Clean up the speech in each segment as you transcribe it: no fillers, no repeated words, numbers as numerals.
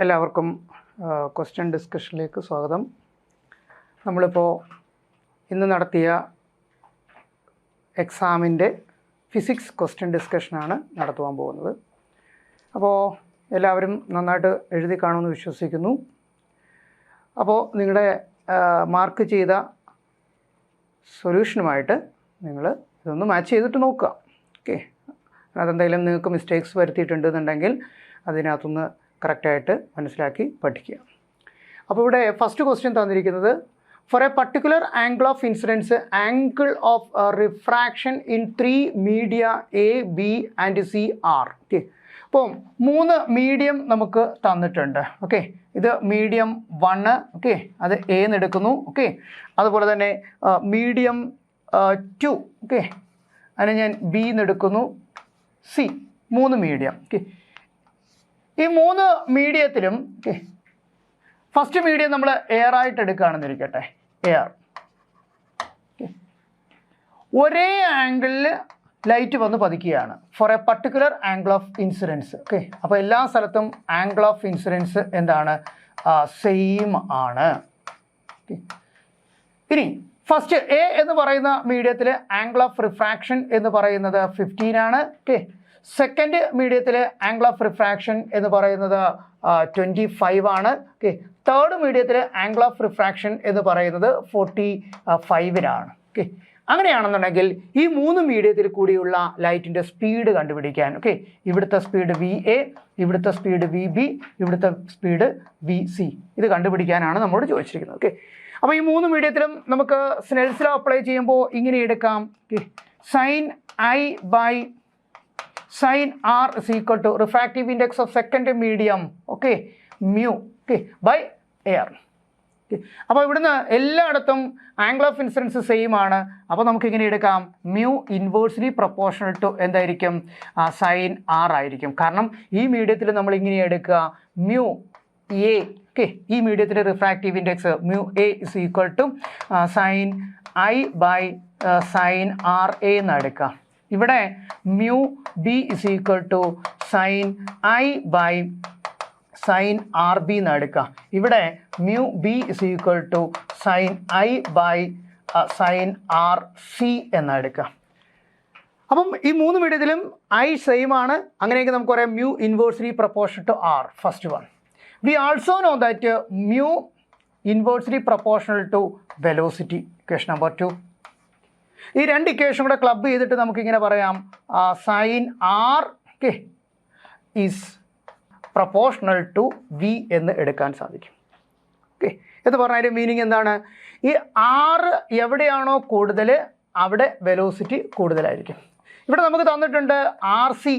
എല്ലാവർക്കും ക്വസ്റ്റ്യൻ ഡിസ്കഷനിലേക്ക് സ്വാഗതം. നമ്മളിപ്പോൾ ഇന്ന് നടത്തിയ എക്സാമിൻ്റെ ഫിസിക്സ് ക്വസ്റ്റ്യൻ ഡിസ്കഷനാണ് നടത്തുവാൻ പോകുന്നത്. അപ്പോൾ എല്ലാവരും നന്നായിട്ട് എഴുതി കാണുമെന്ന് വിശ്വസിക്കുന്നു. അപ്പോൾ നിങ്ങളുടെ മാർക്ക് ചെയ്ത സൊല്യൂഷനുമായിട്ട് നിങ്ങൾ ഇതൊന്ന് മാച്ച് ചെയ്തിട്ട് നോക്കുക. ഓക്കെ, അതെന്തെങ്കിലും നിങ്ങൾക്ക് മിസ്റ്റേക്സ് വരുത്തിയിട്ടുണ്ടെന്നുണ്ടെങ്കിൽ അതിനകത്തുനിന്ന് കറക്റ്റായിട്ട് മനസ്സിലാക്കി പഠിക്കുക. അപ്പോൾ ഇവിടെ ഫസ്റ്റ് ക്വസ്റ്റ്യൻ തന്നിരിക്കുന്നത്, for a particular angle of incidence angle of refraction in 3 media A B and C are. Okay, അപ്പോൾ 3 മീഡിയം നമുക്ക് തന്നിട്ടുണ്ട്. ഓക്കെ, ഇത് മീഡിയം 1, ഓക്കെ, അത് എ എന്ന് എടുക്കുന്നു. ഓക്കെ, അതുപോലെ തന്നെ മീഡിയം 2, ഓക്കെ, അതിനെ ഞാൻ ബി എന്ന് എടുക്കുന്നു. C, 3 medium. ഓക്കെ, ഈ 3 മീഡിയത്തിലും ഫസ്റ്റ് മീഡിയം നമ്മൾ എയർ ആയിട്ട് എടുക്കുകയാണെന്നിരിക്കട്ടെ. എയർ ഒരേ ആംഗിളിൽ ലൈറ്റ് വന്ന് പതിക്കുകയാണ് for a particular angle of incidence. Okay, അപ്പോൾ എല്ലാ സ്ഥലത്തും ആംഗിൾ ഓഫ് ഇൻസിഡൻസ് എന്താണ്? സെയിം ആണ്. ഇനി ഫസ്റ്റ് എ എന്ന് പറയുന്ന മീഡിയത്തിൽ ആംഗിൾ ഓഫ് റിഫ്രാക്ഷൻ എന്ന് പറയുന്നത് 15 ആണ്. ഓക്കെ, സെക്കൻഡ് മീഡിയത്തിൽ ആംഗിൾ ഓഫ് റിഫ്രാക്ഷൻ എന്ന് പറയുന്നത് 25 ആണ്. ഓക്കെ, തേർഡ് മീഡിയത്തിൽ ആംഗിൾ ഓഫ് റിഫ്രാക്ഷൻ എന്ന് പറയുന്നത് 45-നാണ്. ഓക്കെ, അങ്ങനെയാണെന്നുണ്ടെങ്കിൽ ഈ 3 മീഡിയത്തിൽ കൂടിയുള്ള ലൈറ്റിൻ്റെ സ്പീഡ് കണ്ടുപിടിക്കാൻ, ഓക്കെ, ഇവിടുത്തെ സ്പീഡ് VA, ഇവിടുത്തെ സ്പീഡ് VB, ഇവിടുത്തെ സ്പീഡ് VC, ഇത് കണ്ടുപിടിക്കാനാണ് നമ്മോട് ചോദിച്ചിരിക്കുന്നത്. ഓക്കെ, അപ്പോൾ ഈ 3 മീഡിയത്തിലും നമുക്ക് സ്നെൽസ് ലോ അപ്ലൈ ചെയ്യുമ്പോൾ ഇങ്ങനെ എടുക്കാം. Okay, sine I by sin R is equal to refractive index of second medium, okay, mu, okay, by air. Okay, അപ്പോൾ ഇവിടുന്ന് എല്ലായിടത്തും ആംഗിൾ ഓഫ് ഇൻസിഡൻസ് സെയിം ആണ്. അപ്പോൾ നമുക്ക് ഇങ്ങനെ എടുക്കാം, മ്യൂ ഇൻവേഴ്സ്ലി പ്രൊപ്പോർഷണൽ ടു എന്തായിരിക്കും? സൈൻ R ആയിരിക്കും. കാരണം ഈ മീഡിയത്തിൽ നമ്മൾ ഇങ്ങനെ എടുക്കുക, മ്യൂ എ. ഓക്കെ, ഈ മീഡിയത്തിൽ refractive index mu A is equal to sine I by sine RA എന്ന് എടുക്കാം. ഇവിടെ mu B is equal to sine I by sine RB എന്ന് എടുക്കുക. ഇവിടെ mu B is equal to sine I by sine RC എന്ന് എടുക്കുക. അപ്പം ഈ 3 മീഡിയത്തിലും I സെയിം ആണ്. അങ്ങനെയെങ്കിൽ നമുക്ക് പറയാം mu inversely proportional to R. First one. We also know that mu inversely proportional to velocity. Equation number 2. ഈ 2 ഇക്വേഷൻ കൂടെ ക്ലബ് ചെയ്തിട്ട് നമുക്കിങ്ങനെ പറയാം, sine R, okay, is proportional to V എന്ന് എടുക്കാൻ സാധിക്കും. ഓക്കെ, എന്ന് പറഞ്ഞാൽ മീനിങ് എന്താണ്? ഈ R എവിടെയാണോ കൂടുതൽ അവിടെ വെലോസിറ്റി കൂടുതലായിരിക്കും. ഇവിടെ നമുക്ക് തന്നിട്ടുണ്ട് RC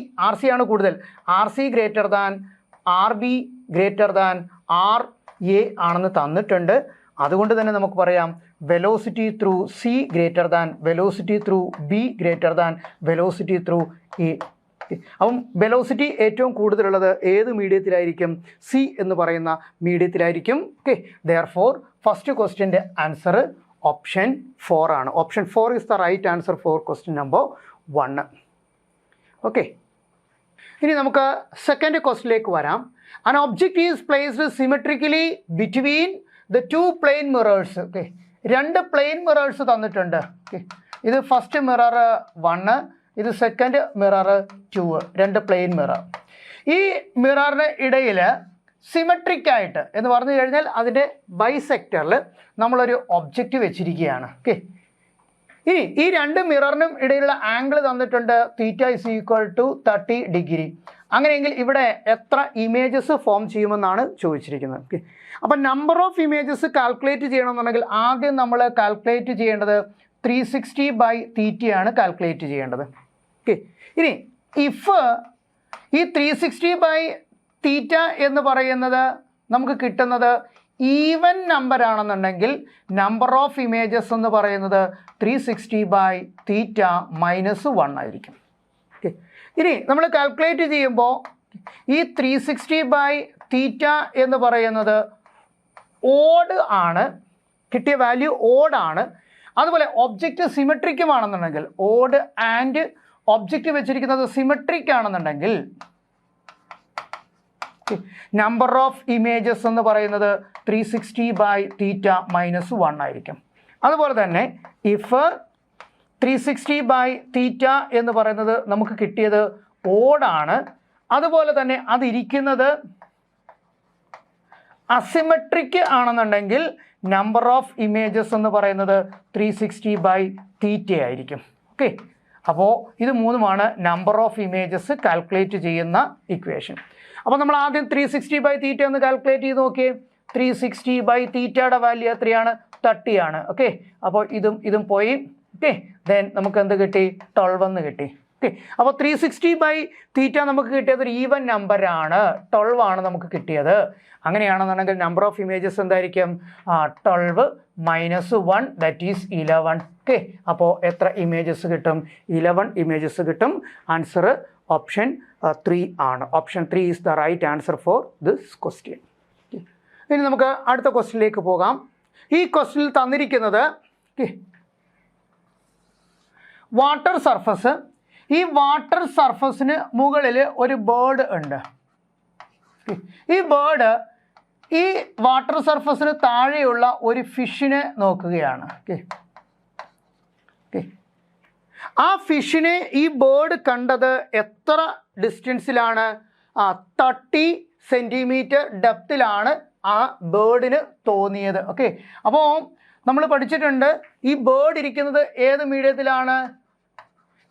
ആണ് കൂടുതൽ. RC greater than RB greater than RA ആണെന്ന് തന്നിട്ടുണ്ട്. അതുകൊണ്ട് തന്നെ നമുക്ക് പറയാം velocity through C greater than velocity through B greater than velocity through A. അപ്പം വെലോസിറ്റി ഏറ്റവും കൂടുതലുള്ളത് ഏത് മീഡിയത്തിലായിരിക്കും? C എന്ന് പറയുന്ന മീഡിയത്തിലായിരിക്കും. ഓക്കെ, ദെയർഫോർ ഫസ്റ്റ് ക്വസ്റ്റ്യൻ്റെ ആൻസർ ഓപ്ഷൻ 4 ആണ്. Option 4 is the right answer for question number 1. Okay, ഇനി നമുക്ക് സെക്കൻഡ് ക്വസ്റ്റ്യനിലേക്ക് വരാം. An object is placed symmetrically between the 2 plane mirrors. Okay, 2 plane mirrors തന്നിട്ടുണ്ട്. ഓക്കെ, ഇത് ഫസ്റ്റ് മിറർ 1, ഇത് സെക്കൻഡ് മിറർ 2, 2 പ്ലെയിൻ മിറർ. ഈ മിററിന് ഇടയിൽ സിമെട്രിക് ആയിട്ട് എന്ന് പറഞ്ഞു കഴിഞ്ഞാൽ അതിൻ്റെ ബൈസെക്ടറിൽ നമ്മളൊരു ഒബ്ജക്റ്റ് വെച്ചിരിക്കുകയാണ്. ഓക്കെ, ഇനി ഈ 2 മിററിനും ഇടയിലുള്ള ആംഗിൾ തന്നിട്ടുണ്ട് θ ഇസ് ഈക്വൽ ടു 30 ഡിഗ്രി. അങ്ങനെയെങ്കിൽ ഇവിടെ എത്ര ഇമേജസ് ഫോം ചെയ്യുമെന്നാണ് ചോദിച്ചിരിക്കുന്നത്. ഓക്കെ, അപ്പം നമ്പർ ഓഫ് ഇമേജസ് കാൽക്കുലേറ്റ് ചെയ്യണമെന്നുണ്ടെങ്കിൽ ആദ്യം നമ്മൾ കാൽക്കുലേറ്റ് ചെയ്യേണ്ടത് 360 ബൈ θ ആണ് കാൽക്കുലേറ്റ് ചെയ്യേണ്ടത്. ഓക്കെ, ഇനി ഇഫ് ഈ 360 ബൈ θ എന്ന് പറയുന്നത് നമുക്ക് കിട്ടുന്നത് ഈവൻ നമ്പർ ആണെന്നുണ്ടെങ്കിൽ നമ്പർ ഓഫ് ഇമേജസ് എന്ന് പറയുന്നത് 360 ബൈ θ മൈനസ് 1 ആയിരിക്കും. ഓക്കെ, ഇനി നമ്മൾ കാൽക്കുലേറ്റ് ചെയ്യുമ്പോൾ ഈ 360 ബൈ θ എന്ന് പറയുന്നത് ഓഡ് ആണ്, കിട്ടിയ വാല്യൂ ഓഡ് ആണ്. അതുപോലെ ഒബ്ജക്റ്റ് സിമെട്രിക്കും ആണെന്നുണ്ടെങ്കിൽ, ഓഡ് ആൻഡ് ഒബ്ജക്റ്റ് വെച്ചിരിക്കുന്നത് സിമെട്രിക് ആണെന്നുണ്ടെങ്കിൽ നമ്പർ ഓഫ് ഇമേജസ് എന്ന് പറയുന്നത് 360/θ - 1 ആയിരിക്കും. അതുപോലെ തന്നെ ഇഫ് 360/θ എന്ന് പറയുന്നത് നമുക്ക് കിട്ടിയത് ഓഡാണ്, അതുപോലെ തന്നെ അതിരിക്കുന്നത് അസിമെട്രിക് ആണെന്നുണ്ടെങ്കിൽ നമ്പർ ഓഫ് ഇമേജസ് എന്ന് പറയുന്നത് 360/θ ആയിരിക്കും. ഓക്കെ, അപ്പോൾ ഇത് മൂന്നുമാണ് നമ്പർ ഓഫ് ഇമേജസ് കാൽക്കുലേറ്റ് ചെയ്യുന്ന ഇക്വേഷൻ. അപ്പോൾ നമ്മൾ ആദ്യം 360/θ ഒന്ന് കാൽക്കുലേറ്റ് ചെയ്ത് നോക്കിയേ. 360/θ വാല്യൂ എത്രയാണ്? 30 ആണ്. ഓക്കെ, അപ്പോൾ ഇതും പോയി. ഓക്കെ, ദെൻ നമുക്ക് എന്ത് കിട്ടി? 12 എന്ന് കിട്ടി. ഓക്കെ, അപ്പോൾ 360/θ നമുക്ക് കിട്ടിയത് ഒരു ഈവൻ നമ്പറാണ്, 12 ആണ് നമുക്ക് കിട്ടിയത്. അങ്ങനെയാണെന്നുണ്ടെങ്കിൽ നമ്പർ ഓഫ് ഇമേജസ് എന്തായിരിക്കും? 12 - 1 ദാറ്റ് ഈസ് 11. ഓക്കെ, അപ്പോൾ എത്ര ഇമേജസ് കിട്ടും? 11 ഇമേജസ് കിട്ടും. ആൻസർ ഓപ്ഷൻ 3 ആണ്. Option 3 is the right answer for this question. ഇനി നമുക്ക് അടുത്ത ക്വസ്റ്റ്യനിലേക്ക് പോകാം. ഈ ക്വസ്റ്റ്യനിൽ തന്നിരിക്കുന്നത് വാട്ടർ സർഫസ്. ഈ വാട്ടർ സർഫസിന് മുകളിൽ ഒരു ബേർഡ് ഉണ്ട്. ഈ ബേർഡ് ഈ വാട്ടർ സർഫസിന് താഴെയുള്ള ഒരു ഫിഷിനെ നോക്കുകയാണ്. ആ ഫിഷിനെ ഈ ബേർഡ് കണ്ടത് എത്ര ഡിസ്റ്റൻസിലാണ്? 30 സെൻറ്റിമീറ്റർ ഡെപ്തിലാണ് ആ ബേർഡിന് തോന്നിയത്. ഓക്കെ, അപ്പോൾ നമ്മൾ പഠിച്ചിട്ടുണ്ട് ഈ ബേർഡ് ഇരിക്കുന്നത് ഏത് മീഡിയത്തിലാണ്?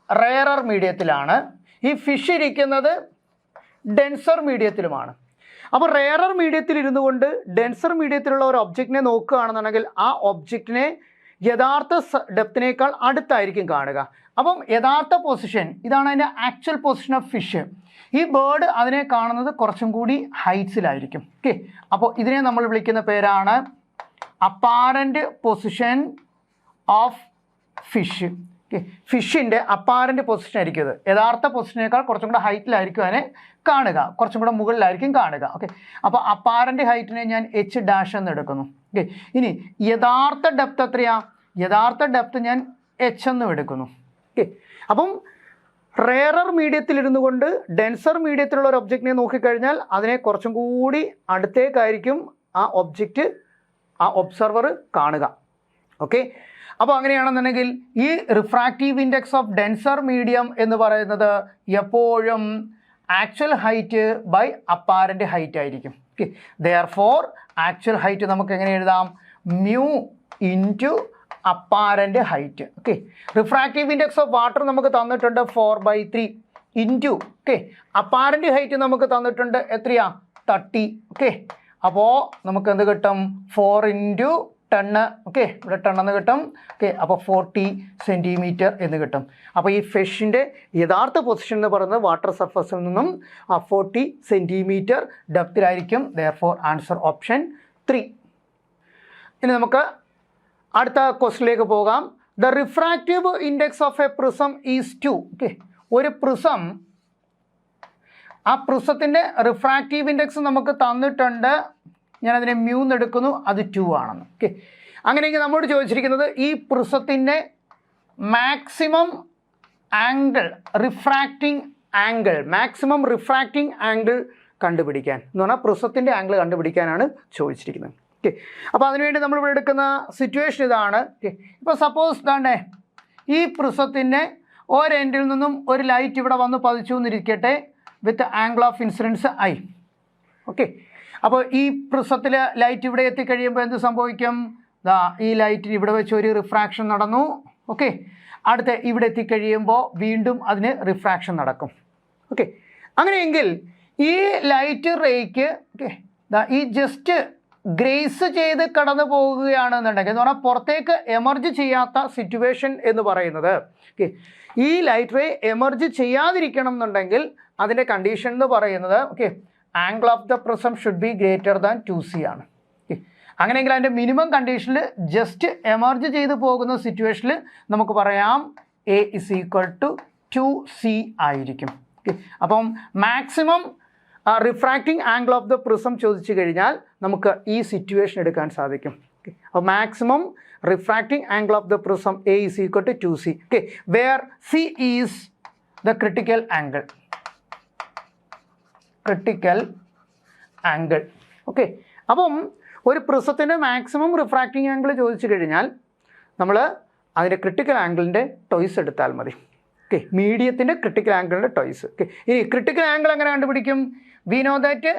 റെയറർ മീഡിയത്തിലാണ്. ഈ ഫിഷ് ഇരിക്കുന്നത് ഡെൻസർ മീഡിയത്തിലുമാണ്. അപ്പോൾ റെയറർ മീഡിയത്തിൽ ഇരുന്നു കൊണ്ട് ഡെൻസർ മീഡിയത്തിലുള്ള ഒരു ഒബ്ജക്റ്റിനെ നോക്കുകയാണെന്നുണ്ടെങ്കിൽ ആ ഒബ്ജക്റ്റിനെ യഥാർത്ഥ ഡെപ്തിനേക്കാൾ അടുത്തായിരിക്കും കാണുക. അപ്പം യഥാർത്ഥ പൊസിഷൻ ഇതാണ് അതിൻ്റെ ആക്ച്വൽ പൊസിഷൻ ഓഫ് ഫിഷ്. ഈ ബേർഡ് അതിനെ കാണുന്നത് കുറച്ചും കൂടി ഹൈറ്റ്സിലായിരിക്കും. ഓക്കെ, അപ്പോൾ ഇതിനെ നമ്മൾ വിളിക്കുന്ന പേരാണ് അപ്പാരൻ്റ് പൊസിഷൻ ഓഫ് ഫിഷ്. ഫിഷിൻ്റെ അപ്പാരൻ്റ് പൊസിഷൻ ആയിരിക്കും ഇത്. യഥാർത്ഥ പൊസിഷനേക്കാൾ കുറച്ചും കൂടെ ഹൈറ്റിലായിരിക്കും അതിനെ കാണുക, കുറച്ചും കൂടെ മുകളിലായിരിക്കും കാണുക. ഓക്കെ, അപ്പോൾ അപ്പാരൻ്റ് ഹൈറ്റിനെ ഞാൻ H' എന്ന് എടുക്കുന്നു. ഓക്കെ, ഇനി യഥാർത്ഥ ഡെപ്ത് എത്രയാ? യഥാർത്ഥ ഡെപ്ത് ഞാൻ H എന്നും എടുക്കുന്നു. ഓക്കെ, അപ്പം റെയറർ മീഡിയത്തിലിരുന്നു കൊണ്ട് ഡെൻസർ മീഡിയത്തിലുള്ള ഒരു ഒബ്ജക്റ്റിനെ നോക്കിക്കഴിഞ്ഞാൽ അതിനെ കുറച്ചും കൂടി അടുത്തേക്കായിരിക്കും ആ ഒബ്ജക്റ്റ്, ആ ഒബ്സർവർ കാണുക. ഓക്കെ, അപ്പോൾ അങ്ങനെയാണെന്നുണ്ടെങ്കിൽ ഈ refractive index of denser medium എന്ന് പറയുന്നത് എപ്പോഴും actual height by apparent height ആയിരിക്കും. ഓക്കെ, ദെയർഫോർ ആക്ച്വൽ ഹൈറ്റ് നമുക്ക് എങ്ങനെ എഴുതാം? Mu into apparent height. Okay, refractive index of water നമുക്ക് തന്നിട്ടുണ്ട് 4/3 ഇൻറ്റു ഓക്കെ അപ്പാരൻ്റ് ഹൈറ്റ് നമുക്ക് തന്നിട്ടുണ്ട് എത്രയാ? 30. ഓക്കെ, അപ്പോൾ നമുക്ക് എന്ത് കിട്ടും? 4 × 10. ഓക്കെ, ഇവിടെ 10 എന്ന് കിട്ടും. ഓക്കെ, അപ്പോൾ 40 സെൻറ്റിമീറ്റർ എന്ന് കിട്ടും. അപ്പോൾ ഈ ഫിഷിൻ്റെ യഥാർത്ഥ പൊസിഷൻ എന്ന് പറയുന്നത് വാട്ടർ സർഫസിൽ നിന്നും 40 സെൻറ്റിമീറ്റർ ഡെപ്തിലായിരിക്കും. Therefore answer option 3. ഇനി നമുക്ക് അടുത്ത ക്വസ്റ്റിലേക്ക് പോകാം. The refractive index of a prism is 2. Okay, ഒരു പ്രിസം, ആ പ്രിസത്തിൻ്റെ റിഫ്രാക്റ്റീവ് ഇൻഡെക്സ് നമുക്ക് തന്നിട്ടുണ്ട്. ഞാനതിനെ മ്യൂ എന്ന് എടുക്കുന്നു, അത് 2 ആണെന്ന്. ഓക്കെ, അങ്ങനെയെങ്കിൽ നമ്മോട് ചോദിച്ചിരിക്കുന്നത് ഈ പ്രിസത്തിൻ്റെ maximum angle, refracting angle, maximum refracting angle കണ്ടുപിടിക്കാൻ എന്ന് പറഞ്ഞാൽ പ്രിസത്തിൻ്റെ ആംഗിൾ കണ്ടുപിടിക്കാനാണ് ചോദിച്ചിരിക്കുന്നത്. ഓക്കെ, അപ്പോൾ അതിനുവേണ്ടി നമ്മളിവിടെ എടുക്കുന്ന സിറ്റുവേഷൻ ഇതാണ്. ഓക്കെ, ഇപ്പോൾ സപ്പോസ് ഇതാണ്ടേ ഈ പ്രിസത്തിൻ്റെ ഒരെൻഡിൽ നിന്നും ഒരു ലൈറ്റ് ഇവിടെ വന്ന് പതിച്ചു എന്നിരിക്കട്ടെ വിത്ത് angle of incidents I. Okay, അപ്പോൾ ഈ പ്രിസത്തിൽ ലൈറ്റ് ഇവിടെ എത്തിക്കഴിയുമ്പോൾ എന്ത് സംഭവിക്കും? ഈ ലൈറ്റിന് ഇവിടെ വെച്ച് ഒരു റിഫ്രാക്ഷൻ നടന്നു. ഓക്കെ, അടുത്ത ഇവിടെ എത്തിക്കഴിയുമ്പോൾ വീണ്ടും അതിന് റിഫ്രാക്ഷൻ നടക്കും. ഓക്കെ, അങ്ങനെയെങ്കിൽ ഈ ലൈറ്റ് റേക്ക് ഓക്കെ ഈ ജസ്റ്റ് ഗ്രേസ് ചെയ്ത് കടന്നു പോകുകയാണെന്നുണ്ടെങ്കിൽ എന്ന് പറഞ്ഞാൽ പുറത്തേക്ക് എമർജ് ചെയ്യാത്ത സിറ്റുവേഷൻ എന്ന് പറയുന്നത് ഓക്കെ ഈ ലൈറ്റ് റേ എമർജ് ചെയ്യാതിരിക്കണം എന്നുണ്ടെങ്കിൽ അതിൻ്റെ കണ്ടീഷൻ എന്ന് പറയുന്നത് okay angle of the prism should be greater than 2c ആണ്. ഓക്കെ, അങ്ങനെയെങ്കിൽ അതിൻ്റെ മിനിമം കണ്ടീഷനിൽ ജസ്റ്റ് എമർജ് ചെയ്ത് പോകുന്ന സിറ്റുവേഷനിൽ നമുക്ക് പറയാം A = 2c ആയിരിക്കും. ഓക്കെ, അപ്പം maximum refracting angle of the prism ചോദിച്ചു കഴിഞ്ഞാൽ നമുക്ക് ഈ സിറ്റുവേഷൻ എടുക്കാൻ സാധിക്കും. ഓക്കെ, അപ്പോൾ maximum refracting angle of the prism A = 2c. Okay, where c is the critical angle. Critical angle. Okay, അപ്പം ഒരു പ്രിസത്തിൻ്റെ മാക്സിമം റിഫ്രാക്റ്റിംഗ് ആംഗിൾ ചോദിച്ചു കഴിഞ്ഞാൽ നമ്മൾ അതിൻ്റെ ക്രിട്ടിക്കൽ ആംഗിളിൻ്റെ ടോയ്സ് എടുത്താൽ മതി. ഓക്കെ, മീഡിയത്തിൻ്റെ ക്രിട്ടിക്കൽ ആംഗിളിൻ്റെ ടോയ്സ്. ഓക്കെ, ഇനി ക്രിട്ടിക്കൽ ആംഗിൾ എങ്ങനെ കണ്ടുപിടിക്കും? We know that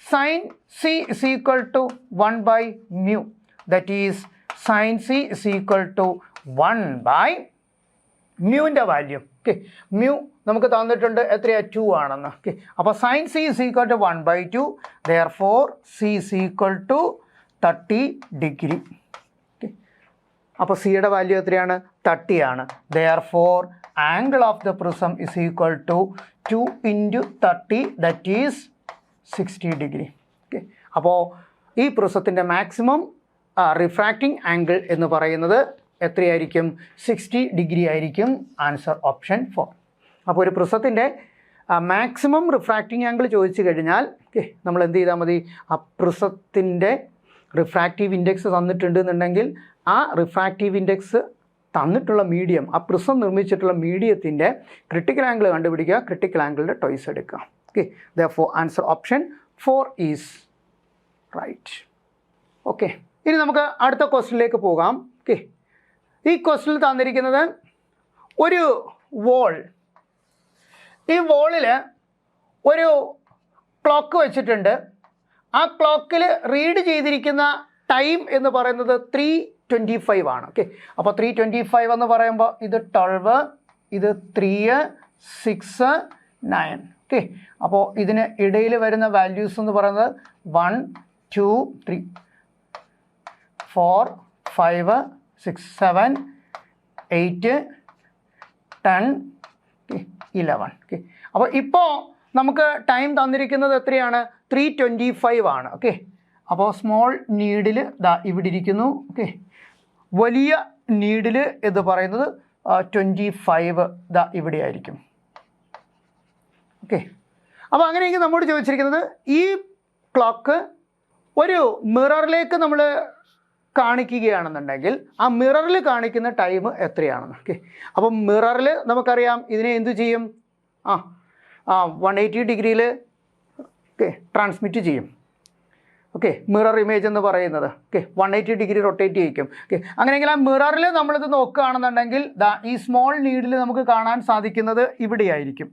sin C is equal to 1 by mu. That is sin C is equal to 1 by മ്യൂവിൻ്റെ വാല്യൂ. ഓക്കെ, മ്യൂ നമുക്ക് തന്നിട്ടുണ്ട് എത്രയാ? 2 ആണെന്ന്. ഓക്കെ, അപ്പോൾ sin C is equal to 1 by 2. Therefore C is equal to 30 degree. Okay, അപ്പോൾ സിയുടെ value എത്രയാണ്? 30 ആണ്. Therefore angle of the prism is equal to 2 into 30, that is 60 degree. Okay, അപ്പോൾ ഈ പ്രിസത്തിൻ്റെ മാക്സിമം റിഫ്രാക്റ്റിംഗ് ആംഗിൾ എന്ന് പറയുന്നത് എത്രയായിരിക്കും? 60 ഡിഗ്രി ആയിരിക്കും. Answer option 4. അപ്പോൾ ഒരു പ്രിസത്തിൻ്റെ മാക്സിമം റിഫ്രാക്റ്റിംഗ് ആംഗിൾ ചോദിച്ചു കഴിഞ്ഞാൽ ഓക്കെ, നമ്മൾ എന്ത് ചെയ്താൽ മതി? ആ പ്രിസത്തിൻ്റെ റിഫ്രാക്റ്റീവ് ഇൻഡെക്സ് തന്നിട്ടുണ്ടെന്നുണ്ടെങ്കിൽ ആ റിഫ്രാക്റ്റീവ് ഇൻഡെക്സ് തന്നിട്ടുള്ള മീഡിയം, ആ പ്രിസം നിർമ്മിച്ചിട്ടുള്ള മീഡിയത്തിൻ്റെ ക്രിട്ടിക്കൽ ആംഗിൾ കണ്ടുപിടിക്കുക, ക്രിട്ടിക്കൽ ആംഗിളിൻ്റെ ടോയ്സ് എടുക്കുക. Okay, therefore answer option 4 is right. Okay, ഇനി നമുക്ക് അടുത്ത ക്വസ്റ്റ്യനിലേക്ക് പോകാം. ഓക്കെ, ഈ ക്വസ്റ്റ്യനിൽ തന്നിരിക്കുന്നത് ഒരു വോൾ, ഈ വോളിൽ ഒരു ക്ലോക്ക് വെച്ചിട്ടുണ്ട്. ആ ക്ലോക്കിൽ റീഡ് ചെയ്തിരിക്കുന്ന ടൈം എന്ന് പറയുന്നത് 3:25 ആണ്. ഓക്കെ, അപ്പോൾ 3:25 എന്ന് പറയുമ്പോൾ ഇത് 12, ഇത് 3, 6, 9. ഓക്കെ, അപ്പോൾ ഇതിന് ഇടയിൽ വരുന്ന വാല്യൂസ് എന്ന് പറയുന്നത് 1, 2, 3, 4, 5, 6, 7, 8, 10, 11. ഓക്കെ, അപ്പോൾ ഇപ്പോൾ നമുക്ക് ടൈം തന്നിരിക്കുന്നത് എത്രയാണ്? 3:25 ആണ്. ഓക്കെ, അപ്പോൾ സ്മോൾ നീഡിൽ ദാ ഇവിടെ ഇരിക്കുന്നു. ഓക്കെ, വലിയ നീഡിൽ എന്ന് പറയുന്നത് 25 ദാ ഇവിടെ ആയിരിക്കും. ഓക്കെ, അപ്പോൾ അങ്ങനെയെങ്കിൽ നമ്മോട് ചോദിച്ചിരിക്കുന്നത് ഈ ക്ലോക്ക് ഒരു മിററിലേക്ക് നമ്മൾ കാണിക്കുകയാണെന്നുണ്ടെങ്കിൽ ആ മിററിൽ കാണിക്കുന്ന ടൈം എത്രയാണെന്ന്. ഓക്കെ, അപ്പം മിററിൽ നമുക്കറിയാം ഇതിനെ എന്തു ചെയ്യും? 180 ഡിഗ്രിയിൽ ഓക്കെ ട്രാൻസ്മിറ്റ് ചെയ്യും. ഓക്കെ, മിറർ ഇമേജ് എന്ന് പറയുന്നത് ഓക്കെ 180 ഡിഗ്രി റൊട്ടേറ്റ് ചെയ്യിക്കും. ഓക്കെ, അങ്ങനെയെങ്കിൽ ആ മിററിൽ നമ്മളിത് നോക്കുകയാണെന്നുണ്ടെങ്കിൽ ഈ സ്മോൾ നീഡിൽ നമുക്ക് കാണാൻ സാധിക്കുന്നത് ഇവിടെയായിരിക്കും.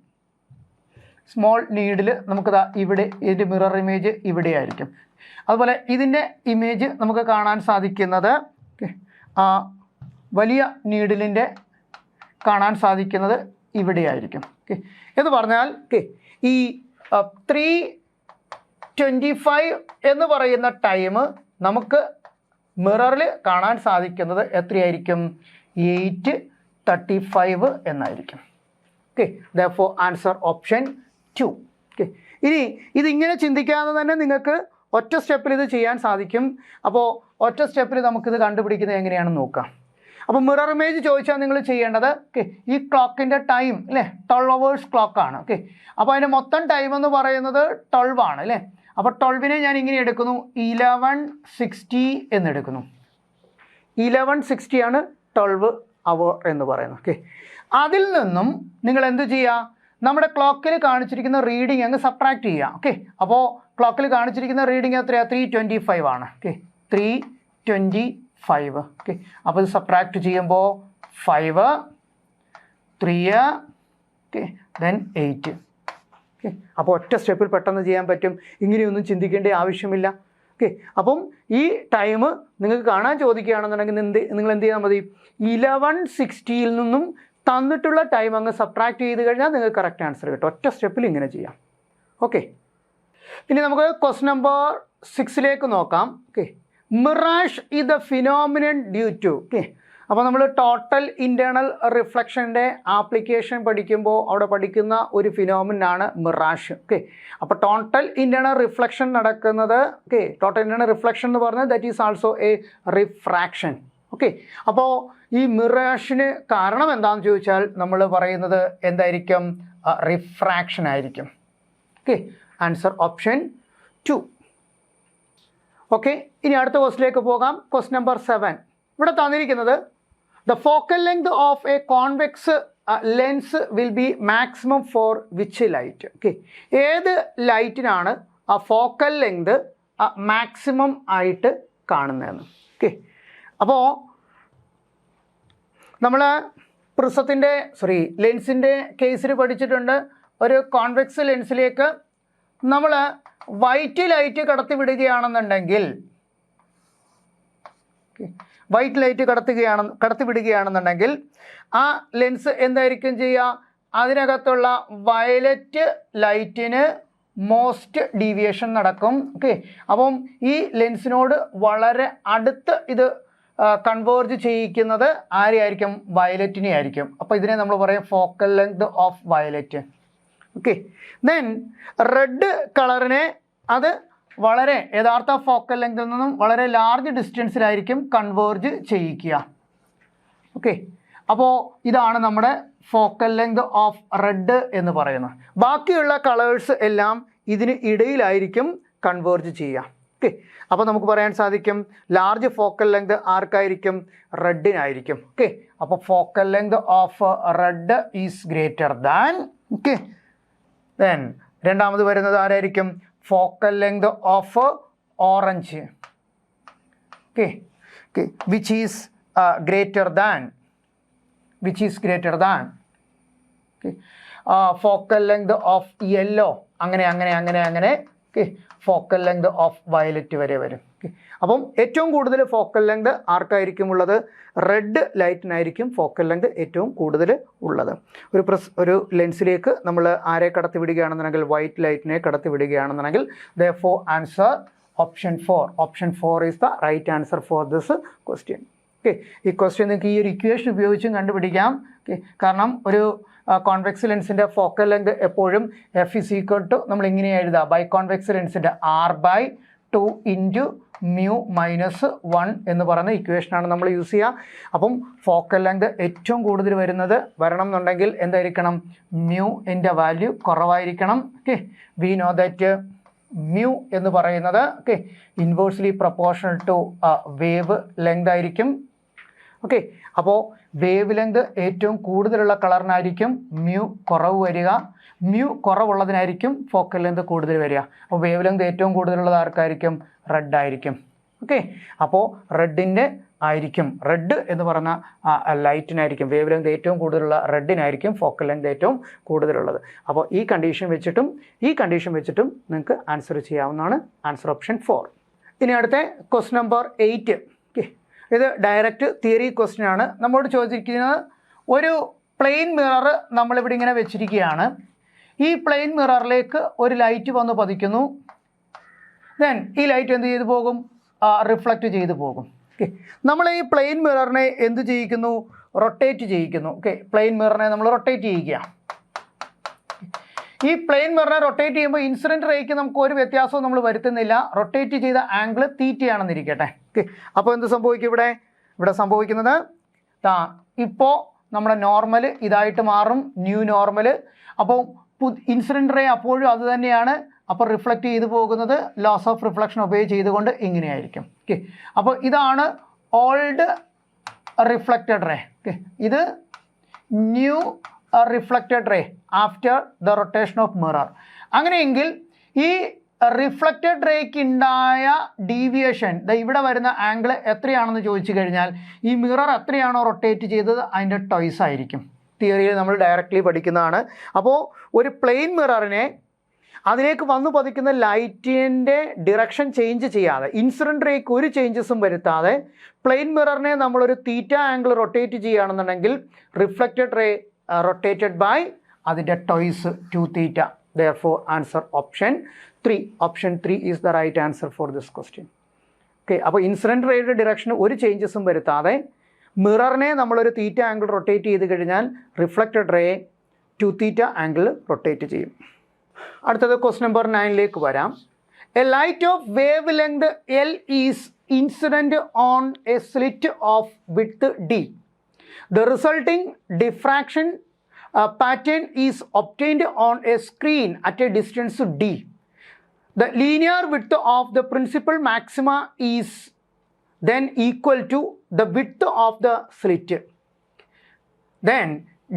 സ്മോൾ നീഡിൽ നമുക്ക് ഇവിടെ ഇതിൻ്റെ മിറർ ഇമേജ് ഇവിടെയായിരിക്കും. അതുപോലെ ഇതിൻ്റെ ഇമേജ് നമുക്ക് കാണാൻ സാധിക്കുന്നത് ഓക്കെ വലിയ നീഡിലിൻ്റെ കാണാൻ സാധിക്കുന്നത് ഇവിടെയായിരിക്കും. ഓക്കെ, എന്ന് പറഞ്ഞാൽ ഓക്കെ ഈ 3:25 എന്ന് പറയുന്ന ടൈം നമുക്ക് മിററിൽ കാണാൻ സാധിക്കുന്നത് എത്രയായിരിക്കും? 8:35 എന്നായിരിക്കും. Okay, therefore answer option 2. Okay, ഇനി ഇതിങ്ങനെ ചിന്തിക്കാതെ തന്നെ നിങ്ങൾക്ക് ഒറ്റ സ്റ്റെപ്പിൽ ഇത് ചെയ്യാൻ സാധിക്കും. അപ്പോൾ ഒറ്റ സ്റ്റെപ്പിൽ നമുക്കിത് കണ്ടുപിടിക്കുന്നത് എങ്ങനെയാണെന്ന് നോക്കാം. അപ്പോൾ മിറർ ഇമേജ് ചോദിച്ചാൽ നിങ്ങൾ ചെയ്യേണ്ടത് ഓക്കെ ഈ ക്ലോക്കിൻ്റെ ടൈം അല്ലേ 12 hours ക്ലോക്കാണ്. ഓക്കെ, അപ്പോൾ അതിൻ്റെ മൊത്തം ടൈം എന്ന് പറയുന്നത് 12 ആണ് അല്ലേ. അപ്പോൾ 12നെ ഞാൻ ഇങ്ങനെ എടുക്കുന്നു, 11:60 എന്നെടുക്കുന്നു. 11:60 ആണ് 12 hour എന്ന് പറയുന്നത്. ഓക്കെ, അതിൽ നിന്നും നിങ്ങൾ എന്ത് ചെയ്യുക? നമ്മുടെ ക്ലോക്കിൽ കാണിച്ചിരിക്കുന്ന റീഡിങ് അങ്ങ് സബ്ട്രാക്ട് ചെയ്യുക. ഓക്കെ, അപ്പോൾ ക്ലോക്കിൽ കാണിച്ചിരിക്കുന്ന റീഡിങ് എത്രയാണ്? 3:25 ആണ്. ഓക്കെ, 3:25. ഓക്കെ, അപ്പോൾ ഇത് സബ്ട്രാക്ട് ചെയ്യുമ്പോൾ 5, 3 ഓക്കെ ദെൻ 8. ഓക്കെ, അപ്പോൾ ഒറ്റ സ്റ്റെപ്പിൽ പെട്ടെന്ന് ചെയ്യാൻ പറ്റും. ഇങ്ങനെയൊന്നും ചിന്തിക്കേണ്ട ആവശ്യമില്ല. ഓക്കെ, അപ്പം ഈ ടൈം നിങ്ങൾക്ക് കാണാൻ ചോദിക്കുകയാണെന്നുണ്ടെങ്കിൽ നിങ്ങൾ എന്ത് ചെയ്താൽ മതി? 11:60 നിന്നും തന്നിട്ടുള്ള ടൈം അങ്ങ് സബ്ട്രാക്ട് ചെയ്ത് കഴിഞ്ഞാൽ നിങ്ങൾക്ക് കറക്റ്റ് ആൻസർ കിട്ടും. ഒറ്റ സ്റ്റെപ്പിൽ ഇങ്ങനെ ചെയ്യാം. ഓക്കെ, ഇനി നമുക്ക് ക്വസ്റ്റ്യൻ നമ്പർ 6 നോക്കാം. Okay, mirage is the phenomenon due to okay അപ്പോൾ നമ്മൾ ടോട്ടൽ ഇൻറ്റേർണൽ റിഫ്ലക്ഷൻ്റെ ആപ്ലിക്കേഷൻ പഠിക്കുമ്പോൾ അവിടെ പഠിക്കുന്ന ഒരു ഫിനോമിനാണ് മിറാഷ്. ഓക്കെ, അപ്പോൾ ടോട്ടൽ ഇൻറ്റേർണൽ റിഫ്ലക്ഷൻ നടക്കുന്നത് ഓക്കെ ടോട്ടൽ ഇൻറ്റേർണൽ റിഫ്ലക്ഷൻ എന്ന് പറഞ്ഞാൽ that is also A refraction. Okay, അപ്പോൾ ഈ മിറാഷിന് കാരണം എന്താണെന്ന് ചോദിച്ചാൽ നമ്മൾ പറയുന്നത് എന്തായിരിക്കും? റിഫ്രാക്ഷൻ ആയിരിക്കും. Okay, answer option 2. ഓക്കെ, ഇനി അടുത്ത ക്വസ്റ്റിലേക്ക് പോകാം. ക്വസ്റ്റ്യൻ നമ്പർ 7 ഇവിടെ തന്നിരിക്കുന്നത് the focal length of a convex lens will be maximum for which light. Okay, ഏത് ലൈറ്റിനാണ് ആ ഫോക്കൽ ലെങ്ത് മാക്സിമം ആയിട്ട് കാണുന്നതെന്ന്. ഓക്കെ, അപ്പോൾ നമ്മൾ ലെൻസിൻ്റെ കേസിൽ പഠിച്ചിട്ടുണ്ട്. ഒരു കോൺവെക്സ് ലെൻസിലേക്ക് നമ്മൾ വൈറ്റ് ലൈറ്റ് കടത്തിവിടുകയാണെന്നുണ്ടെങ്കിൽ കടത്തിവിടുകയാണെന്നുണ്ടെങ്കിൽ ആ ലെൻസ് എന്തായിരിക്കും ചെയ്യുക? അതിനകത്തുള്ള വയലറ്റ് ലൈറ്റിന് മോസ്റ്റ് ഡീവിയേഷൻ നടക്കും. ഓക്കെ, അപ്പം ഈ ലെൻസിനോട് വളരെ അടുത്ത് ഇത് കൺവേർജ് ചെയ്യിക്കുന്നത് ആരെയായിരിക്കും? വയലറ്റിനെ ആയിരിക്കും. അപ്പോൾ ഇതിനെ നമ്മൾ പറയും focal length of violet. Okay, then red കളറിനെ അത് വളരെ യഥാർത്ഥ ഫോക്കൽ ലെങ്തിൽ നിന്നും വളരെ ലാർജ് ഡിസ്റ്റൻസിലായിരിക്കും കൺവേർജ് ചെയ്യിക്കുക. ഓക്കെ, അപ്പോൾ ഇതാണ് നമ്മുടെ ഫോക്കൽ ലെങ്ത് ഓഫ് റെഡ് എന്ന് പറയുന്നത്. ബാക്കിയുള്ള കളേഴ്സ് എല്ലാം ഇതിന് ഇടയിലായിരിക്കും കൺവേർജ് ചെയ്യുക. ഓക്കെ, അപ്പോൾ നമുക്ക് പറയാൻ സാധിക്കും ലാർജ് ഫോക്കൽ ലെങ്ത് ആർക്കായിരിക്കും? റെഡിനായിരിക്കും. ഓക്കെ, അപ്പോൾ focal length of red is greater than. Okay, then രണ്ടാമത് വരുന്നത് ആരായിരിക്കും? Focal length of orange. Okay, which is greater than focal length of yellow. അങ്ങനെ okay, focal length of violet വരെ വരും. Okay, അപ്പം ഏറ്റവും കൂടുതൽ ഫോക്കൽ ലെങ്ത് ആർക്കായിരിക്കും ഉള്ളത്? റെഡ് ലൈറ്റിനായിരിക്കും ഫോക്കൽ ലെങ്ത് ഏറ്റവും കൂടുതൽ ഉള്ളത്. ഒരു ലെൻസിലേക്ക് നമ്മൾ ആരെ കടത്തിവിടുകയാണെന്നുണ്ടെങ്കിൽ വൈറ്റ് ലൈറ്റിനെ കടത്തിവിടുകയാണെന്നുണ്ടെങ്കിൽ therefore answer option 4. Option 4 is the right answer for this question. Okay, ഈ ക്വസ്റ്റ്യൻ നിങ്ങൾക്ക് ഈ ഒരു ഇക്വേഷൻ ഉപയോഗിച്ചും കണ്ടുപിടിക്കാം. ഓക്കെ, കാരണം ഒരു കോൺവെക്സ് ലെൻസിൻ്റെ ഫോക്കൽ ലെങ്ത് എപ്പോഴും F = നമ്മൾ ഇങ്ങനെ എഴുതാം, ബൈ കോൺവെക്സ് ലെൻസിൻ്റെ R/2 × μ-1 എന്ന് പറയുന്ന ഇക്വേഷനാണ് നമ്മൾ യൂസ് ചെയ്യുക. അപ്പം ഫോക്കൽ ലെങ്ത് ഏറ്റവും കൂടുതൽ വരണം എന്നുണ്ടെങ്കിൽ എന്തായിരിക്കണം? മ്യൂൻ്റെ വാല്യൂ കുറവായിരിക്കണം. Okay, we know that mu എന്ന് പറയുന്നത് okay inversely proportional to wavelength ആയിരിക്കും. ഓക്കെ, അപ്പോൾ വേവ് ലെങ്ത് ഏറ്റവും കൂടുതലുള്ള കളറിനായിരിക്കും മ്യൂ കുറവ് വരിക, മ്യൂ കുറവുള്ളതിനായിരിക്കും ഫോക്കൽ ലെങ്ത് കൂടുതൽ വരിക. അപ്പോൾ വേവ് ലെങ്ത് ഏറ്റവും കൂടുതലുള്ളത് ആർക്കായിരിക്കും? റെഡ് ആയിരിക്കും. ഓക്കെ, അപ്പോൾ റെഡിൻ്റെ ആയിരിക്കും, റെഡ് എന്ന് പറഞ്ഞ ലൈറ്റിനായിരിക്കും വേവ് ലെങ്ത് ഏറ്റവും കൂടുതലുള്ള റെഡിനായിരിക്കും ഫോക്കൽ ലെങ്ത് ഏറ്റവും കൂടുതലുള്ളത്. അപ്പോൾ ഈ കണ്ടീഷൻ വെച്ചിട്ടും നിങ്ങൾക്ക് ആൻസർ ചെയ്യാവുന്നതാണ്. Answer option 4. ഇനി അടുത്ത ക്വസ്റ്റ്യൻ നമ്പർ 8. ഓക്കെ, ഇത് ഡയറക്റ്റ് തിയറി ക്വസ്റ്റ്യൻ ആണ്. നമ്മോട് ചോദിച്ചിരിക്കുന്നത് ഒരു പ്ലെയിൻ മിറർ നമ്മളിവിടെ ഇങ്ങനെ വെച്ചിരിക്കുകയാണ്. ഈ പ്ലെയിൻ മിററിലേക്ക് ഒരു ലൈറ്റ് വന്ന് പതിക്കുന്നു. ദെൻ ഈ ലൈറ്റ് എന്ത് ചെയ്തു പോകും? റിഫ്ലക്റ്റ് ചെയ്തു പോകും. ഓക്കെ, നമ്മൾ ഈ പ്ലെയിൻ മിററിനെ എന്ത് ചെയ്യിക്കുന്നു? റൊട്ടേറ്റ് ചെയ്യിക്കുന്നു. ഓക്കെ, പ്ലെയിൻ മിററിനെ നമ്മൾ റൊട്ടേറ്റ് ചെയ്യിക്കുക. ഈ പ്ലെയിൻ മിററിനെ റൊട്ടേറ്റ് ചെയ്യുമ്പോൾ ഇൻസിഡൻറ്റ് റേക്ക് നമുക്ക് ഒരു വ്യത്യാസവും നമ്മൾ വരുത്തുന്നില്ല. റൊട്ടേറ്റ് ചെയ്ത ആംഗിൾ തീറ്റയാണെന്നിരിക്കട്ടെ. ഓക്കെ, അപ്പോൾ എന്ത് സംഭവിക്കും? ഇവിടെ സംഭവിക്കുന്നത് ഇപ്പോൾ നമ്മുടെ നോർമൽ ഇതായിട്ട് മാറും, ന്യൂ നോർമൽ. അപ്പോൾ ഇൻസിഡൻറ്റ് റേ അപ്പോഴും അത് തന്നെയാണ്. അപ്പോൾ റിഫ്ലക്റ്റ് ചെയ്തു പോകുന്നത് ലോസ് ഓഫ് റിഫ്ലക്ഷൻ ഒബേ ചെയ്തുകൊണ്ട് ഇങ്ങനെയായിരിക്കും. ഓക്കെ, അപ്പോൾ ഇതാണ് ഓൾഡ് റിഫ്ലക്റ്റഡ് റേ. ഓക്കെ, ഇത് new reflected ray after the rotation of mirror. അങ്ങനെയെങ്കിൽ ഈ റിഫ്ലക്റ്റഡ് റേക്ക് ഉണ്ടായ ഡീവിയേഷൻ ഇവിടെ വരുന്ന ആംഗിൾ എത്രയാണെന്ന് ചോദിച്ചു കഴിഞ്ഞാൽ ഈ മിറർ എത്രയാണോ റൊട്ടേറ്റ് ചെയ്തത് അതിൻ്റെ ടോയ്സ് ആയിരിക്കും. തിയറിയിൽ നമ്മൾ ഡയറക്റ്റ്ലി പഠിക്കുന്നതാണ്. അപ്പോൾ ഒരു പ്ലെയിൻ മിററിനെ അതിലേക്ക് വന്നു പതിക്കുന്ന ലൈറ്റിൻ്റെ ഡിറക്ഷൻ ചേഞ്ച് ചെയ്യാതെ, ഇൻസിഡൻറ്റ് റേക്ക് ഒരു ചേഞ്ചസും വരുത്താതെ പ്ലെയിൻ മിററിനെ നമ്മളൊരു തീറ്റ ആംഗിൾ റൊട്ടേറ്റ് ചെയ്യുകയാണെന്നുണ്ടെങ്കിൽ റിഫ്ലക്റ്റഡ് റേ റൊട്ടേറ്റഡ് ബൈ അതിൻ്റെ twice 2θ. therefore answer option 3. Option 3 is the right answer for this question. Okay, അപ്പോൾ ഇൻസിഡൻറ്റ് റേയുടെ ഡിറക്ഷന് ഒരു ചേഞ്ചസും വരുത്താതെ മിററിനെ നമ്മളൊരു തീറ്റ ആംഗിൾ റൊട്ടേറ്റ് ചെയ്ത് കഴിഞ്ഞാൽ റിഫ്ലക്റ്റഡ് റേ 2θ ആംഗിൾ റൊട്ടേറ്റ് ചെയ്യും. അടുത്തത് ക്വസ്റ്റ്യൻ നമ്പർ 9 വരാം. A light of wave length L is incident on A slit of width D. The resulting diffraction pattern is obtained on a screen at a distance D. The linear width of the principal maxima is then equal to the width of the slit. Then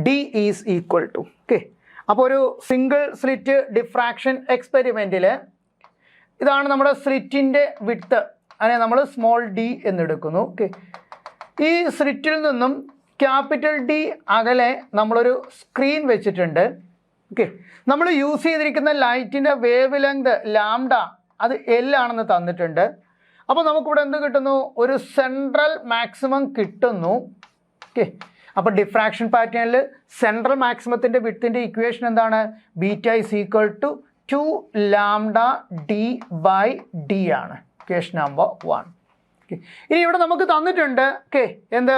D is equal to. Okay. അപ്പോൾ ഒരു single slit diffraction എക്സ്പെരിമെൻറ്റിൽ ഇതാണ് നമ്മുടെ സ്ലിറ്റിൻ്റെ width, അതിനെ നമ്മൾ small D എന്നെടുക്കുന്നു. Okay, ഈ സ്ലിറ്റിൽ നിന്നും capital D അകലെ നമ്മളൊരു സ്ക്രീൻ വെച്ചിട്ടുണ്ട്. ഓക്കെ, നമ്മൾ യൂസ് ചെയ്തിരിക്കുന്ന ലൈറ്റിൻ്റെ വേവ് ലെങ്ത് ലാംഡ അത് എൽ ആണെന്ന് തന്നിട്ടുണ്ട്. അപ്പോൾ നമുക്കിവിടെ എന്ത് കിട്ടുന്നു? ഒരു സെൻട്രൽ മാക്സിമം കിട്ടുന്നു. ഓക്കെ, അപ്പോൾ ഡിഫ്രാക്ഷൻ പാറ്റേണിൽ സെൻട്രൽ മാക്സിമത്തിൻ്റെ വിഡ്ത്തിൻ്റെ ഇക്വേഷൻ എന്താണ്? Beta is equal to 2 lambda D by D ആണ് ഇക്വേഷൻ നമ്പർ 1. ഇനി ഇവിടെ നമുക്ക് തന്നിട്ടുണ്ട് ഓക്കെ എന്ത്?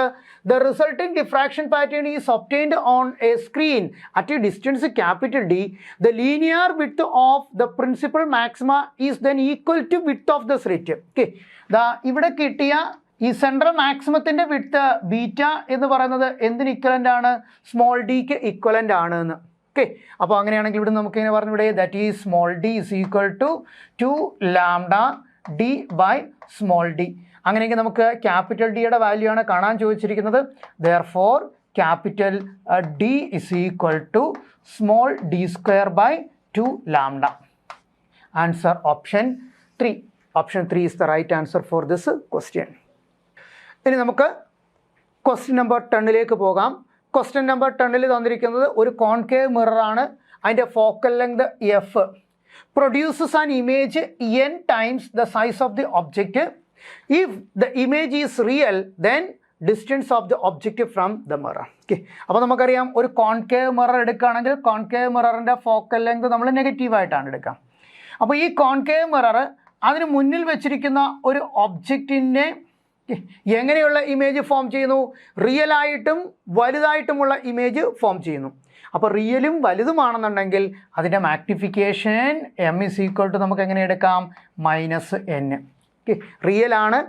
The resulting diffraction pattern is obtained on a screen at a distance capital D. The linear width of the principal maxima is then equal to width of the slit. Okay, ദാ ഇവിടെ കിട്ടിയ ഈ central മാക്സിമത്തിൻ്റെ width beta എന്ന് പറയുന്നത് എന്തിന് equivalent ആണ്? Small ഡിക്ക് equivalent ആണ് എന്ന്. ഓക്കെ, അപ്പോൾ അങ്ങനെയാണെങ്കിൽ ഇവിടെ നമുക്ക് ഇങ്ങനെ പറഞ്ഞിവിടെ that is small D is equal to 2 lambda D by small D. അങ്ങനെയെങ്കിൽ നമുക്ക് ക്യാപിറ്റൽ ഡിയുടെ വാല്യൂ ആണ് കാണാൻ ചോദിച്ചിരിക്കുന്നത്. Therefore capital D is equal to small D square by 2 lambda. Answer option 3. Option 3 is the right answer for this question. ഇനി നമുക്ക് question number 10ലേക്ക് പോകാം. Question number 10ൽ തന്നിരിക്കുന്നത് ഒരു കോൺകേവ് മിററാണ്. അതിൻ്റെ focal length F produces an image n times the size of the object. If the image is real, then distance of the object from the mirror. Okay, അപ്പോൾ നമുക്കറിയാം ഒരു concave mirror എടുക്കുകയാണെങ്കിൽ concave മിററിൻ്റെ focal length നമ്മൾ നെഗറ്റീവായിട്ടാണ് എടുക്കാം. അപ്പോൾ ഈ concave mirror അതിന് മുന്നിൽ വെച്ചിരിക്കുന്ന ഒരു ഒബ്ജക്റ്റിനെ എങ്ങനെയുള്ള ഇമേജ് ഫോം ചെയ്യുന്നു? റിയലായിട്ടും വലുതായിട്ടുമുള്ള ഇമേജ് ഫോം ചെയ്യുന്നു. അപ്പോൾ റിയലും വലുതുമാണെന്നുണ്ടെങ്കിൽ അതിൻ്റെ magnification M is equal to നമുക്ക് എങ്ങനെ എടുക്കാം? -n. ഓക്കെ, റിയലാണ്,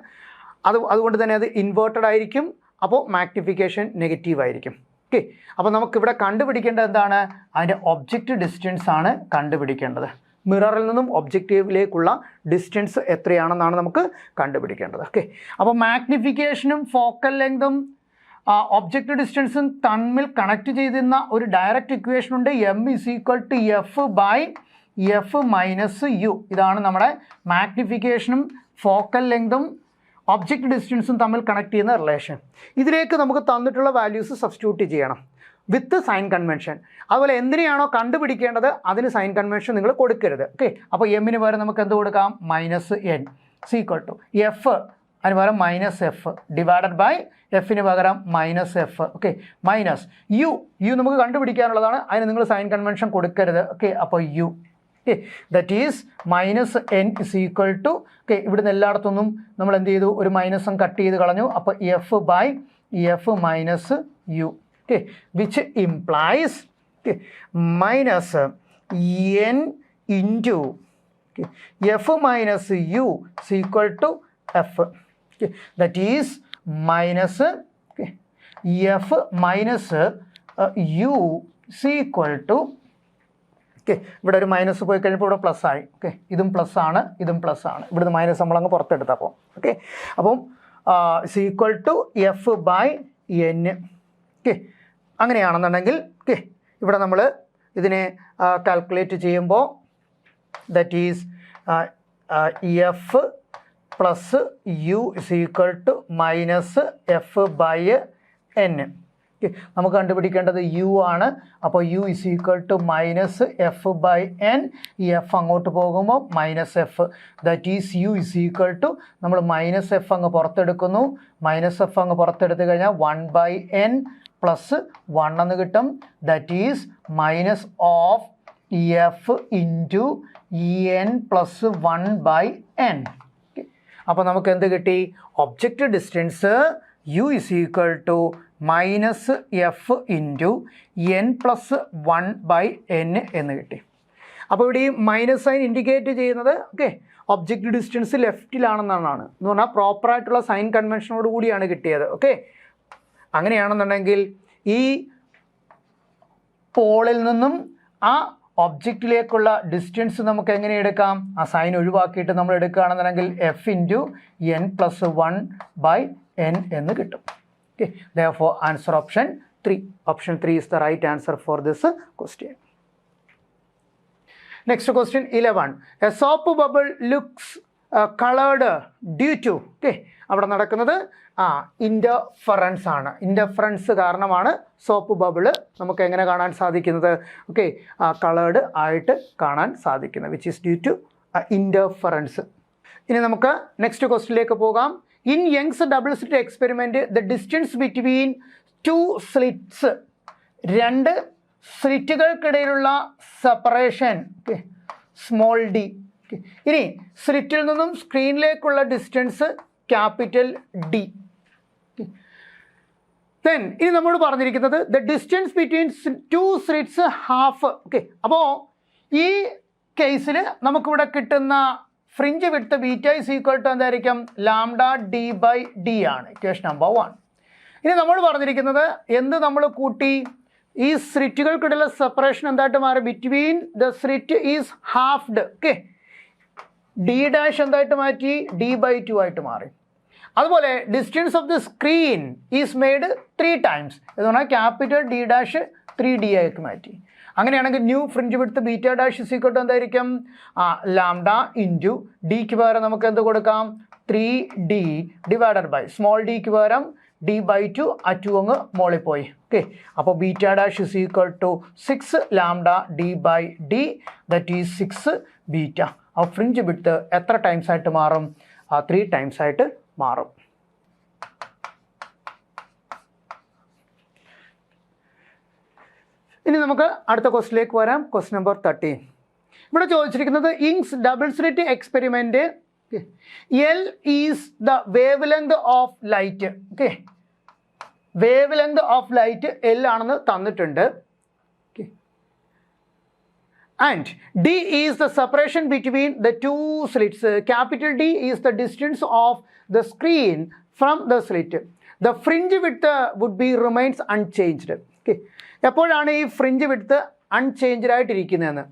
അതുകൊണ്ട് തന്നെ അത് ഇൻവേർട്ടഡ് ആയിരിക്കും. അപ്പോൾ മാഗ്നിഫിക്കേഷൻ നെഗറ്റീവ് ആയിരിക്കും. ഓക്കെ, അപ്പോൾ നമുക്കിവിടെ കണ്ടുപിടിക്കേണ്ടത് എന്താണ്? അതിൻ്റെ ഒബ്ജക്റ്റ് ഡിസ്റ്റൻസ് ആണ് കണ്ടുപിടിക്കേണ്ടത്. മിററിൽ നിന്നും ഒബ്ജക്റ്റീവിലേക്കുള്ള ഡിസ്റ്റൻസ് എത്രയാണെന്നാണ് നമുക്ക് കണ്ടുപിടിക്കേണ്ടത്. ഓക്കെ, അപ്പോൾ മാഗ്നിഫിക്കേഷനും ഫോക്കൽ ലെങ്തും ഒബ്ജക്റ്റ് ഡിസ്റ്റൻസും തമ്മിൽ കണക്ട് ചെയ്തിരുന്ന ഒരു ഡയറക്റ്റ് ഇക്വേഷൻ ഉണ്ട്. M is equal to F by F minus U. ഇതാണ് നമ്മുടെ മാഗ്നിഫിക്കേഷനും ഫോക്കൽ ലെങ്തും ഒബ്ജക്റ്റ് ഡിസ്റ്റൻസും തമ്മിൽ കണക്ട് ചെയ്യുന്ന റിലേഷൻ. ഇതിലേക്ക് നമുക്ക് തന്നിട്ടുള്ള വാല്യൂസ് സബ്സ്റ്റിറ്റ്യൂട്ട് ചെയ്യണം വിത്ത് സൈൻ കൺവെൻഷൻ. അതുപോലെ എന്തിനെയാണോ കണ്ടുപിടിക്കേണ്ടത് അതിന് സൈൻ കൺവെൻഷൻ നിങ്ങൾ കൊടുക്കരുത്. ഓക്കെ, അപ്പോൾ എമ്മിന് പകരം നമുക്ക് എന്ത് കൊടുക്കാം? -n ഈക്വൽ ടു എഫ്, അതിന് പകരം -f ഡിവൈഡഡ് ബൈ എഫിന് പകരം -f. ഓക്കെ, മൈനസ് യു നമുക്ക് കണ്ടുപിടിക്കാനുള്ളതാണ്, അതിന് നിങ്ങൾ സൈൻ കൺവെൻഷൻ കൊടുക്കരുത്. ഓക്കെ, അപ്പോൾ U. Okay, that is -n is equal to okay ഇവിടുന്ന് എല്ലായിടത്തുനിന്നും നമ്മൾ എന്ത് ചെയ്തു? ഒരു മൈനസും കട്ട് ചെയ്ത് കളഞ്ഞു. അപ്പോൾ F by F minus U. Okay, which implies -n into F minus U is equal to F. That is minus F minus U is equal to okay ഇവിടെ ഒരു മൈനസ് പോയി കഴിഞ്ഞപ്പോൾ ഇവിടെ പ്ലസ് ആയി. ഓക്കെ, ഇതും പ്ലസ് ആണ്, ഇതും plus ആണ്. ഇവിടുന്ന് മൈനസ് നമ്മളങ്ങ് പുറത്തെടുത്തപ്പോൾ ഓക്കെ, അപ്പം is equal to F by N. Okay, അങ്ങനെയാണെന്നുണ്ടെങ്കിൽ ഓക്കെ ഇവിടെ നമ്മൾ ഇതിനെ കാൽക്കുലേറ്റ് ചെയ്യുമ്പോൾ that is F plus U is equal to minus F by N. Okay, നമുക്ക് കണ്ടുപിടിക്കേണ്ടത് യു ആണ്. അപ്പോൾ U is equal to minus F by N. ഈ എഫ് അങ്ങോട്ട് പോകുമ്പോൾ -f. That is U is equal to നമ്മൾ -f അങ്ങ് പുറത്തെടുക്കുന്നു. -f അങ്ങ് പുറത്തെടുത്ത് കഴിഞ്ഞാൽ 1/n പ്ലസ് 1 എന്ന് കിട്ടും. That is minus of F into N plus 1/n. അപ്പോൾ നമുക്ക് എന്ത് കിട്ടി? Object distance U is equal to -f into n plus 1/n എന്ന് കിട്ടി. അപ്പോൾ ഇവിടെ ഈ മൈനസ് സൈൻ ഇൻഡിക്കേറ്റ് ചെയ്യുന്നത് ഓക്കെ ഒബ്ജക്റ്റ് ഡിസ്റ്റൻസ് ലെഫ്റ്റിലാണെന്നാണ്. എന്ന് പറഞ്ഞാൽ പ്രോപ്പറായിട്ടുള്ള സൈൻ കൺവെൻഷനോട് കൂടിയാണ് കിട്ടിയത്. ഓക്കെ, അങ്ങനെയാണെന്നുണ്ടെങ്കിൽ ഈ പോളിൽ നിന്നും ആ ഒബ്ജക്റ്റിലേക്കുള്ള ഡിസ്റ്റൻസ് നമുക്ക് എങ്ങനെ എടുക്കാം? ആ സൈൻ ഒഴിവാക്കിയിട്ട് നമ്മൾ എടുക്കുകയാണെന്നുണ്ടെങ്കിൽ F into n plus 1/n എന്ന് കിട്ടും. Okay, therefore answer option 3. Option 3 is the right answer for this question. Next question 11. A soap bubble looks coloured due to അവിടെ നടക്കുന്നത് ഇൻ്റർഫറൻസ് ആണ്. ഇൻ്റർഫറൻസ് കാരണമാണ് സോപ്പ് ബബിള് നമുക്ക് എങ്ങനെ കാണാൻ സാധിക്കുന്നത്? കളേർഡ് ആയിട്ട് കാണാൻ സാധിക്കുന്നത്, which is due to interference. ഇനി നമുക്ക് നെക്സ്റ്റ് ക്വസ്റ്റ്യനിലേക്ക് പോകാം. In Young's double slit experiment the distance between 2 slits, 2 സ്ലിറ്റുകൾക്കിടയിലുള്ള സെപ്പറേഷൻ സ്മോൾ ഡി. ഇനി സ്ലിറ്റിൽ നിന്നും സ്ക്രീനിലേക്കുള്ള ഡിസ്റ്റൻസ് ക്യാപിറ്റൽ ഡി. ദെൻ ഇനി നമ്മൾ പറഞ്ഞിരിക്കുന്നത് the distance between 2 slits half. അപ്പോൾ ഈ കേസിൽ നമുക്കിവിടെ കിട്ടുന്ന fringe width beta is equal to എന്തായിരിക്കും? ലാംഡ ഡി ബൈ ഡി ആണ് ഇക്വേഷൻ നമ്പർ 1. ഇനി നമ്മൾ പറഞ്ഞിരിക്കുന്നത് എന്ത് നമ്മൾ കൂട്ടി? ഈ സ്ലിറ്റുകൾക്കിടയിലുള്ള സെപ്പറേഷൻ എന്തായിട്ട് മാറി? Between the slit is halved. D dash എന്തായിട്ട് മാറ്റി? ഡി ബൈ 2 ആയിട്ട് മാറി. അതുപോലെ distance of the screen is made 3 times എന്ന് പറഞ്ഞാൽ ക്യാപിറ്റൽ ഡി ഡാഷ് 3D ആയിട്ട് മാറ്റി. അങ്ങനെയാണെങ്കിൽ new fringe width beta dash is equal to എന്തായിരിക്കും? ലാംഡ ഇൻറ്റു ഡിക്ക് പകരം നമുക്ക് എന്ത് കൊടുക്കാം? 3D ഡിവൈഡഡ് ബൈ സ്മോൾ ഡിക്ക് പകരം ഡി ബൈ 2, ആ 2 അങ്ങ് മോളിൽ പോയി. അപ്പോൾ beta dash is equal to 6 lambda D by D, that is 6 beta. ആ ഫ്രിഞ്ച് വിഡ്ത്ത് എത്ര ടൈംസ് ആയിട്ട് മാറും? 3 ടൈംസ് ആയിട്ട് മാറും. ഇനി നമുക്ക് അടുത്ത ക്വസ്റ്റിലേക്ക് വരാം. Question number 13. ഇവിടെ ചോദിച്ചിരിക്കുന്നത് Young's double slit experiment L is the wavelength of light. Wavelength of light L ആണെന്ന് തന്നിട്ടുണ്ട്. And D is the separation between the 2 slits. Capital D is the distance of the screen from the slit. The fringe width would be remains unchanged. എപ്പോഴാണ് ഈ fringe width unchanged ആയിട്ടിരിക്കുന്നതെന്ന്?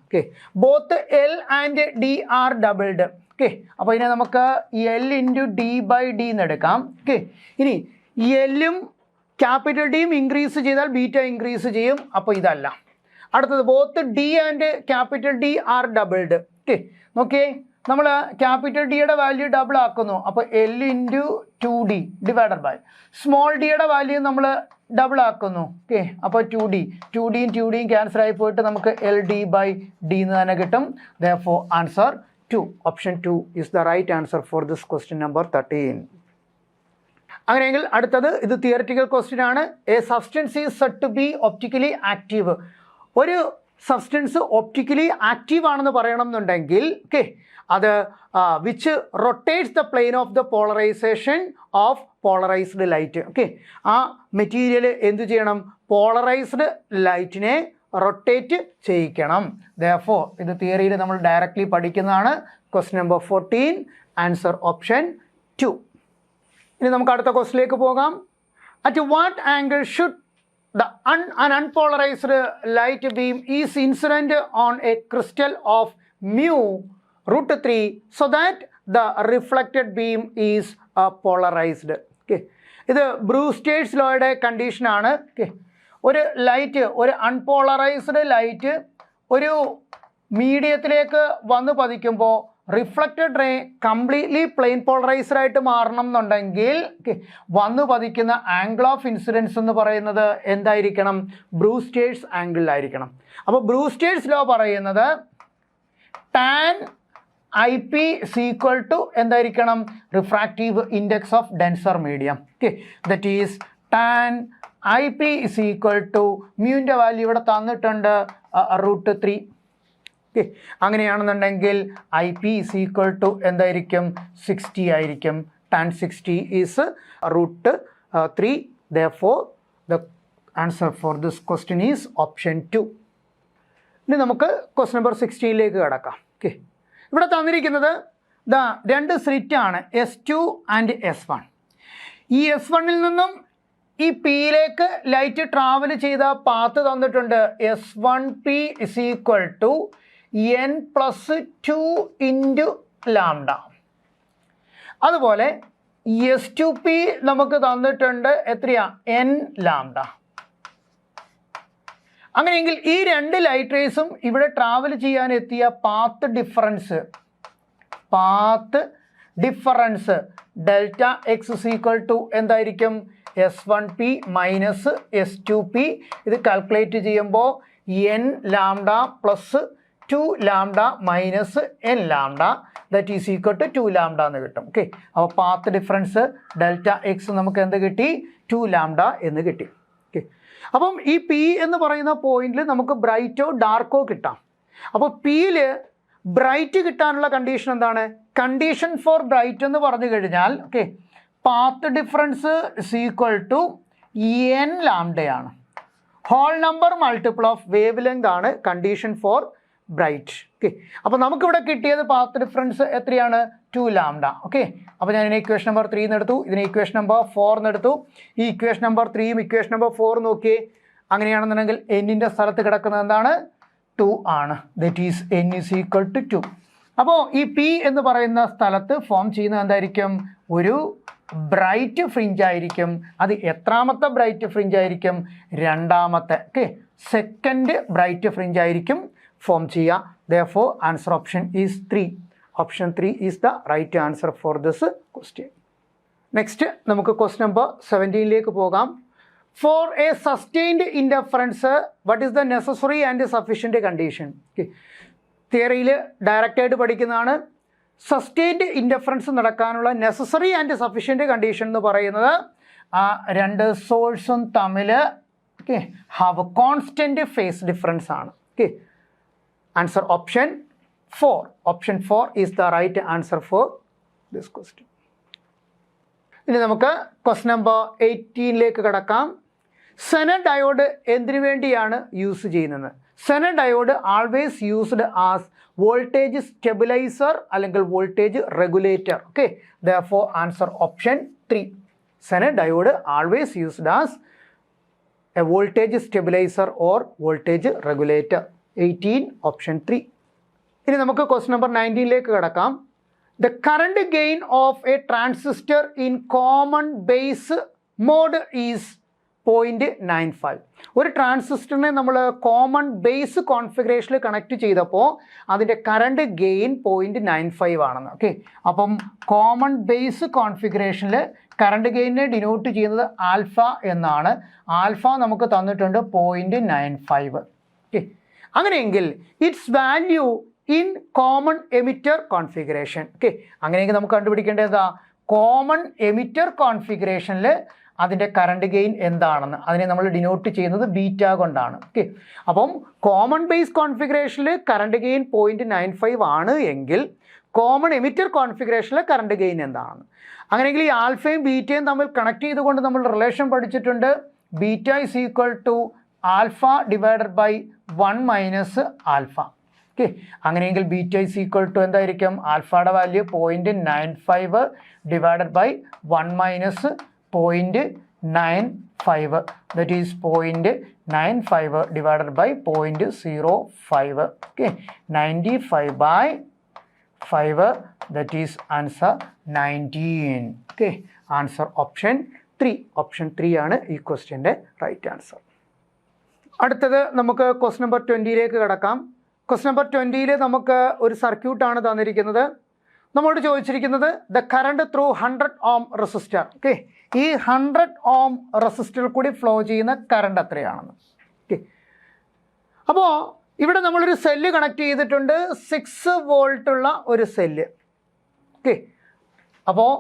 Both L and D are doubled. അപ്പോൾ ഇതിനെ നമുക്ക് L into D by D എന്ന് എടുക്കാം. ഇനി എല്ലും ക്യാപിറ്റൽ ഡിയും ഇൻക്രീസ് ചെയ്താൽ ബീറ്റ ഇൻക്രീസ് ചെയ്യും. അപ്പോൾ ഇതല്ല. അടുത്തത് both D and capital D are doubled. നോക്കിയേ, നമ്മൾ ക്യാപിറ്റൽ ഡിയുടെ വാല്യൂ ഡബിൾ ആക്കുന്നു. അപ്പോൾ L into 2D divided by small ഡിയുടെ വാല്യൂ നമ്മൾ ഡബിൾ ആക്കുന്നു. അപ്പോൾ 2D, 2Dയും 2Dയും ക്യാൻസൽ ആയി പോയിട്ട് നമുക്ക് എൽ ഡി ബൈ ഡി എന്ന് തന്നെ കിട്ടും. Therefore answer 2, option 2 is the right answer for this question number 13. അങ്ങനെയെങ്കിൽ അടുത്തത് ഇത് തിയറിറ്റിക്കൽ ക്വസ്റ്റ്യൻ ആണ്. A substance is said to be optically active. ഒരു സബ്സ്റ്റൻസ് ഒപ്റ്റിക്കലി ആക്റ്റീവ് ആണെന്ന് പറയണം എന്നുണ്ടെങ്കിൽ അത് which rotates the plane of the polarization of polarized light. ആ മെറ്റീരിയൽ എന്തു ചെയ്യണം? പോളറൈസ്ഡ് ലൈറ്റിനെ റൊട്ടേറ്റ് ചെയ്യിക്കണം. Therefore ഇത് തിയറിയിൽ നമ്മൾ ഡയറക്റ്റ്ലി പഠിക്കുന്നതാണ്. Question number 14, answer option 2. ഇനി നമുക്ക് അടുത്ത ക്വസ്റ്റ്യനിലേക്ക് പോകാം. At what angle should an unpolarized light beam is incident on a crystal of mu √3 so that the reflected beam is polarized. ഇത് ബ്രൂസ്റ്റേഴ്സ് ലോയുടെ കണ്ടീഷനാണ്. ഒരു ലൈറ്റ്, ഒരു അൺപോളറൈസ്ഡ് ലൈറ്റ് ഒരു മീഡിയത്തിലേക്ക് വന്ന് പതിക്കുമ്പോൾ reflected ray completely plane polarized ആയിട്ട് മാറണം എന്നുണ്ടെങ്കിൽ വന്നു പതിക്കുന്ന ആംഗിൾ ഓഫ് ഇൻസിഡൻസ് എന്ന് പറയുന്നത് എന്തായിരിക്കണം? ബ്രൂസ്റ്റേഴ്സ് ആംഗിളിലായിരിക്കണം. അപ്പോൾ ബ്രൂസ്റ്റേഴ്സ് ലോ പറയുന്നത് ടാൻ IP ഈക്വൽ ടു എന്തായിരിക്കണം? Refractive index of denser medium. That is tan IP equal to മ്യൂവിൻ്റെ വാല്യൂ ഇവിടെ തന്നിട്ടുണ്ട് √3. അങ്ങനെയാണെന്നുണ്ടെങ്കിൽ IP ഈക്വൽ ടു എന്തായിരിക്കും? 60 ആയിരിക്കും. Tan 60 is √3. Therefore the answer for this question is option 2. ഇനി നമുക്ക് ക്വസ്റ്റ്യൻ നമ്പർ 16ലേക്ക് കിടക്കാം. ഇവിടെ തന്നിരിക്കുന്നത് രണ്ട് സ്ലിറ്റാണ്, S2 ആൻഡ് S1. ഈ S1ൽ നിന്നും ഈ പിയിലേക്ക് ലൈറ്റ് ട്രാവൽ ചെയ്ത പാത്ത് തന്നിട്ടുണ്ട്. S1P is equal to n+2 into lambda. അതുപോലെ S2P നമുക്ക് തന്നിട്ടുണ്ട് എത്രയാ? n lambda. അങ്ങനെയെങ്കിൽ ഈ രണ്ട് ലൈറ്റ് റേസും ഇവിടെ ട്രാവൽ ചെയ്യാൻ എത്തിയ path difference delta X is equal to എന്തായിരിക്കും? S1p minus S2p. ഇത് കാൽക്കുലേറ്റ് ചെയ്യുമ്പോൾ n lambda plus 2 lambda minus n lambda that is equal to 2 lambda എന്ന് കിട്ടും. ഓക്കെ, അപ്പോൾ പാത്ത് ഡിഫറൻസ് ഡെൽറ്റ എക്സ് നമുക്ക് എന്ത് കിട്ടി? 2 ലാംഡ എന്ന് കിട്ടി. ഓക്കെ, അപ്പം ഈ പി എന്ന് പറയുന്ന പോയിന്റിൽ നമുക്ക് ബ്രൈറ്റോ ഡാർക്കോ കിട്ടാം. അപ്പോൾ പിയിൽ ബ്രൈറ്റ് കിട്ടാനുള്ള കണ്ടീഷൻ എന്താണ്? കണ്ടീഷൻ ഫോർ ബ്രൈറ്റ് എന്ന് പറഞ്ഞു കഴിഞ്ഞാൽ okay, path difference is equal to n ലാംഡയാണ്. Whole number multiple of wavelength ആണ് കണ്ടീഷൻ ഫോർ ബ്രൈറ്റ്. ഓക്കെ, അപ്പോൾ നമുക്കിവിടെ കിട്ടിയത് പാത്ത് ഡിഫറൻസ് എത്രയാണ്? 2 ലാംഡ. ഓക്കെ, അപ്പോൾ ഞാൻ ഇതിനെ ഇക്വേഷൻ നമ്പർ 3 എടുത്തു, ഇതിനെ ഇക്വേഷൻ നമ്പർ 4 എടുത്തു. ഈ ഇക്വേഷൻ നമ്പർ 3യും ഇക്വേഷൻ നമ്പർ 4 നോക്കിയേ. അങ്ങനെയാണെന്നുണ്ടെങ്കിൽ എന്നിൻ്റെ സ്ഥലത്ത് കിടക്കുന്നത് എന്താണ്? 2 ആണ്. That is n is equal to 2. അപ്പോൾ ഈ പി എന്ന് പറയുന്ന സ്ഥലത്ത് ഫോം ചെയ്യുന്നത് എന്തായിരിക്കും? ഒരു ബ്രൈറ്റ് ഫ്രിഞ്ച് ആയിരിക്കും. അത് എത്രാമത്തെ ബ്രൈറ്റ് ഫ്രിഞ്ച് ആയിരിക്കും? രണ്ടാമത്തെ. ഓക്കെ, സെക്കൻഡ് ബ്രൈറ്റ് ഫ്രിഞ്ച് ആയിരിക്കും ഫോം ചെയ്യുക. Therefore answer option is 3. Option 3 is the right answer for this question. Next നമുക്ക് question number 17ലേക്ക് പോകാം. For a sustained interference, what is the necessary and sufficient condition? Okay, തിയറിയിൽ ഡയറക്റ്റായിട്ട് പഠിക്കുന്നതാണ്. Sustained interference നടക്കാനുള്ള necessary and sufficient condition എന്ന് പറയുന്നത് ആ രണ്ട് സോഴ്സും തമ്മിൽ okay have constant phase difference ആണ്. Okay, answer option 4. Option 4 is the right answer for this question. ഇനി നമുക്ക് ക്വസ്റ്റ്യൻ നമ്പർ 18ലേക്ക് കടക്കാം. സെനർ ഡയോഡ് എന്തിനു വേണ്ടിയാണ് യൂസ് ചെയ്യുന്നത്? Zener diode always used as voltage stabilizer അല്ലെങ്കിൽ voltage regulator. Okay, therefore answer option 3. Zener diode always used as a voltage stabilizer or voltage regulator. 18 option 3. ഇനി നമുക്ക് question number 19ലേക്ക് കടക്കാം. The current gain of a transistor in common base mode is 0.95. ഒരു ട്രാൻസിസ്റ്ററിനെ നമ്മൾ common base കോൺഫിഗറേഷനിൽ connect ചെയ്തപ്പോൾ അതിൻ്റെ current gain 0.95 ആണെന്ന്. ഓക്കെ, അപ്പം കോമൺ ബേസ് കോൺഫിഗറേഷനിൽ കറണ്ട് ഗെയിനെ ഡിനോട്ട് ചെയ്യുന്നത് ആൽഫ എന്നാണ്. ആൽഫ നമുക്ക് തന്നിട്ടുണ്ട് 0.95. ഓക്കെ, അങ്ങനെയെങ്കിൽ it's value in common emitter configuration. Okay, അങ്ങനെയെങ്കിൽ നമുക്ക് കണ്ടുപിടിക്കേണ്ടത് കോമൺ എമിറ്റർ കോൺഫിഗറേഷനിൽ അതിൻ്റെ കറണ്ട് ഗെയിൻ എന്താണെന്ന്. അതിനെ നമ്മൾ ഡിനോട്ട് ചെയ്യുന്നത് ബീറ്റ കൊണ്ടാണ്. ഓക്കെ, അപ്പം കോമൺ ബേസ് കോൺഫിഗറേഷനിൽ കറണ്ട് ഗെയിൻ 0.95 ആണ് എങ്കിൽ കോമൺ എമിറ്റർ കോൺഫിഗറേഷനിൽ കറണ്ട് ഗെയിൻ എന്താണെന്ന്. അങ്ങനെയെങ്കിൽ ഈ ആൽഫയും ബീറ്റയും തമ്മിൽ കണക്ട് ചെയ്തുകൊണ്ട് നമ്മൾ റിലേഷൻ പഠിച്ചിട്ടുണ്ട്. Beta is equal to alpha divided by 1 minus alpha. Okay, അങ്ങനെയെങ്കിൽ ബീറ്റ ഇസ് ഈക്വൽ ടു എന്തായിരിക്കും? ആൽഫയുടെ value 0.95 divided by 1 minus 0.95. that is 0.95 divided by 0.05. okay, 95 by 5, that is answer 19. okay, answer option 3. option 3 ആണ് ഈ ക്വസ്റ്റ്യൻ്റെ right answer. അടുത്തത് നമുക്ക് question number 20ലേക്ക് കടക്കാം. Question number 20ൽ നമുക്ക് ഒരു സർക്യൂട്ടാണ് തന്നിരിക്കുന്നത്. നമ്മളോട് ചോദിച്ചിരിക്കുന്നത് the current through 100 ohm resistor. Okay, ഈ 100 ഓം റെസിസ്റ്ററിൽ കൂടി ഫ്ലോ ചെയ്യുന്ന കറണ്ട് എത്രയാണെന്ന്. ഓക്കെ, അപ്പോൾ ഇവിടെ നമ്മളൊരു സെല്ല് കണക്ട് ചെയ്തിട്ടുണ്ട്, 6 വോൾട്ടുള്ള ഒരു സെല്ല്. ഓക്കെ, അപ്പോൾ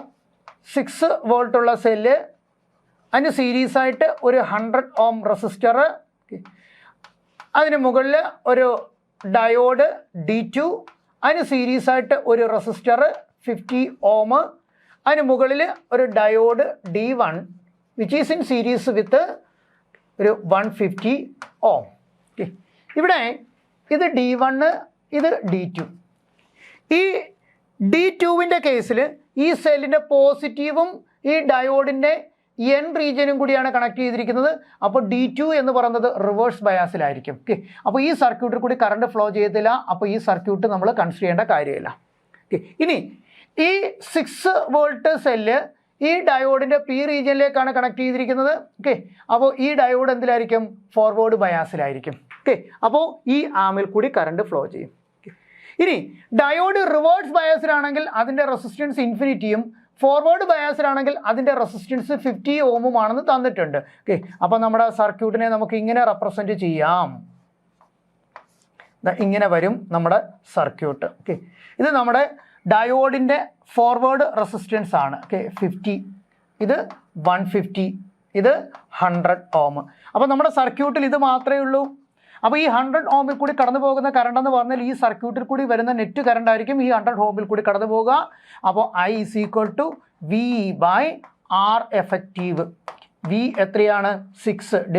6 വോൾട്ടുള്ള സെല്ല്, അതിന് സീരീസായിട്ട് ഒരു 100 ഓം റെസിസ്റ്റർ, അതിന് മുകളിൽ ഒരു ഡയോഡ് D2, അതിന് സീരീസായിട്ട് ഒരു റെസിസ്റ്റർ 50 ഓം, അതിന് മുകളിൽ ഒരു diode D1 which is in series വിത്ത് ഒരു 150 ഓം. ഓക്കെ, ഇവിടെ ഇത് D1, ഇത് D2. ഈ D2വിൻ്റെ കേസിൽ ഈ സെല്ലിൻ്റെ പോസിറ്റീവും ഈ ഡയോഡിൻ്റെ എൻ റീജിയനും കൂടിയാണ് കണക്ട് ചെയ്തിരിക്കുന്നത്. അപ്പോൾ D2 എന്ന് പറയുന്നത് റിവേഴ്സ് ബയാസിലായിരിക്കും. ഓക്കെ, അപ്പോൾ ഈ സർക്യൂട്ടിൽ കൂടി കറണ്ട് ഫ്ലോ ചെയ്യത്തില്ല. അപ്പോൾ ഈ സർക്യൂട്ട് നമ്മൾ കൺസിഡർ ചെയ്യേണ്ട കാര്യമില്ല. ഓക്കെ, ഇനി ഈ 6 വോൾട്ട് സെല്ല് ഈ ഡയോഡിൻ്റെ പി റീജിയനിലേക്കാണ് കണക്ട് ചെയ്തിരിക്കുന്നത്. ഓക്കെ, അപ്പോൾ ഈ ഡയോഡ് എന്തിലായിരിക്കും? ഫോർവേഡ് ബയാസിലായിരിക്കും. ഓക്കെ. അപ്പോൾ ഈ ആമിൽ കൂടി കറണ്ട് ഫ്ലോ ചെയ്യും. ഇനി ഡയോഡ് റിവേഴ്സ് ബയാസിലാണെങ്കിൽ അതിൻ്റെ റെസിസ്റ്റൻസ് ഇൻഫിനിറ്റിയും ഫോർവേഡ് ബയാസിലാണെങ്കിൽ അതിൻ്റെ റെസിസ്റ്റൻസ് 50 ഓമുമാണെന്ന് തന്നിട്ടുണ്ട്. ഓക്കെ. അപ്പോൾ നമ്മുടെ സർക്യൂട്ടിനെ നമുക്ക് ഇങ്ങനെ റെപ്രസെൻറ്റ് ചെയ്യാം. ഇങ്ങനെ വരും നമ്മുടെ സർക്യൂട്ട്. ഓക്കെ. ഇത് നമ്മുടെ ഡയോഡിൻ്റെ ഫോർവേഡ് റെസിസ്റ്റൻസ് ആണ്. ഓക്കെ. 50, ഇത് 150, ഇത് 100 ഓം. അപ്പോൾ നമ്മുടെ സർക്യൂട്ടിൽ ഇത് മാത്രമേ ഉള്ളൂ. അപ്പോൾ ഈ 100 ഓമിൽ കൂടി കടന്നു പോകുന്ന കറണ്ട് എന്ന് പറഞ്ഞാൽ ഈ സർക്യൂട്ടിൽ കൂടി വരുന്ന നെറ്റ് കറണ്ട് ആയിരിക്കും ഈ 100 ഓമിൽ കൂടി കടന്നു പോകുക. അപ്പോൾ I = V/R എഫക്റ്റീവ്. V എത്രയാണ്? 6 /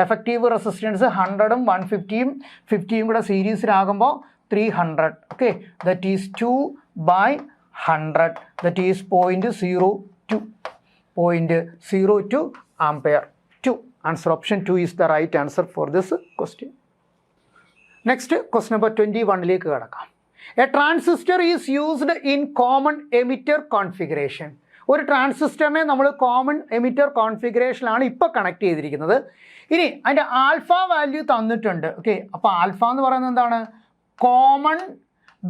എഫക്റ്റീവ് റെസിസ്റ്റൻസ് 100ഉം 150യും 50യും കൂടെ സീരീസിലാകുമ്പോൾ 300. Okay. That is 2/100. That is 0.02 ampere. 2. Answer option 2 is the right answer for this question. Next, question number 21ലേക്ക് കടക്കാം. A transistor is used in common emitter configuration. ഒരു ട്രാൻസിസ്റ്ററിനെ നമ്മൾ common emitter കോൺഫിഗറേഷനിലാണ് ഇപ്പോൾ connect ചെയ്തിരിക്കുന്നത്. ഇനി അതിൻ്റെ alpha value തന്നിട്ടുണ്ട്. Okay. അപ്പോൾ ആൽഫ എന്ന് പറയുന്നത് എന്താണ്? കോമൺ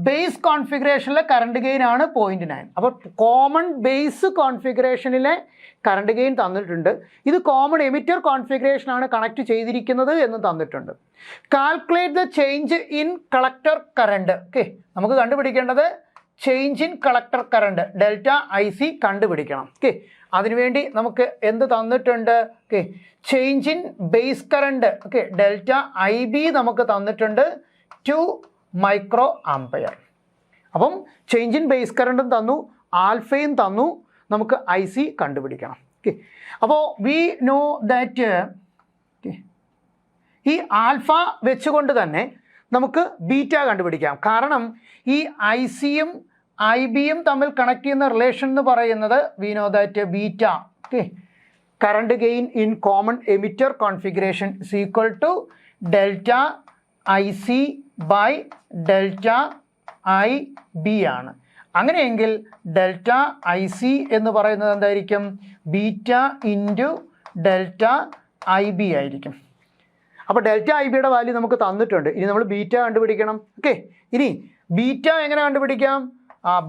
ബേസ് കോൺഫിഗറേഷനിലെ കറണ്ട് ഗെയിൻ ആണ് 0.9. അപ്പോൾ കോമൺ ബേസ് കോൺഫിഗറേഷനിലെ കറണ്ട് ഗെയിൻ തന്നിട്ടുണ്ട്. ഇത് കോമൺ എമിറ്റർ കോൺഫിഗറേഷനാണ് കണക്ട് ചെയ്തിരിക്കുന്നത് എന്ന് തന്നിട്ടുണ്ട്. Calculate the change in collector current. Okay. നമുക്ക് കണ്ടുപിടിക്കേണ്ടത് change in collector current ΔIC കണ്ടുപിടിക്കണം. ഓക്കെ. അതിനുവേണ്ടി നമുക്ക് എന്ത് തന്നിട്ടുണ്ട്? Okay. Change in base current. Okay. ΔIB നമുക്ക് തന്നിട്ടുണ്ട് 2 മൈക്രോ ആംപെയർ. അപ്പം ചേഞ്ച് ഇൻ ബേസ് കറണ്ടും തന്നു, ആൽഫയും തന്നു, നമുക്ക് IC കണ്ടുപിടിക്കണം. ഓക്കെ. അപ്പോൾ വി നോ ദാറ്റ് ഈ ആൽഫ വെച്ചുകൊണ്ട് തന്നെ നമുക്ക് ബീറ്റ കണ്ടുപിടിക്കാം. കാരണം ഈ ICയും IBയും തമ്മിൽ കണക്ട് ചെയ്യുന്ന റിലേഷൻ എന്ന് പറയുന്നത് we know that beta. Okay. Current gain in common emitter configuration is equal to ΔIC/ΔIB ആണ്. അങ്ങനെയെങ്കിൽ ΔIC എന്ന് പറയുന്നത് എന്തായിരിക്കും? ബീറ്റ ഇൻറ്റു ΔIB ആയിരിക്കും. അപ്പോൾ ΔIBയുടെ വാല്യൂ നമുക്ക് തന്നിട്ടുണ്ട്. ഇനി നമ്മൾ ബീറ്റ കണ്ടുപിടിക്കണം. ഓക്കെ. ഇനി ബീറ്റ എങ്ങനെ കണ്ടുപിടിക്കാം?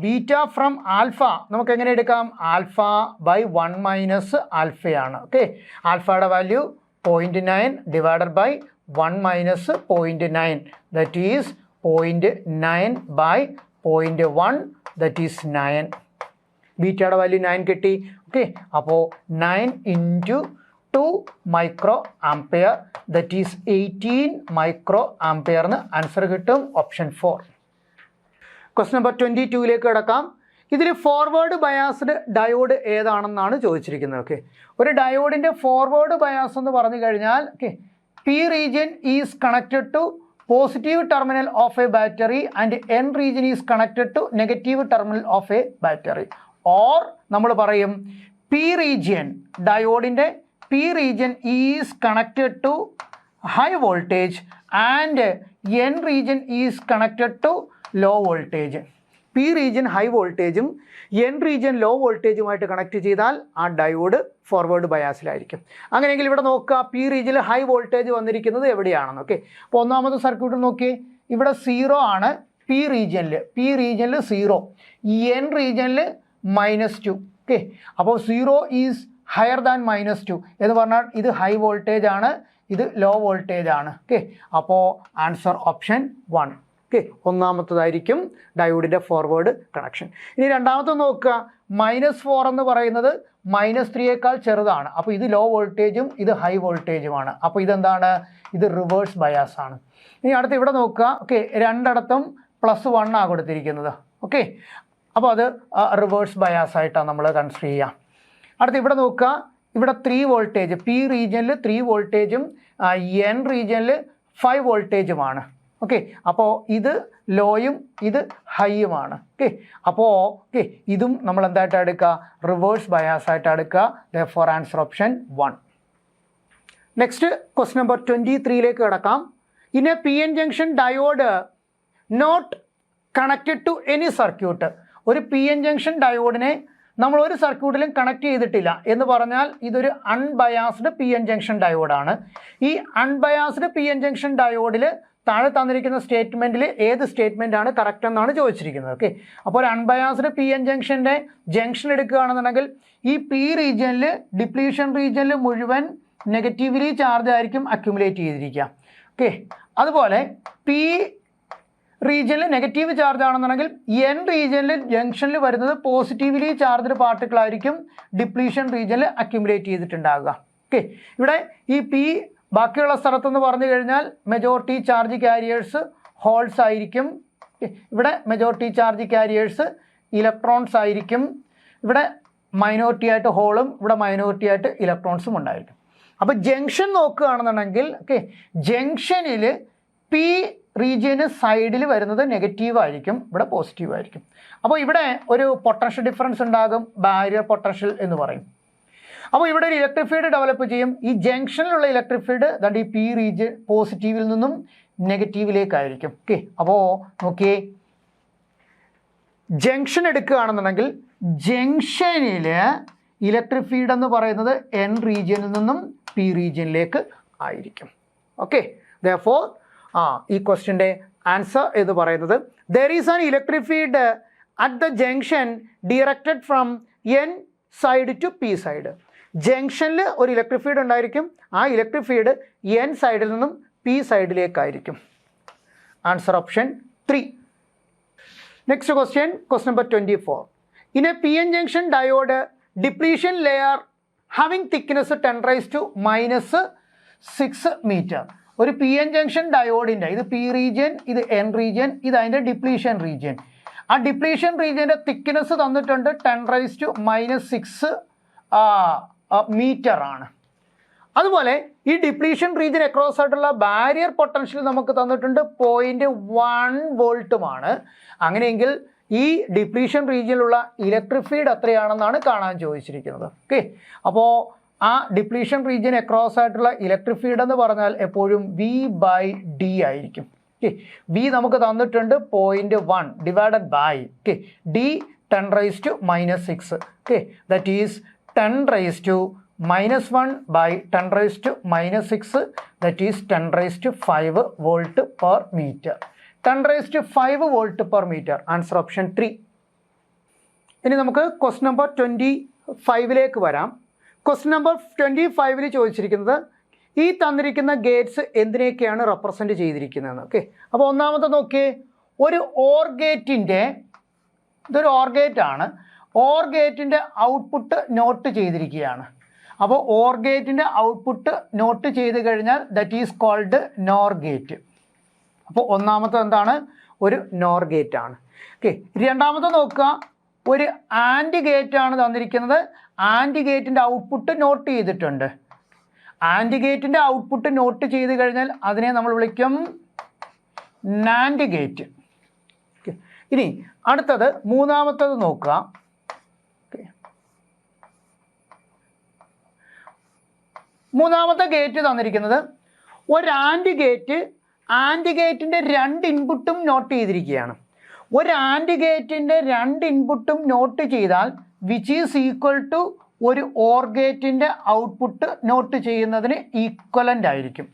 ബീറ്റ ഫ്രം ആൽഫ നമുക്ക് എങ്ങനെ എടുക്കാം? α/1 - ആൽഫയാണ്. ഓക്കെ. ആൽഫയുടെ value 0.9 / 1 - 0.9 that is 0.9/0.1 that is 9. ബീറ്റയുടെ വാല്യൂ 9 കിട്ടി. ഓക്കെ. അപ്പോൾ 9 × 2 മൈക്രോ ആംപെയർ ദറ്റ് ഈസ് 18 മൈക്രോ ആംപെയറിന് ആൻസർ കിട്ടും. ഓപ്ഷൻ 4. ക്വസ്റ്റ്യൻ നമ്പർ 22ലേക്ക് കിടക്കാം. ഇതിൽ ഫോർവേഡ് ബയാസ്ഡ് ഡയോഡ് ഏതാണെന്നാണ് ചോദിച്ചിരിക്കുന്നത്. ഓക്കെ. ഒരു ഡയോഡിൻ്റെ ഫോർവേഡ് ബയാസ് എന്ന് പറഞ്ഞു കഴിഞ്ഞാൽ okay P region is connected to positive terminal of a battery and N region is connected to negative terminal of a battery. Or നമ്മൾ പറയും P region ഡയോഡിൻ്റെ P region is connected to high voltage and N region is connected to low voltage. P region high വോൾട്ടേജും N region law വോൾട്ടേജുമായിട്ട് connect ചെയ്താൽ ആ diode forward ബയാസിലായിരിക്കും. അങ്ങനെയെങ്കിൽ ഇവിടെ നോക്കുക, P regionൽ high voltage വന്നിരിക്കുന്നത് എവിടെയാണെന്ന്. ഓക്കെ. അപ്പോൾ ഒന്നാമത്തെ സർക്യൂട്ടിൽ നോക്കി, ഇവിടെ 0 ആണ് P regionൽ 0, N regionൽ -2. ഓക്കെ. അപ്പോൾ 0 ഈസ് ഹയർ ദാൻ -2 എന്ന് പറഞ്ഞാൽ ഇത് ഹൈ വോൾട്ടേജ് ആണ്, ഇത് ലോ വോൾട്ടേജ് ആണ്. ഓക്കെ. അപ്പോൾ ആൻസർ ഓപ്ഷൻ 1. ഓക്കെ. ഒന്നാമത്തതായിരിക്കും ഡയോഡിൻ്റെ ഫോർവേഡ് കണക്ഷൻ. ഇനി രണ്ടാമത്തെ നോക്കുക, -4 എന്ന് പറയുന്നത് -3യേക്കാൾ ചെറുതാണ്. അപ്പോൾ ഇത് ലോ വോൾട്ടേജും ഇത് ഹൈ വോൾട്ടേജുമാണ്. അപ്പോൾ ഇതെന്താണ്? ഇത് റിവേഴ്സ് ബയാസ് ആണ്. ഇനി അടുത്ത് ഇവിടെ നോക്കുക. ഓക്കെ. രണ്ടിടത്തും +1 ആണ് കൊടുത്തിരിക്കുന്നത്. ഓക്കെ. അപ്പോൾ അത് റിവേഴ്സ് ബയാസ് ആയിട്ടാണ് നമ്മൾ കൺസിഡർ ചെയ്യുക. അടുത്ത് ഇവിടെ നോക്കുക, ഇവിടെ 3 വോൾട്ടേജ് P റീജിയനിൽ 3 വോൾട്ടേജും N റീജിയനിൽ 5 വോൾട്ടേജുമാണ്. ഓക്കെ. അപ്പോൾ ഇത് ലോയും ഇത് ഹൈയുമാണ്. ഓക്കെ. അപ്പോൾ ഓക്കെ ഇതും നമ്മൾ എന്തായിട്ട് എടുക്കുക? റിവേഴ്സ് ബയാസ് ആയിട്ട് എടുക്കുക. Therefore answer option 1. Next question number 23ലേക്ക് കിടക്കാം. In a PN junction diode not connected to any circuit. ഒരു PN ജംഗ്ഷൻ ഡയോഡിനെ നമ്മൾ ഒരു സർക്യൂട്ടിലും കണക്ട് ചെയ്തിട്ടില്ല എന്ന് പറഞ്ഞാൽ ഇതൊരു അൺബയാസ്ഡ് പി എൻ ജംഗ്ഷൻ ഡയോഡാണ്. ഈ അൺബയാസ്ഡ് പി എൻ ജംഗ്ഷൻ ഡയോഡിൽ താഴെ തന്നിരിക്കുന്ന സ്റ്റേറ്റ്മെൻറ്റിൽ ഏത് സ്റ്റേറ്റ്മെൻ്റ് ആണ് കറക്റ്റ് എന്നാണ് ചോദിച്ചിരിക്കുന്നത്. ഓക്കെ, അപ്പോൾ ഒരു അൺബയാസ്ഡ് പി എൻ ജംഗ്ഷൻ്റെ ജംഗ്ഷൻ എടുക്കുകയാണെന്നുണ്ടെങ്കിൽ ഈ പി റീജിയനിൽ ഡിപ്ലീഷൻ റീജിയനിൽ മുഴുവൻ നെഗറ്റീവ്ലി ചാർജ് ആയിരിക്കും അക്യുമുലേറ്റ് ചെയ്തിരിക്കുക. ഓക്കെ, അതുപോലെ പി റീജിയനിൽ നെഗറ്റീവ് ചാർജ് ആണെന്നുണ്ടെങ്കിൽ എൻ റീജിയനിൽ ജംഗ്ഷനിൽ വരുന്നത് പോസിറ്റീവ്ലി ചാർജ്ഡ് പാർട്ടിക്കിൾ ആയിരിക്കും ഡിപ്ലീഷൻ റീജിയനിൽ അക്യുമുലേറ്റ് ചെയ്തിട്ടുണ്ടാകുക. ഓക്കെ, ഇവിടെ ഈ പി ബാക്കിയുള്ള സ്ഥലത്തെന്ന് പറഞ്ഞു കഴിഞ്ഞാൽ മെജോറിറ്റി ചാർജ് കാരിയേഴ്സ് ഹോൾസ് ആയിരിക്കും. ഇവിടെ മെജോറിറ്റി ചാർജ് കാരിയേഴ്സ് ഇലക്ട്രോൺസ് ആയിരിക്കും. ഇവിടെ മൈനോറിറ്റി ആയിട്ട് ഹോളും ഇവിടെ മൈനോറിറ്റി ആയിട്ട് ഇലക്ട്രോൺസും ഉണ്ടായിരിക്കും. അപ്പോൾ ജംഗ്ഷൻ നോക്കുകയാണെന്നുണ്ടെങ്കിൽ ഓക്കെ, ജംഗ്ഷനിൽ പി റീജിയന് സൈഡിൽ വരുന്നത് നെഗറ്റീവ് ആയിരിക്കും, ഇവിടെ പോസിറ്റീവ് ആയിരിക്കും. അപ്പോൾ ഇവിടെ ഒരു പൊട്ടൻഷ്യൽ ഡിഫറൻസ് ഉണ്ടാകും, ബാരിയർ പൊട്ടൻഷ്യൽ എന്ന് പറയും. അപ്പോൾ ഇവിടെ ഒരു ഇലക്ട്രിക് ഫീൽഡ് ഡെവലപ്പ് ചെയ്യും. ഈ ജംഗ്ഷനിലുള്ള ഇലക്ട്രിക് ഫീൽഡ് ദാണ്ട് ഈ പി റീജിയൻ പോസിറ്റീവിൽ നിന്നും നെഗറ്റീവിലേക്കായിരിക്കും. ഓക്കെ, അപ്പോൾ നോക്കിയേ, ജംഗ്ഷൻ എടുക്കുകയാണെന്നുണ്ടെങ്കിൽ ജംഗ്ഷനിൽ ഇലക്ട്രിക് ഫീൽഡ് എന്ന് പറയുന്നത് എൻ റീജിയനിൽ നിന്നും പി റീജിയനിലേക്ക് ആയിരിക്കും. ഓക്കെ, therefore ഈ ക്വസ്റ്റ്യൻ്റെ ആൻസർ എന്ന് പറയുന്നത് there is an electric field at the junction directed from N side to P side. ജംഗ്ഷനിൽ ഒരു ഇലക്ട്രിക് ഫീൽഡ് ഉണ്ടായിരിക്കും. ആ ഇലക്ട്രിക് ഫീൽഡ് എൻ സൈഡിൽ നിന്നും പി സൈഡിലേക്കായിരിക്കും. Answer option 3. Next question number 24. In a PN junction diode depletion layer having thickness 10⁻⁻6 meter. ഒരു P N junction ഡയോഡിൻ്റെ ഇത് P region, ഇത് എൻ റീജിയൻ, ഇത് അതിൻ്റെ ഡിപ്ലീഷൻ റീജിയൻ. ആ ഡിപ്ലീഷൻ റീജിയൻ്റെ തിക്നെസ് തന്നിട്ടുണ്ട് 10⁻⁻6 മീറ്റർ ആണ്. അതുപോലെ ഈ ഡിപ്ലീഷൻ റീജിയൻ അക്രോസ് ആയിട്ടുള്ള ബാരിയർ പൊട്ടൻഷ്യൽ നമുക്ക് തന്നിട്ടുണ്ട് 0.1 വോൾട്ടുമാണ്. അങ്ങനെയെങ്കിൽ ഈ ഡിപ്ലീഷൻ റീജിയനിലുള്ള ഇലക്ട്രിക് ഫീൽഡ് എത്രയാണെന്നാണ് കാണാൻ ചോദിച്ചിരിക്കുന്നത്. ഓക്കെ, അപ്പോൾ ആ ഡിപ്ലീഷൻ റീജിയൻ അക്രോസ് ആയിട്ടുള്ള ഇലക്ട്രിക് ഫീൽഡ് എന്ന് പറഞ്ഞാൽ എപ്പോഴും V/D ആയിരിക്കും. ഓക്കെ, V നമുക്ക് തന്നിട്ടുണ്ട് 0.1 divided bye okay D 10⁻⁻6. Okay, that is 10⁻⁻1 by 10⁻⁻6, that is 10�5 volt per meter. 10⁵ volt per metre. Answer option 3. ഇനി നമുക്ക് ക്വസ്റ്റ്യൻ നമ്പർ 25ലേക്ക് വരാം. ക്വസ്റ്റ്യൻ നമ്പർ 25ൽ ചോദിച്ചിരിക്കുന്നത് ഈ തന്നിരിക്കുന്ന ഗേറ്റ്സ് എന്തിനൊക്കെയാണ് റെപ്രസെൻ്റ് ചെയ്തിരിക്കുന്നതെന്ന്. ഓക്കെ, അപ്പോൾ ഒന്നാമത്തെ നോക്കിയേ, ഒരു ഓർ ഗേറ്റിൻ്റെ ഇതൊരു ഓർ ഗേറ്റ് ആണ്. ഓർ ഗേറ്റിൻ്റെ ഔട്ട്പുട്ട് നോട്ട് ചെയ്തിരിക്കുകയാണ്. അപ്പോൾ ഓർ ഗേറ്റിൻ്റെ ഔട്ട്പുട്ട് നോട്ട് ചെയ്ത് കഴിഞ്ഞാൽ that is called nor gate. അപ്പോൾ ഒന്നാമത്തെ എന്താണ്, ഒരു നോർ ഗേറ്റ് ആണ്. ഓക്കെ, രണ്ടാമത്തെ നോക്കുക, ഒരു ആൻഡ് ഗേറ്റ് ആണ് തന്നിരിക്കുന്നത്. ആൻഡ് ഗേറ്റിൻ്റെ ഔട്ട്പുട്ട് നോട്ട് ചെയ്തിട്ടുണ്ട്. ആൻഡ് ഗേറ്റിൻ്റെ ഔട്ട്പുട്ട് നോട്ട് ചെയ്ത് കഴിഞ്ഞാൽ അതിനെ നമ്മൾ വിളിക്കും നാൻഡ് ഗേറ്റ്. ഓക്കെ, ഇനി അടുത്തത് മൂന്നാമത്തത് നോക്കുക. ഓക്കെ, മൂന്നാമത്തെ ഗേറ്റ് തന്നിരിക്കുന്നത് ഒരു ആൻഡ് ഗേറ്റിൻ്റെ 2 ഇൻപുട്ടും നോട്ട് ചെയ്തിരിക്കുകയാണ്. ഒരു ആൻഡ് ഗേറ്റിൻ്റെ 2 ഇൻപുട്ടും നോട്ട് ചെയ്താൽ വിച്ച് ഈസ് ഈക്വൽ ടു ഒരു ഓർ ഗേറ്റിൻ്റെ ഔട്ട്പുട്ട് നോട്ട് ചെയ്യുന്നതിന് ഈക്വലൻ്റ് ആയിരിക്കും.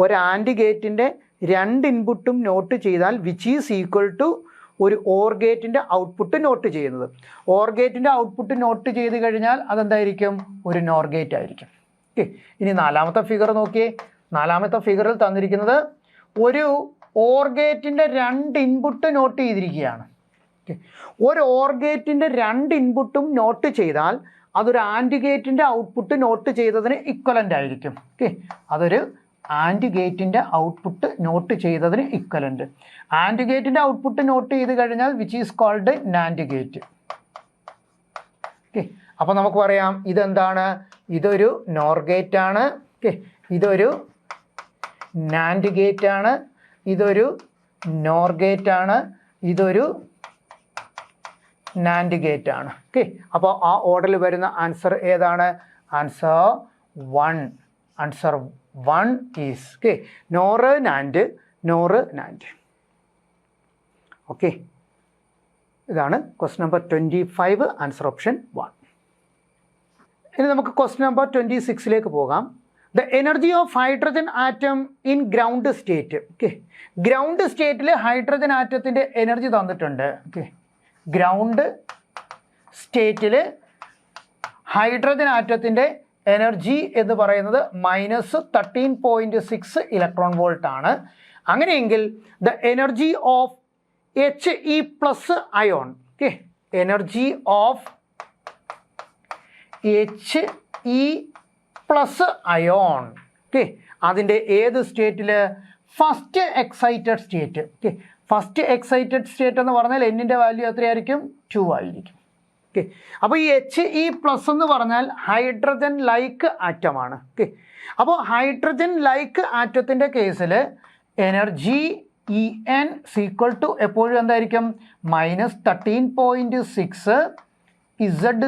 ഒരു ആൻഡ് ഗേറ്റിൻ്റെ 2 ഇൻപുട്ടും നോട്ട് ചെയ്താൽ വിച്ച് ഈസ് ഈക്വൽ ടു ഒരു ഓർ ഗേറ്റിൻ്റെ ഔട്ട്പുട്ട് നോട്ട് ചെയ്യുന്നത്. ഓർ ഗേറ്റിൻ്റെ ഔട്ട്പുട്ട് നോട്ട് ചെയ്ത് കഴിഞ്ഞാൽ അതെന്തായിരിക്കും, ഒരു നോർ ഗേറ്റ് ആയിരിക്കും. ഓക്കെ, ഇനി നാലാമത്തെ ഫിഗർ നോക്കിയേ. നാലാമത്തെ ഫിഗറിൽ തന്നിരിക്കുന്നത് ഒരു ഓർ ഗേറ്റിൻ്റെ 2 ഇൻപുട്ട് നോട്ട് ചെയ്തിരിക്കുകയാണ്. ഓക്കെ, ഒരു ഓർ ഗേറ്റിൻ്റെ 2 ഇൻപുട്ടും നോട്ട് ചെയ്താൽ അതൊരു ആൻഡ് ഗേറ്റിൻ്റെ ഔട്ട്പുട്ട് നോട്ട് ചെയ്തതിന് ഇക്വലൻ്റ് ആയിരിക്കും. ഓക്കെ, അതൊരു ആൻഡ് ഗേറ്റിൻ്റെ ഔട്ട്പുട്ട് നോട്ട് ചെയ്തതിന് ഇക്വലൻ്റ്. ആൻഡ് ഗേറ്റിൻ്റെ ഔട്ട്പുട്ട് നോട്ട് ചെയ്ത് കഴിഞ്ഞാൽ which is called nand gate. Okay, അപ്പോൾ നമുക്ക് പറയാം ഇതെന്താണ്, ഇതൊരു നോർ ഗേറ്റ് ആണ്. ഓക്കെ, ഇതൊരു നാൻഡ് ഗേറ്റ് ആണ്, ഇതൊരു നോർ ഗേറ്റ് ആണ്, ഇതൊരു നാൻഡ് ഗേറ്റ് ആണ്. ഓക്കെ, അപ്പോൾ ആ ഓർഡറിൽ വരുന്ന ആൻസർ ഏതാണ്, answer 1. Answer 1 is okay nor NAND. Okay, ഇതാണ് ക്വസ്റ്റ്യൻ നമ്പർ 25, ആൻസർ ഓപ്ഷൻ 1. ഇനി നമുക്ക് ക്വസ്റ്റ്യൻ നമ്പർ 26ലേക്ക് പോകാം. The energy of hydrogen atom in ground state. Okay, ground സ്റ്റേറ്റിൽ ഹൈഡ്രജൻ ആറ്റത്തിൻ്റെ എനർജി തന്നിട്ടുണ്ട്. ഓക്കെ, ഗ്രൗണ്ട് സ്റ്റേറ്റിൽ ഹൈഡ്രജൻ ആറ്റത്തിൻ്റെ എനർജി എന്ന് പറയുന്നത് -13.6 ഇലക്ട്രോൺ വോൾട്ട് ആണ്. അങ്ങനെയെങ്കിൽ the energy of He+ ion, okay, energy of He+ ion, okay, അതിൻ്റെ ഏത് സ്റ്റേറ്റിൽ? First excited state. Okay, first excited state എന്ന് പറഞ്ഞാൽ എന്നിൻ്റെ വാല്യൂ എത്രയായിരിക്കും? 2 ആയിരിക്കും. ഓക്കെ, അപ്പോൾ ഈ He+ എന്ന് പറഞ്ഞാൽ ഹൈഡ്രജൻ ലൈക്ക് ആറ്റമാണ്. ഓക്കെ, അപ്പോൾ ഹൈഡ്രജൻ ലൈക്ക് ആറ്റത്തിൻ്റെ കേസിൽ എനർജി En = എപ്പോഴും എന്തായിരിക്കും? -13.6 Z²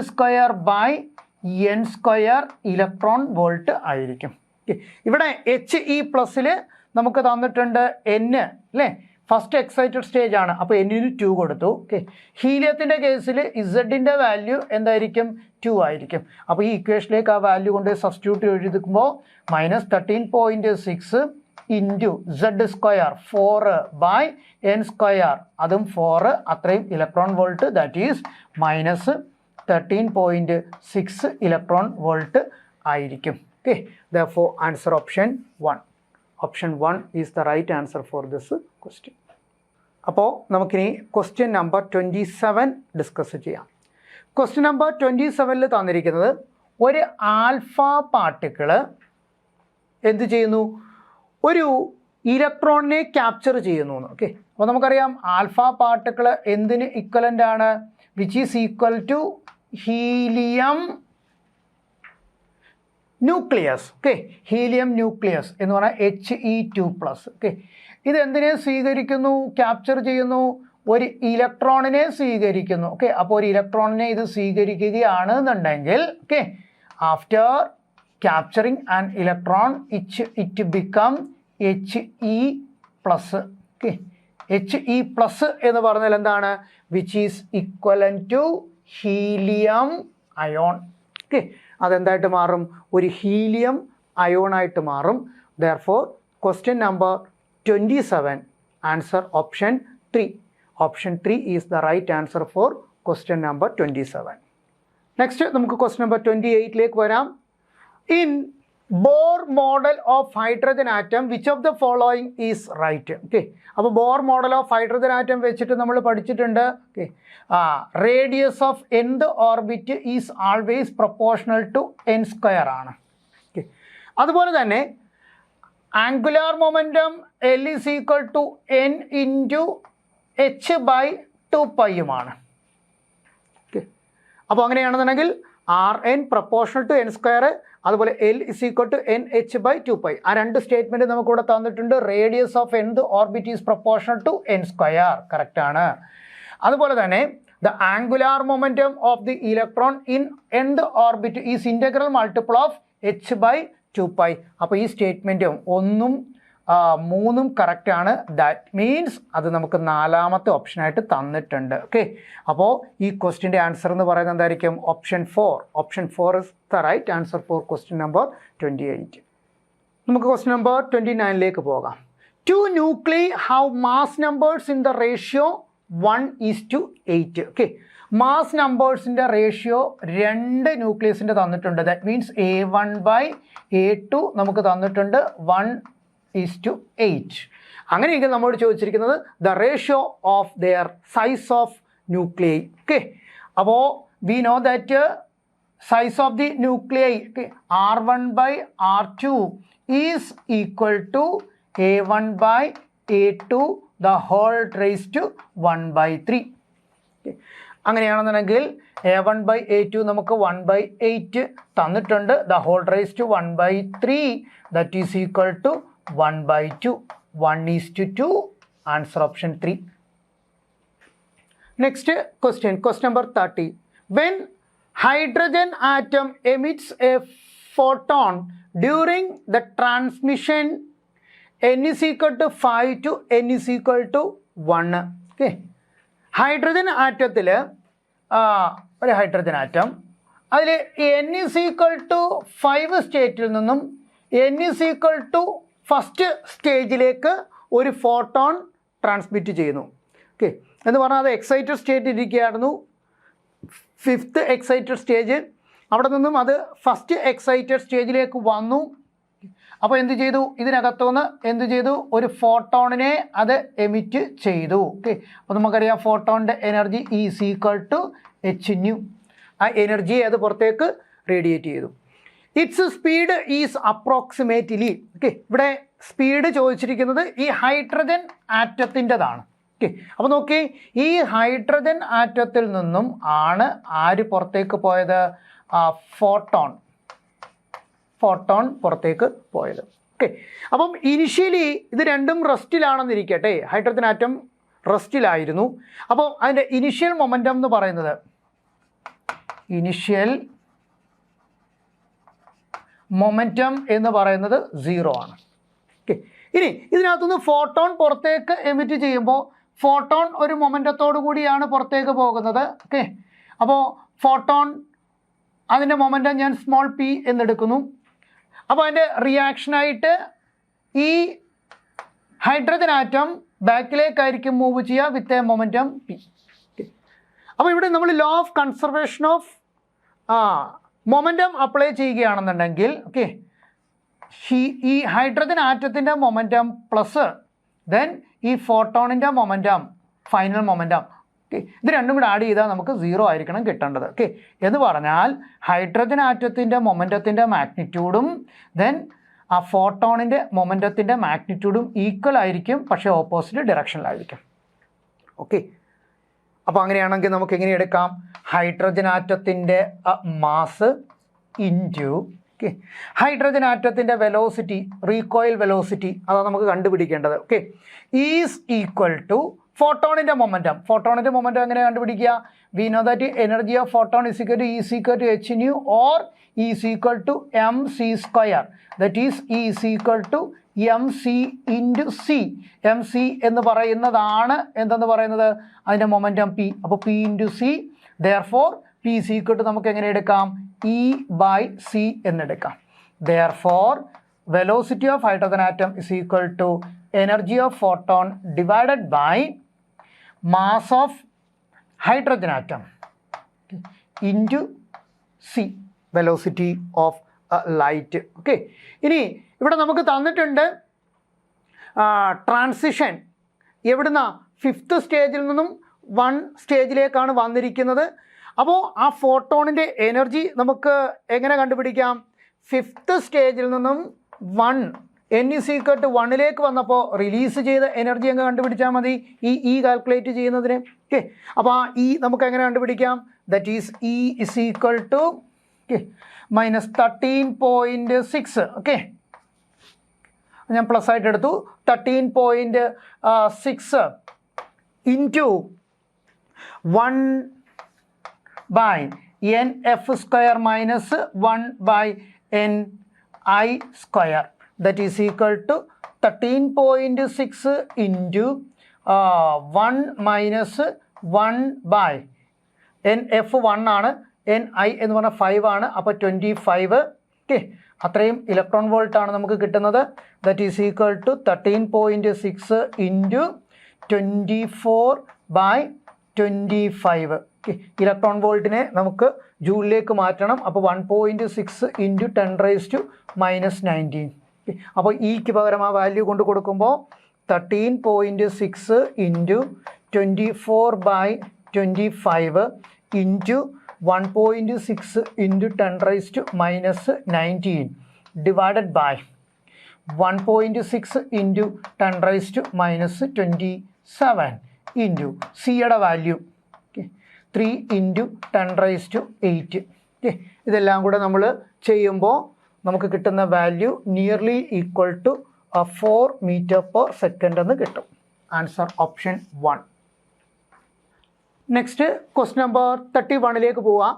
ഇലക്ട്രോൺ വോൾട്ട് ആയിരിക്കും. ഓക്കെ, ഇവിടെ He+ൽ നമുക്ക് തന്നിട്ടുണ്ട് N അല്ലേ, ഫസ്റ്റ് എക്സൈറ്റഡ് സ്റ്റേജ് ആണ്, അപ്പോൾ N-ന് 2 കൊടുത്തു. ഓക്കെ, ഹീലിയത്തിൻ്റെ കേസിൽ Z-ൻ്റെ വാല്യൂ എന്തായിരിക്കും? 2 ആയിരിക്കും. അപ്പോൾ ഈ ഇക്വേഷനിലേക്ക് ആ വാല്യൂ കൊണ്ട് സബ്സ്റ്റിറ്റ്യൂട്ട് എഴുതിക്കുമ്പോൾ -13.6 ഇൻറ്റു Z² 4/N², അതും 4, അത്രയും electron volt, that is -13.6 electron volt ആയിരിക്കും. Okay, therefore answer option 1. Option 1 is the right answer for this question. അപ്പോൾ നമുക്കിനി ക്വസ്റ്റ്യൻ നമ്പർ 27 ഡിസ്കസ് ചെയ്യാം. ക്വസ്റ്റ്യൻ നമ്പർ 27ൽ തന്നിരിക്കുന്നത് ഒരു ആൽഫ പാർട്ടിക്കിൾ എന്ത് ചെയ്യുന്നു? ഒരു ഇലക്ട്രോണിനെ ക്യാപ്ചർ ചെയ്യുന്നു. ഓക്കെ, അപ്പോൾ നമുക്കറിയാം ആൽഫ പാർട്ടിക്കിൾ എന്തിന് ഇക്വലൻ്റ് ആണ്? Which is equal to helium nucleus. Okay, helium nucleus എന്ന് പറഞ്ഞാൽ He2+. ഓക്കെ, ഇത് എന്തിനെ സ്വീകരിക്കുന്നു? ക്യാപ്ചർ ചെയ്യുന്നു? ഒരു ഇലക്ട്രോണിനെ സ്വീകരിക്കുന്നു. ഓക്കെ, അപ്പോൾ ഒരു ഇലക്ട്രോണിനെ ഇത് സ്വീകരിക്കുകയാണ് എന്നുണ്ടെങ്കിൽ, okay, after capturing an electron it become He+. Okay, He+ എന്ന് പറഞ്ഞാൽ എന്താണ്? Which is equivalent to helium ion. Okay, അതെന്തായിട്ട് മാറും? ഒരു ഹീലിയം അയോണായിട്ട് മാറും. Therefore question number 27, answer option 3. Option 3 is the right answer for question number 27. Next നമുക്ക് question number 28ലേക്ക് വരാം. In Bohr model of hydrogen atom which of the following is right. Okay, അപ്പോൾ Bohr model of hydrogen atom വെച്ചിട്ട് നമ്മൾ പഠിച്ചിട്ടുണ്ട്. Okay, radius of nth orbit is always proportional to N² ആണ്. Okay, അതുപോലെ തന്നെ angular momentum L is equal to N into h/2π. Okay, അപ്പോൾ അങ്ങനെയാണെന്നുണ്ടെങ്കിൽ Rn proportional to N², അതുപോലെ L is equal to NH/2π. ആ രണ്ട് സ്റ്റേറ്റ്മെൻറ്റ് നമുക്കിവിടെ തന്നിട്ടുണ്ട്. Radius of nth orbit is proportional to N², correct ആണ്. അതുപോലെ തന്നെ the angular momentum of the electron in nth orbit is integral multiple of h/2π. അപ്പോൾ ഈ സ്റ്റേറ്റ്മെൻറ്റും 1ഉം 3ഉം കറക്റ്റ് ആണ്. ദാറ്റ് മീൻസ് അത് നമുക്ക് 4ാമത്തെ ഓപ്ഷനായിട്ട് തന്നിട്ടുണ്ട്. ഓക്കെ, അപ്പോൾ ഈ ക്വസ്റ്റ്യൻ്റെ ആൻസർ എന്ന് പറയുന്നത് എന്തായിരിക്കും? Option 4. Option 4 is the right answer for question number 28. നമുക്ക് ക്വസ്റ്റ്യൻ നമ്പർ 29ലേക്ക് പോകാം. 2 nuclei have mass numbers in the ratio 1:8. Okay, mass നമ്പേഴ്സിൻ്റെ റേഷ്യോ 2 ന്യൂക്ലിയസിൻ്റെ തന്നിട്ടുണ്ട്. ദാറ്റ് മീൻസ് A1/A2 നമുക്ക് തന്നിട്ടുണ്ട് 1:8. അങ്ങനെയെങ്കിൽ നമ്മോട് ചോദിച്ചിരിക്കുന്നത് the ratio of their size of nuclei. Okay, അപ്പോൾ we know that size of the nuclei R1/R2 is equal to A1/A2 the whole raised to 1/3. അങ്ങനെയാണെന്നുണ്ടെങ്കിൽ A1/A2 നമുക്ക് 1/8 തന്നിട്ടുണ്ട്. The whole raise to 1/3 that is equal to 1/2. 1:2. Answer option 3. Next question number 30. When hydrogen atom emits a photon during the transmission n is equal to 5 to n is equal to 1. Okay, hydrogen ആറ്റത്തിൽ ഒരു hydrogen atom അതിൽ n=5 സ്റ്റേറ്റിൽ നിന്നും n=1 സ്റ്റേജിലേക്ക് ഒരു photon transmit ചെയ്യുന്നു. Okay, എന്ന് പറഞ്ഞാൽ അത് എക്സൈറ്റഡ് സ്റ്റേറ്റ് ഇരിക്കുകയായിരുന്നു. 5th എക്സൈറ്റഡ് സ്റ്റേജ്, അവിടെ നിന്നും അത് 1st എക്സൈറ്റഡ് സ്റ്റേജിലേക്ക് വന്നു. അപ്പോൾ എന്ത് ചെയ്തു? ഇതിനകത്തുനിന്ന് എന്ത് ചെയ്തു? ഒരു ഫോട്ടോണിനെ അത് എമിറ്റ് ചെയ്തു. ഓക്കെ, അപ്പോൾ നമുക്കറിയാം ഫോട്ടോണിൻ്റെ എനർജി E=hν. ആ എനർജിയെ അത് പുറത്തേക്ക് റേഡിയേറ്റ് ചെയ്തു. It's speed is approximately, okay, ഇവിടെ സ്പീഡ് ചോദിച്ചിരിക്കുന്നത് ഈ ഹൈഡ്രജൻ ആറ്റത്തിൻ്റെതാണ്. ഓക്കെ, അപ്പോൾ നോക്കി, ഈ ഹൈഡ്രജൻ ആറ്റത്തിൽ നിന്നും ആണ് ആര് പുറത്തേക്ക് പോയത്? ഫോട്ടോൺ പുറത്തേക്ക് പോയത്. ഓക്കെ, അപ്പം ഇനിഷ്യലി ഇത് രണ്ടും റെസ്റ്റിലാണെന്നിരിക്കട്ടെ, ഹൈഡ്രജൻ ആറ്റം റെസ്റ്റിലായിരുന്നു. അപ്പോൾ അതിൻ്റെ ഇനിഷ്യൽ മൊമെൻറ്റം എന്ന് പറയുന്നത് എന്ന് പറയുന്നത് 0 ആണ്. ഓക്കെ, ഇനി ഇതിനകത്തുനിന്ന് ഫോട്ടോൺ പുറത്തേക്ക് എമിറ്റ് ചെയ്യുമ്പോൾ ഫോട്ടോൺ ഒരു മൊമെൻറ്റത്തോടു കൂടിയാണ് പുറത്തേക്ക് പോകുന്നത്. ഓക്കെ, അപ്പോൾ ഫോട്ടോൺ അതിൻ്റെ മൊമെൻറ്റം ഞാൻ സ്മോൾ p എന്നെടുക്കുന്നു. അപ്പോൾ അതിൻ്റെ റിയാക്ഷനായിട്ട് ഈ ഹൈഡ്രജൻ ആറ്റം ബാക്കിലേക്കായിരിക്കും മൂവ് ചെയ്യുക വിത്ത് എ മൊമെൻറ്റം p. അപ്പോൾ ഇവിടെ നമ്മൾ law of conservation of momentum apply ചെയ്യുകയാണെന്നുണ്ടെങ്കിൽ, ഓക്കെ, ഈ ഹൈഡ്രജൻ ആറ്റത്തിൻ്റെ മൊമെൻറ്റം പ്ലസ് ദെൻ ഈ ഫോട്ടോണിൻ്റെ മൊമെൻറ്റം, ഫൈനൽ മൊമെൻറ്റം, ഓക്കെ, ഇത് രണ്ടും കൂടെ ആഡ് ചെയ്താൽ നമുക്ക് 0 ആയിരിക്കണം കിട്ടേണ്ടത്. ഓക്കെ, എന്ന് പറഞ്ഞാൽ ഹൈഡ്രജൻ ആറ്റത്തിൻ്റെ മൊമെൻറ്റത്തിൻ്റെ മാഗ്നിറ്റ്യൂഡും ദെൻ ആ ഫോട്ടോണിൻ്റെ മൊമെൻറ്റത്തിൻ്റെ മാഗ്നിറ്റ്യൂഡും ഈക്വൽ ആയിരിക്കും, പക്ഷേ ഓപ്പോസിറ്റ് ഡയറക്ഷനിലായിരിക്കും. ഓക്കെ, അപ്പോൾ അങ്ങനെയാണെങ്കിൽ നമുക്ക് എങ്ങനെ എടുക്കാം? ഹൈഡ്രജൻ ആറ്റത്തിൻ്റെ മാസ് ഇൻറ്റു, ഓക്കെ, ഹൈഡ്രജൻ ആറ്റത്തിൻ്റെ വെലോസിറ്റി, റീകോയിൽ വെലോസിറ്റി, അതാണ് നമുക്ക് കണ്ടുപിടിക്കേണ്ടത്. ഓക്കെ, ഈസ് ഈക്വൽ ടു ഫോട്ടോണിൻ്റെ മൊമെൻറ്റം. ഫോട്ടോണിൻ്റെ മൊമെൻറ്റം എങ്ങനെ കണ്ടുപിടിക്കുക? We know that energy of photon is equal to hν or is equal to mc². That is equal to mc into c. mc എന്ന് പറയുന്നതാണ് എന്തെന്ന് പറയുന്നത്? അതിൻ്റെ മൊമെൻറ്റം p. അപ്പോൾ p into c, therefore p is equal to നമുക്ക് എങ്ങനെ എടുക്കാം? E/c എന്നെടുക്കാം. Therefore velocity of hydrogen atom is equal to energy of photon divided by mass of hydrogen atom into c, velocity of light. Okay, ഇനി ഇവിടെ നമുക്ക് തന്നിട്ടുണ്ട് transition എവിടുന്ന 5th സ്റ്റേജിൽ നിന്നും 1 സ്റ്റേജിലേക്കാണ് വന്നിരിക്കുന്നത്. അപ്പോൾ ആ ഫോട്ടോണിൻ്റെ എനർജി നമുക്ക് എങ്ങനെ കണ്ടുപിടിക്കാം? 5th സ്റ്റേജിൽ നിന്നും 1 n=1 വന്നപ്പോൾ റിലീസ് ചെയ്ത എനർജി അങ്ങ് കണ്ടുപിടിച്ചാൽ മതി, ഈ കാൽക്കുലേറ്റ് ചെയ്യുന്നതിന്. ഓക്കെ, അപ്പോൾ ആ നമുക്ക് എങ്ങനെ കണ്ടുപിടിക്കാം? That is E=, okay, -13.6. Okay, ഞാൻ പ്ലസ് ആയിട്ട് എടുത്തു. 13.6 into 1/nf² minus 1/ni². That is equal to 13.6 into 1 minus 1/nf 1 ആണ്, ni എന്ന് പറഞ്ഞാൽ 5 ആണ്, അപ്പോൾ 25. ഓക്കെ, അത്രയും ഇലക്ട്രോൺ വോൾട്ടാണ് നമുക്ക് കിട്ടുന്നത്. That is equal to 13.6 into 24/25. Okay, electron വോൾട്ടിനെ നമുക്ക് ജൂളിലേക്ക് മാറ്റണം. അപ്പോൾ 1.6 ഇൻറ്റു 10⁻⁻�19. ഓക്കെ, അപ്പോൾ ഇക്ക് പകരം ആ വാല്യൂ കൊണ്ട് കൊടുക്കുമ്പോൾ 13.6 into 24/25 into 1.6 into 10⁻⁻19 divided by 1.6 into 10⁻⁻27 into സിയുടെ വാല്യൂ 3 ഇൻറ്റു 10⁸. ഓക്കെ, ഇതെല്ലാം കൂടെ നമ്മൾ ചെയ്യുമ്പോൾ നമുക്ക് കിട്ടുന്ന value nearly equal to 4 m/s എന്ന് കിട്ടും. Answer option 1. Next question number 31ലേക്ക് പോവാം.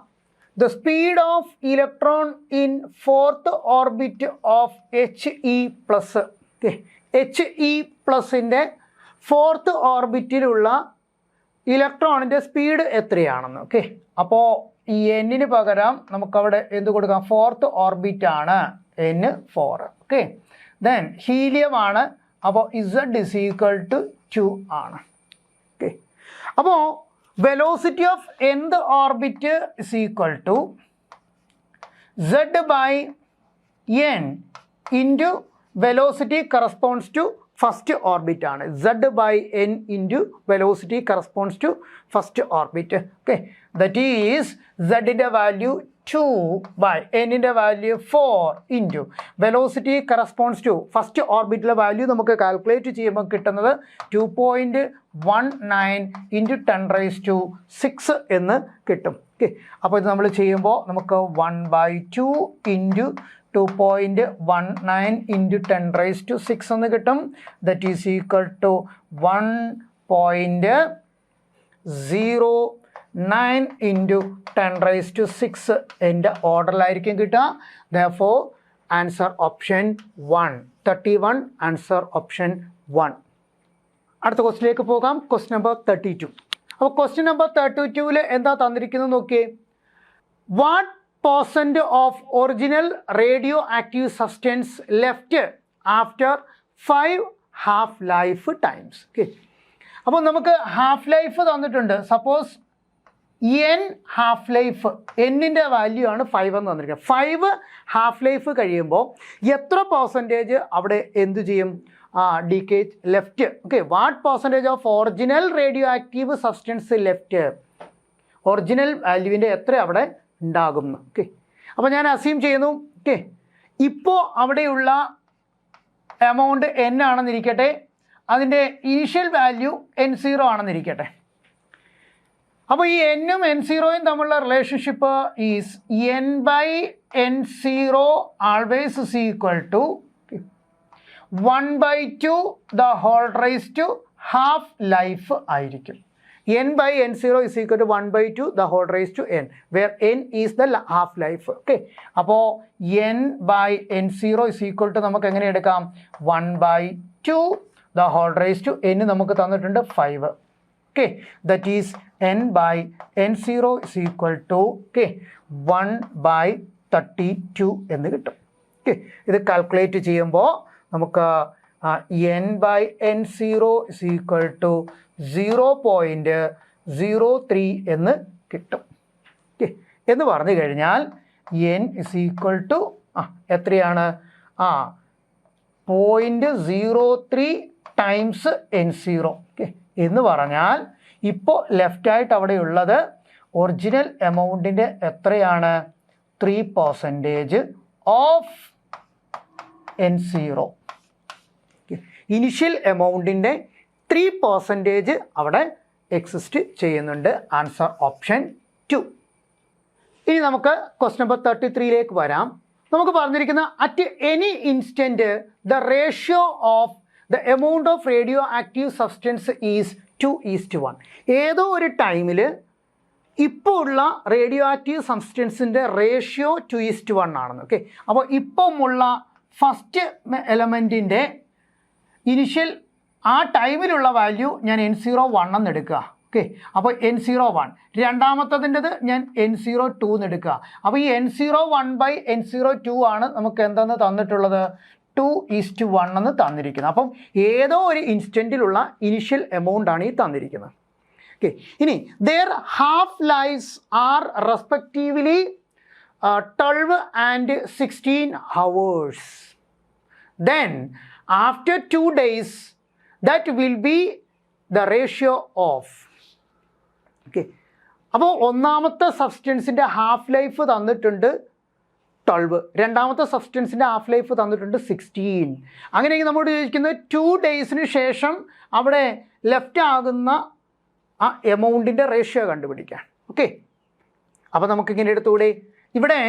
The speed of electron in 4th orbit of He+. He+ൻ്റെ 4th ഓർബിറ്റിലുള്ള ഇലക്ട്രോണിൻ്റെ സ്പീഡ് എത്രയാണെന്ന്. ഓക്കെ, അപ്പോൾ ഈ എന്നിന് പകരം നമുക്കവിടെ എന്ത് കൊടുക്കാം? 4th ഓർബിറ്റ് ആണ് N 4. ഓക്കെ, ദെൻ ഹീലിയം ആണ്. അപ്പോൾ Z = 2 ആണ്. ഓക്കെ, അപ്പോൾ velocity of nth orbit = Z/n into velocity corresponds to first orbit ആണ്. Z/n into velocity corresponds to first orbit. Okay, that is Z-ൻ്റെ വാല്യൂ 2 n-ൻ്റെ value 4 into velocity corresponds to first ഓർബിറ്റിലെ value നമുക്ക് calculate ചെയ്യുമ്പോൾ കിട്ടുന്നത് 2.19 into 10⁻6 എന്ന് കിട്ടും. Okay, അപ്പോൾ ഇത് നമ്മൾ ചെയ്യുമ്പോൾ നമുക്ക് 1/2 ഇൻറ്റു 2.19 ഇൻറ്റു 10⁻6 എന്ന് കിട്ടും. That is equal to 1.09 into 10⁻6 എൻ്റെ ഓർഡറിലായിരിക്കും കിട്ടുക. Therefore answer option 1, 31 answer option 1. അടുത്ത ക്വസ്റ്റിലേക്ക് പോകാം. Question number 32. അപ്പോൾ ക്വസ്റ്റ്യൻ നമ്പർ 32-ൽ എന്താ തന്നിരിക്കുന്നത് നോക്കിയേ. What % of original radioactive substance left after 5 half-life times. Okay, അപ്പോൾ നമുക്ക് ഹാഫ് ലൈഫ് തന്നിട്ടുണ്ട്. സപ്പോസ് n ഹാഫ് ലൈഫ്, എന്നിൻ്റെ വാല്യൂ ആണ് 5 എന്ന് തന്നിരിക്കുന്നത്. 5 ഹാഫ് ലൈഫ് കഴിയുമ്പോൾ എത്ര % അവിടെ എന്ത് ചെയ്യും? Decayed left. Okay, what % of original radioactive substance left, original വാല്യൂവിൻ്റെ എത്ര അവിടെ ഉണ്ടാകും. ഓക്കെ, അപ്പോൾ ഞാൻ അസ്യൂം ചെയ്യുന്നു. ഓക്കെ, ഇപ്പോൾ അവിടെയുള്ള എമൗണ്ട് n ആണെന്നിരിക്കട്ടെ, അതിൻ്റെ ഇനീഷ്യൽ വാല്യൂ n0 ആണെന്നിരിക്കട്ടെ. അപ്പോൾ ഈ n-ഉം n0-യും തമ്മിലുള്ള relationship is n/n0 always is equal to 1/2 the whole raise to half life ആയിരിക്കും. n/n0 is equal to 1/2 the whole raised to n, where n is the half life. Okay, അപ്പോൾ n/n0 is equal to നമുക്ക് എങ്ങനെ എടുക്കാം? 1/2 the whole raised to n നമുക്ക് തന്നിട്ടുണ്ട് 5. Okay, that is n/n0 is equal to 1/32 എന്ന് കിട്ടും. Okay, ഇത് കാൽക്കുലേറ്റ് ചെയ്യുമ്പോൾ നമുക്ക് n/n0 is equal to 0.03 എന്ന് കിട്ടും. ഓക്കെ, എന്ന് പറഞ്ഞു കഴിഞ്ഞാൽ n is equal to എത്രയാണ്? 0.03 ടൈംസ് n0. ഓക്കെ, എന്ന് പറഞ്ഞാൽ ഇപ്പോൾ ലെഫ്റ്റായിട്ട് അവിടെ ഉള്ളത് ഒറിജിനൽ എമൗണ്ടിൻ്റെ എത്രയാണ്? 3% ഓഫ് n0. ഇനിഷ്യൽ എമൗണ്ടിൻ്റെ 3% അവിടെ എക്സിസ്റ്റ് ചെയ്യുന്നുണ്ട്. Answer option 2. ഇനി നമുക്ക് ക്വസ്റ്റ്യൻ നമ്പർ 33-ലേക്ക് വരാം. നമുക്ക് പറഞ്ഞിരിക്കുന്ന at any instant the ratio of the amount of radio active substance is 2:1. ഏതോ ഒരു ടൈമിൽ ഇപ്പോൾ ഉള്ള റേഡിയോ ആക്റ്റീവ് സബ്സ്റ്റൻസിൻ്റെ റേഷ്യോ 2:1 ആണെന്ന്. ഓക്കെ, അപ്പോൾ ഇപ്പമുള്ള ഫസ്റ്റ് എലമെൻറ്റിൻ്റെ ഇനിഷ്യൽ ആ ടൈമിലുള്ള വാല്യൂ ഞാൻ n01 എന്ന് എടുക്കുക. ഓക്കെ, അപ്പോൾ n01. രണ്ടാമത്തതിൻ്റെത് ഞാൻ n02 എന്ന് എടുക്കുക. അപ്പോൾ ഈ n01/n02 ആണ് നമുക്ക് എന്തെന്ന് തന്നിട്ടുള്ളത്? 2:1 എന്ന് തന്നിരിക്കുന്നത്. അപ്പം ഏതോ ഒരു ഇൻസ്റ്റൻറ്റിലുള്ള ഇനിഷ്യൽ എമൗണ്ട് ആണ് ഈ തന്നിരിക്കുന്നത്. ഓക്കെ, ഇനി their half lives are respectively 12 and 16 hours. Then after 2 days that will be the ratio of. Okay, അപ്പോൾ ഒന്നാമത്തെ സബ്സ്റ്റൻസിൻ്റെ ഹാഫ് ലൈഫ് തന്നിട്ടുണ്ട് 12, രണ്ടാമത്തെ സബ്സ്റ്റൻസിൻ്റെ ഹാഫ് ലൈഫ് തന്നിട്ടുണ്ട് 16. അങ്ങനെയെങ്കിൽ നമ്മോട് ചോദിക്കുന്നത് 2 ഡേയ്സിന് ശേഷം അവിടെ ലെഫ്റ്റ് ആകുന്ന ആ എമൗണ്ടിൻ്റെ റേഷ്യോ കണ്ടുപിടിക്കാൻ. ഓക്കെ, അപ്പോൾ നമുക്കിങ്ങനെ എടുത്തുകൂടെ? ഇവിടെ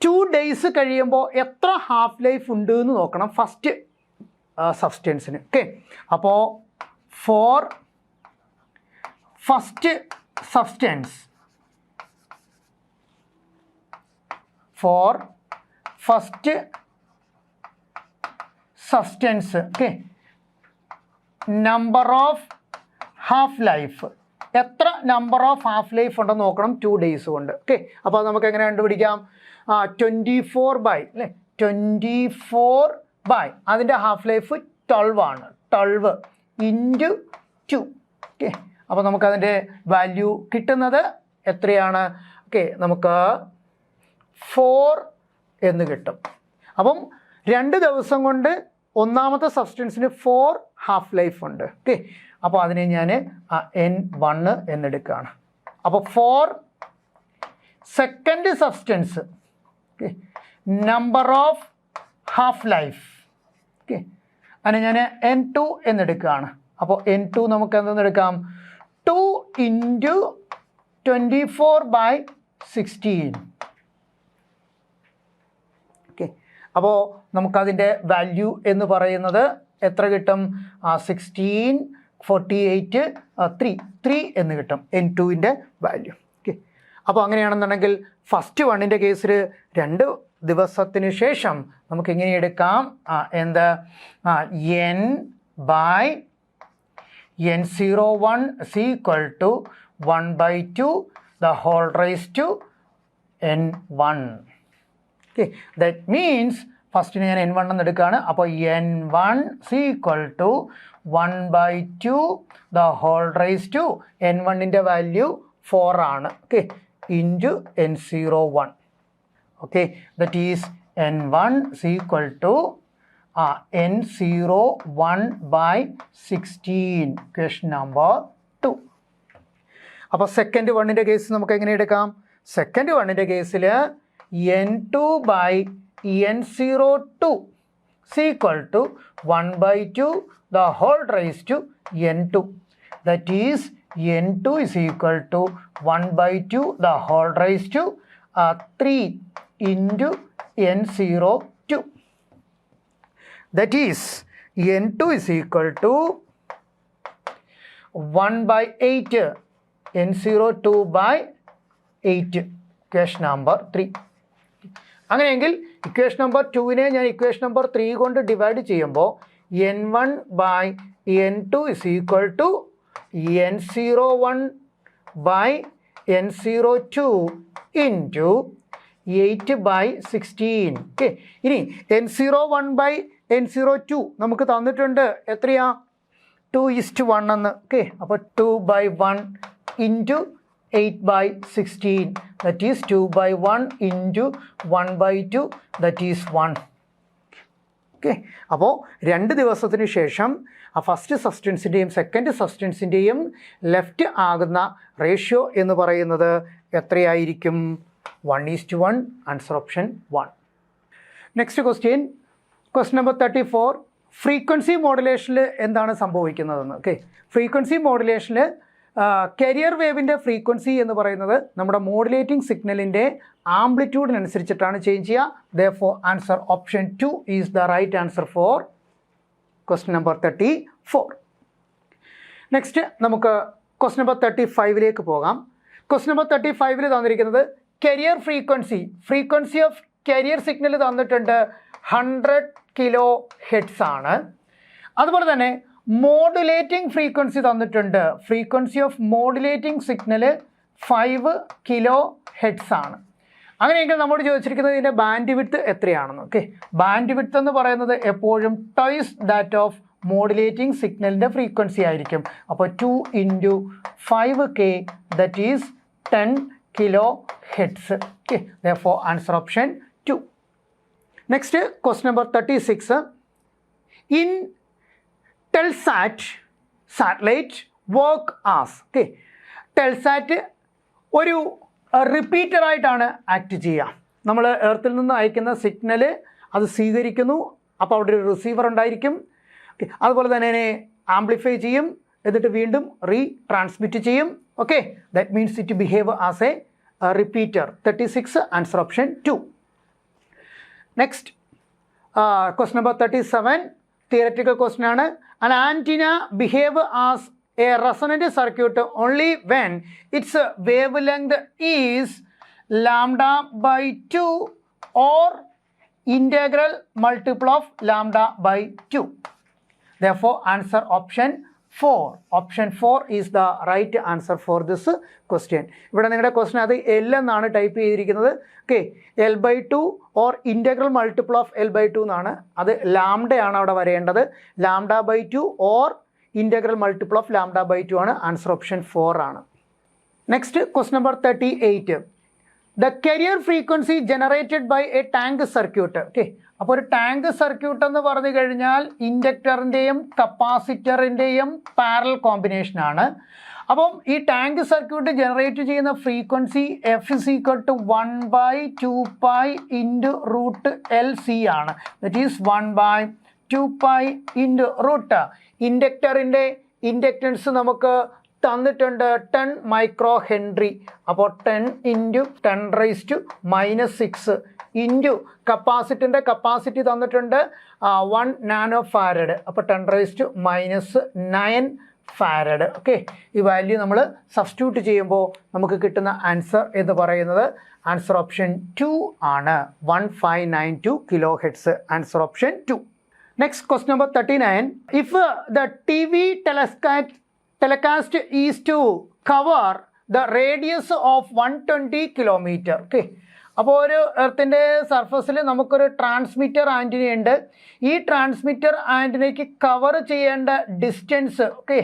2 ഡേയ്സ് കഴിയുമ്പോൾ എത്ര ഹാഫ് ലൈഫ് ഉണ്ട് എന്ന് നോക്കണം ഫസ്റ്റ് സബ്സ്റ്റൻസിന്. ഓക്കെ, അപ്പോൾ for first substance okay, number of half life, എത്ര നമ്പർ ഓഫ് ഹാഫ് ലൈഫ് ഉണ്ടെന്ന് നോക്കണം 2 days കൊണ്ട്. ഓക്കെ, അപ്പോൾ നമുക്ക് എങ്ങനെ കണ്ടുപിടിക്കാം? 24 ബൈ അല്ലേ, 24 ബൈ അതിൻ്റെ ഹാഫ് ലൈഫ് 12 ആണ്. 12 ഇൻറ്റു 2. ഓക്കെ, അപ്പോൾ നമുക്കതിൻ്റെ വാല്യൂ കിട്ടുന്നത് എത്രയാണ്? ഓക്കെ, നമുക്ക് 4 എന്ന് കിട്ടും. അപ്പം 2 ദിവസം കൊണ്ട് ഒന്നാമത്തെ സബ്സ്റ്റൻസിന് 4 ഹാഫ് ലൈഫ് ഉണ്ട്. ഓക്കെ, അപ്പോൾ അതിനെ ഞാൻ N1 എന്നെടുക്കുകയാണ്. അപ്പോൾ 4 second substance, okay, number of half life. Okay, അതിനെ ഞാൻ N2 എന്നെടുക്കുകയാണ്. അപ്പോൾ N2 നമുക്ക് എന്തെന്നെടുക്കാം? 2 ഇൻറ്റു 24 ബൈ 16. ഓക്കെ, അപ്പോൾ നമുക്കതിൻ്റെ വാല്യൂ എന്ന് പറയുന്നത് എത്ര കിട്ടും? 16 48 3 എന്ന് കിട്ടും N2ൻ്റെ വാല്യൂ. ഓക്കെ, അപ്പോൾ അങ്ങനെയാണെന്നുണ്ടെങ്കിൽ ഫസ്റ്റ് വണ്ണിൻ്റെ കേസിൽ 2 ദിവസത്തിന് ശേഷം നമുക്ക് എങ്ങനെ എടുക്കാം? എന്താ N by N01 is equal to 1/2 the whole raised to N1. Okay, that means first ഞാൻ N1 എന്ന് എടുക്കുകയാണ്. അപ്പോൾ N1 is equal to 1/2 the whole raised to N1ൻ്റെ വാല്യൂ 4 ആണ്. Okay, into N01. Okay, that is N1 is equal to N01 by 16. Question number 2. അപ്പോൾ second വണ്ണിൻ്റെ case നമുക്ക് എങ്ങനെ എടുക്കാം? സെക്കൻഡ് വണ്ണിൻ്റെ കേസിൽ N2 by N02 is equal to 1/2 the whole raised to N2. That is N2 is equal to 1/2 the whole raised to 3 into N02. That is N2 is equal to 1/8 N02 by 8. Question number 3. അങ്ങനെയെങ്കിൽ equation number 2നെ ഞാൻ equation number 3 കൊണ്ട് divide ചെയ്യുമ്പോൾ N1 by N2 is equal to N01 by N02 into 8 by 16. Okay, ഇനി N01 by N02 നമുക്ക് തന്നിട്ടുണ്ട് എത്രയാ? 2:1 എന്ന്. Okay, അപ്പോൾ 2/1 into 8 by 16, that is 2/1 into 1/2, that is 1. Okay, അപ്പോൾ 2 ദിവസത്തിന് ശേഷം ആ ഫസ്റ്റ് സബ്സ്റ്റൻസിൻ്റെയും സെക്കൻഡ് സബ്സ്റ്റൻസിൻ്റെയും ലെഫ്റ്റ് ആകുന്ന റേഷ്യോ എന്ന് പറയുന്നത് എത്രയായിരിക്കും? 1:1. Answer option 1. Next question number 34. Frequency മോഡുലേഷനിൽ എന്താണ് സംഭവിക്കുന്നതെന്ന്. ഓക്കെ, ഫ്രീക്വൻസി മോഡുലേഷനിൽ കരിയർ വേവിൻ്റെ ഫ്രീക്വൻസി എന്ന് പറയുന്നത് നമ്മുടെ മോഡുലേറ്റിംഗ് സിഗ്നലിൻ്റെ ആംപ്ലിറ്റ്യൂഡിനനുസരിച്ചിട്ടാണ് ചേഞ്ച് ചെയ്യുക. Therefore answer option 2 is the right answer for question number 34. Next നമുക്ക് ക്വസ്റ്റ്യൻ നമ്പർ 35ലേക്ക് പോകാം. ക്വസ്റ്റ്യൻ നമ്പർ 35ൽ തന്നിരിക്കുന്നത് carrier frequency of carrier signal തന്നിട്ടുണ്ട് 100 kHz ആണ്. അതുപോലെ തന്നെ മോഡുലേറ്റിംഗ് ഫ്രീക്വൻസി തന്നിട്ടുണ്ട്. Frequency of modulating signal 5 kHz ആണ്. അങ്ങനെയെങ്കിൽ നമ്മോട് ചോദിച്ചിരിക്കുന്നത് ഇതിൻ്റെ ബാൻഡ് വിഡ്ത്ത് എത്രയാണെന്ന്. ഓക്കെ, ബാൻഡ് വിഡ്ത്ത് എന്ന് പറയുന്നത് എപ്പോഴും ടോയ്സ് ദാറ്റ് ഓഫ് മോഡുലേറ്റിംഗ് സിഗ്നലിൻ്റെ ഫ്രീക്വൻസി ആയിരിക്കും. അപ്പോൾ 2 into 5K, that is 10 kHz. Okay, therefore answer option 2. Next question number 36. Intelsat satellite work as. Okay, ടെൽസാറ്റ് ഒരു റിപ്പീറ്ററായിട്ടാണ് ആക്ട് ചെയ്യുക. നമ്മൾ എർത്തിൽ നിന്ന് അയക്കുന്ന സിഗ്നൽ അത് സ്വീകരിക്കുന്നു. അപ്പോൾ അവിടെ ഒരു റിസീവർ ഉണ്ടായിരിക്കും. ഓക്കെ, അതുപോലെ തന്നെ അതിനെ ആംപ്ലിഫൈ ചെയ്യും, എന്നിട്ട് വീണ്ടും ട്രാൻസ്മിറ്റ് ചെയ്യും. Okay, that means it behave as A repeater. 36 answer option 2. Next question number 37. Theoretical question ആണ്. An antenna behave as a resonant circuit only when its wavelength is λ/2 or integral multiple of λ/2. Therefore answer option 4. Option 4 is the right answer for this question. ഇവിടെ നിങ്ങളുടെ question അത് L എന്നാണ് type ചെയ്തിരിക്കുന്നത്. Okay, L/2 or integral multiple of L/2 എന്നാണ്. അത് ലാംഡയാണ് അവിടെ വരേണ്ടത്. λ/2 or integral multiple of λ/2 ആണ്. ആൻസർ ഓപ്ഷൻ 4 ആണ്. Next question number 38. The carrier frequency generated by a tank circuit. Okay, അപ്പോൾ ഒരു ടാങ്ക് സർക്യൂട്ട് എന്ന് പറഞ്ഞു കഴിഞ്ഞാൽ ഇൻഡക്ടറിൻ്റെയും കപ്പാസിറ്ററിൻ്റെയും പാരലൽ കോമ്പിനേഷനാണ്. അപ്പം ഈ ടാങ്ക് സർക്യൂട്ട് ജനറേറ്റ് ചെയ്യുന്ന ഫ്രീക്വൻസി F = 1/2π × √LC ആണ്. ദറ്റ് ഈസ് 1/2π × ഇൻഡക്ടറിൻ്റെ ഇൻഡക്റ്റൻസ് നമുക്ക് തന്നിട്ടുണ്ട് 10 മൈക്രോ ഹെൻറി. അപ്പോൾ 10 × 10⁻⁻6 ഇൻറ്റു കപ്പാസിറ്ററിൻ്റെ കപ്പാസിറ്റി തന്നിട്ടുണ്ട് 1 നാനോ ഫാരഡ്. അപ്പോൾ 10⁻�9 ഫാരഡ്. ഓക്കെ, ഈ വാല്യൂ നമ്മൾ സബ്സ്റ്റിറ്റ്യൂട്ട് ചെയ്യുമ്പോൾ നമുക്ക് കിട്ടുന്ന ആൻസർ എന്ന് പറയുന്നത് ആൻസർ ഓപ്ഷൻ 2 ആണ്. 1592 kilo hertz. Answer option 2. Next question number 39. If the TV telecast is to cover the radius of 120 kilometer. Okay, അപ്പോൾ ഒരു എർത്തിൻ്റെ സർഫസിൽ നമുക്കൊരു ട്രാൻസ്മിറ്റർ ആൻറ്റിന ഉണ്ട്. ഈ ട്രാൻസ്മിറ്റർ ആൻറ്റിനയ്ക്ക് കവർ ചെയ്യേണ്ട ഡിസ്റ്റൻസ്, ഓക്കെ,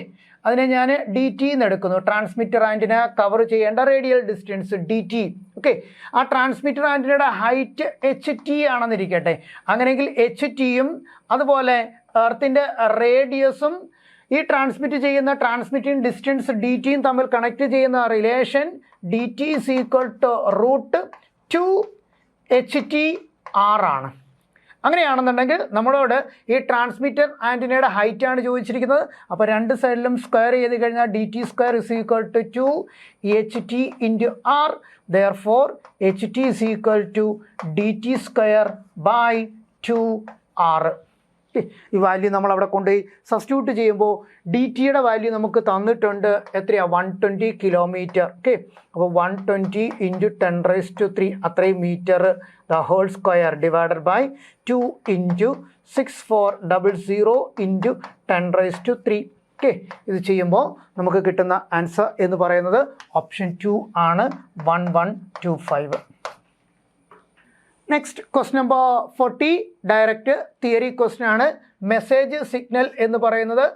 അതിനെ ഞാൻ DT എന്ന് എടുക്കുന്നു. ട്രാൻസ്മിറ്റർ ആൻറ്റിന കവർ ചെയ്യേണ്ട റേഡിയൽ ഡിസ്റ്റൻസ് DT. ഓക്കെ, ആ ട്രാൻസ്മിറ്റർ ആൻറ്റിനയുടെ ഹൈറ്റ് HT ആണെന്നിരിക്കട്ടെ. അങ്ങനെയെങ്കിൽ HTയും അതുപോലെ എർത്തിൻ്റെ റേഡിയസും ഈ ട്രാൻസ്മിറ്റ് ചെയ്യുന്ന ട്രാൻസ്മിറ്റിംഗ് ഡിസ്റ്റൻസ് DTയും തമ്മിൽ കണക്ട് ചെയ്യുന്ന റിലേഷൻ DT = √2HTR ആണ്. അങ്ങനെയാണെന്നുണ്ടെങ്കിൽ നമ്മളോട് ഈ ട്രാൻസ്മിറ്റർ ആൻറ്റിനയുടെ ഹൈറ്റ് ആണ് ചോദിച്ചിരിക്കുന്നത്. അപ്പോൾ രണ്ട് സൈഡിലും സ്ക്വയർ ചെയ്ത് കഴിഞ്ഞാൽ DT² = 2HT × R. Therefore HT = DT²/2R. ഈ വാല്യൂ നമ്മൾ അവിടെ കൊണ്ടുപോയി സബ്സ്റ്റിറ്റ്യൂട്ട് ചെയ്യുമ്പോൾ DTയുടെ വാല്യൂ നമുക്ക് തന്നിട്ടുണ്ട് എത്രയാണ്? 120 കിലോമീറ്റർ. ഓക്കെ, അപ്പോൾ 120 × 10⁻³ അത്രയും metre the whole square divided by 2 × 6400 × 10⁻³. Okay, ഇത് ചെയ്യുമ്പോൾ നമുക്ക് കിട്ടുന്ന ആൻസർ എന്ന് പറയുന്നത് ഓപ്ഷൻ 2 ആണ്. 1125. Next question number 40 direct theory question ആണ്. മെസ്സേജ് സിഗ്നൽ എന്ന് പറയുന്നത്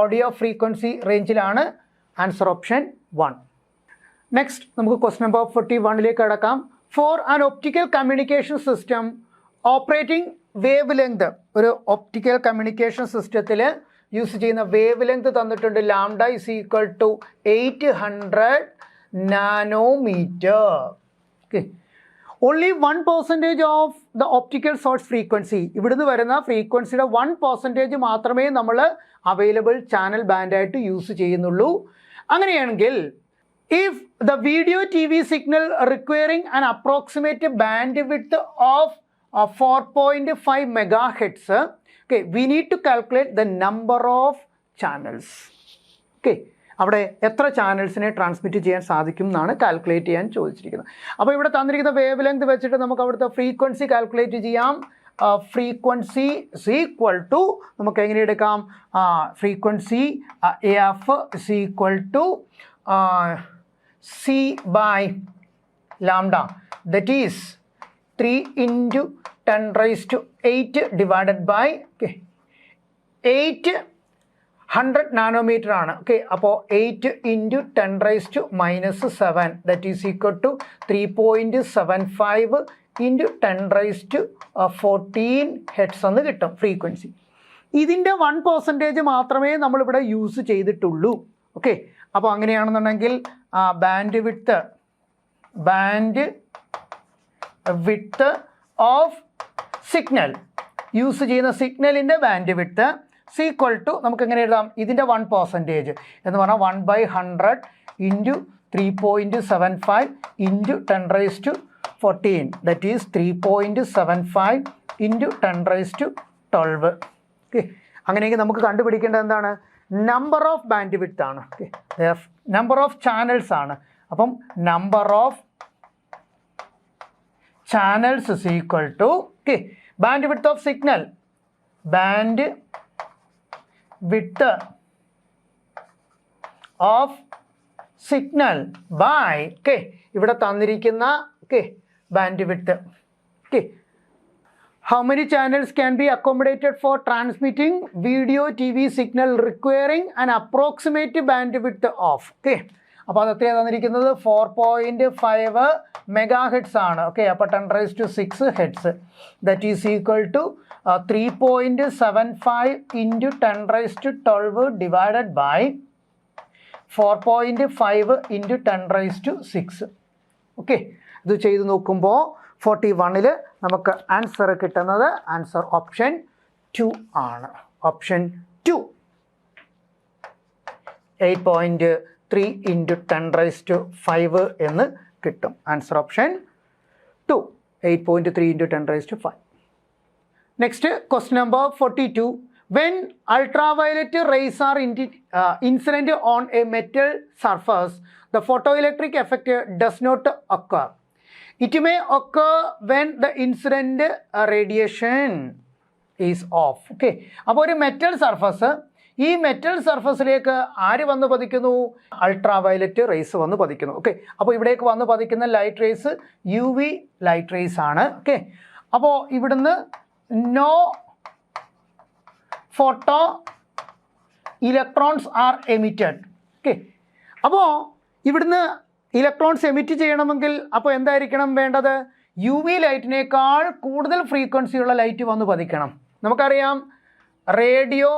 ഓഡിയോ ഫ്രീക്വൻസി റേഞ്ചിലാണ്. Answer option 1. നെക്സ്റ്റ് നമുക്ക് ക്വസ്റ്റ്യൻ നമ്പർ 41ലേക്ക് കടക്കാം. For an optical communication system operating wave length. ഒരു ഒപ്റ്റിക്കൽ കമ്മ്യൂണിക്കേഷൻ സിസ്റ്റത്തിൽ യൂസ് ചെയ്യുന്ന വേവ് ലെങ്ത് തന്നിട്ടുണ്ട്. λ = 800 nanometre. Okay, only 1% of the optical source frequency. ഇവിടുന്ന് വരുന്ന ഫ്രീക്വൻസിയുടെ 1% മാത്രമേ നമ്മൾ അവൈലബിൾ ചാനൽ ബാൻഡായിട്ട് യൂസ് ചെയ്യുന്നുള്ളൂ. അങ്ങനെയാണെങ്കിൽ if the video TV signal requiring an approximate band width of 4.5 MHz, okay, we need to calculate the number of channels. Okay, അവിടെ എത്ര ചാനൽസിനെ transmit ചെയ്യാൻ സാധിക്കും എന്നാണ് കാൽക്കുലേറ്റ് ചെയ്യാൻ ചോദിച്ചിരിക്കുന്നത്. അപ്പോൾ ഇവിടെ തന്നിരിക്കുന്ന വേവ് ലെങ്ത് വെച്ചിട്ട് നമുക്ക് അവിടുത്തെ ഫ്രീക്വൻസി കാൽക്കുലേറ്റ് ചെയ്യാം. ഫ്രീക്വൻസി = നമുക്ക് എങ്ങനെ എടുക്കാം? Frequency AF = C/λ, that is 3 × 10⁸8 divided by 800 nanometre ആണ്. ഓക്കെ, അപ്പോൾ 8 × 10⁻⁻7 that is equal to 3.75 × 10⁻14 hertz എന്ന് കിട്ടും ഫ്രീക്വൻസി. ഇതിൻ്റെ 1% മാത്രമേ നമ്മളിവിടെ യൂസ് ചെയ്തിട്ടുള്ളൂ. ഓക്കെ, അപ്പോൾ അങ്ങനെയാണെന്നുണ്ടെങ്കിൽ band width of signal, use ചെയ്യുന്ന സിഗ്നലിൻ്റെ ബാൻഡ് വിഡ്ത്ത് = നമുക്ക് എങ്ങനെ എഴുതാം? ഇതിൻ്റെ 1% എന്ന് പറഞ്ഞാൽ 1/100 × 3.75 × 10⁻14 ദറ്റ് ഈസ് 3.75 × 10⁻12. ഓക്കെ, അങ്ങനെയെങ്കിൽ നമുക്ക് കണ്ടുപിടിക്കേണ്ടത് എന്താണ്? നമ്പർ ഓഫ് ബാൻഡ് വിഡ്ത്ത് ആണ്. ഓക്കെ, നമ്പർ ഓഫ് ചാനൽസ് ആണ്. അപ്പം number of channels = okay, bandwidth of signal, bandwidth of signal by ഇവിടെ തന്നിരിക്കുന്ന bandwidth. How many channels can be accommodated for transmitting video TV signal requiring an approximate bandwidth of അപ്പോൾ അത് എത്രയാണ് തന്നിരിക്കുന്നത് 4.5 മെഗാഹെഡ്സ് ആണ്. അപ്പോൾ 10⁻6 hertz that is equal to 3.75 into 10⁻12 divided by 4.5 into 10⁻6. ഇത് ചെയ്ത് നോക്കുമ്പോൾ 41-ൽ നമുക്ക് ആൻസർ കിട്ടുന്നത് ആൻസർ ഓപ്ഷൻ 2 ആണ്. ഓപ്ഷൻ 2 8.3 ഇൻറ്റു 10⁵ എന്ന് കിട്ടും. Answer option 2 8.3 into 10⁵. Next question number 42. When ultraviolet rays are incident on a metal surface, the photoelectric effect does not occur. It may occur when the incident radiation is off. അപ്പോൾ ഒരു metal surface, ഈ metal സർഫസിലേക്ക് ആര് വന്ന് പതിക്കുന്നു? Ultraviolet raise വന്ന് പതിക്കുന്നു. അപ്പോൾ ഇവിടേക്ക് വന്ന് പതിക്കുന്ന light rays UV light rays ആണ്. അപ്പോൾ ഇവിടുന്ന് no photoelectrons are emitted. അപ്പോൾ ഇവിടുന്ന് ഇലക്ട്രോൺസ് എമിറ്റ് ചെയ്യണമെങ്കിൽ അപ്പോൾ എന്തായിരിക്കണം വേണ്ടത്? UV ലൈറ്റിനേക്കാൾ കൂടുതൽ ഫ്രീക്വൻസിയുള്ള ലൈറ്റ് വന്ന് പതിക്കണം. നമുക്കറിയാം radio,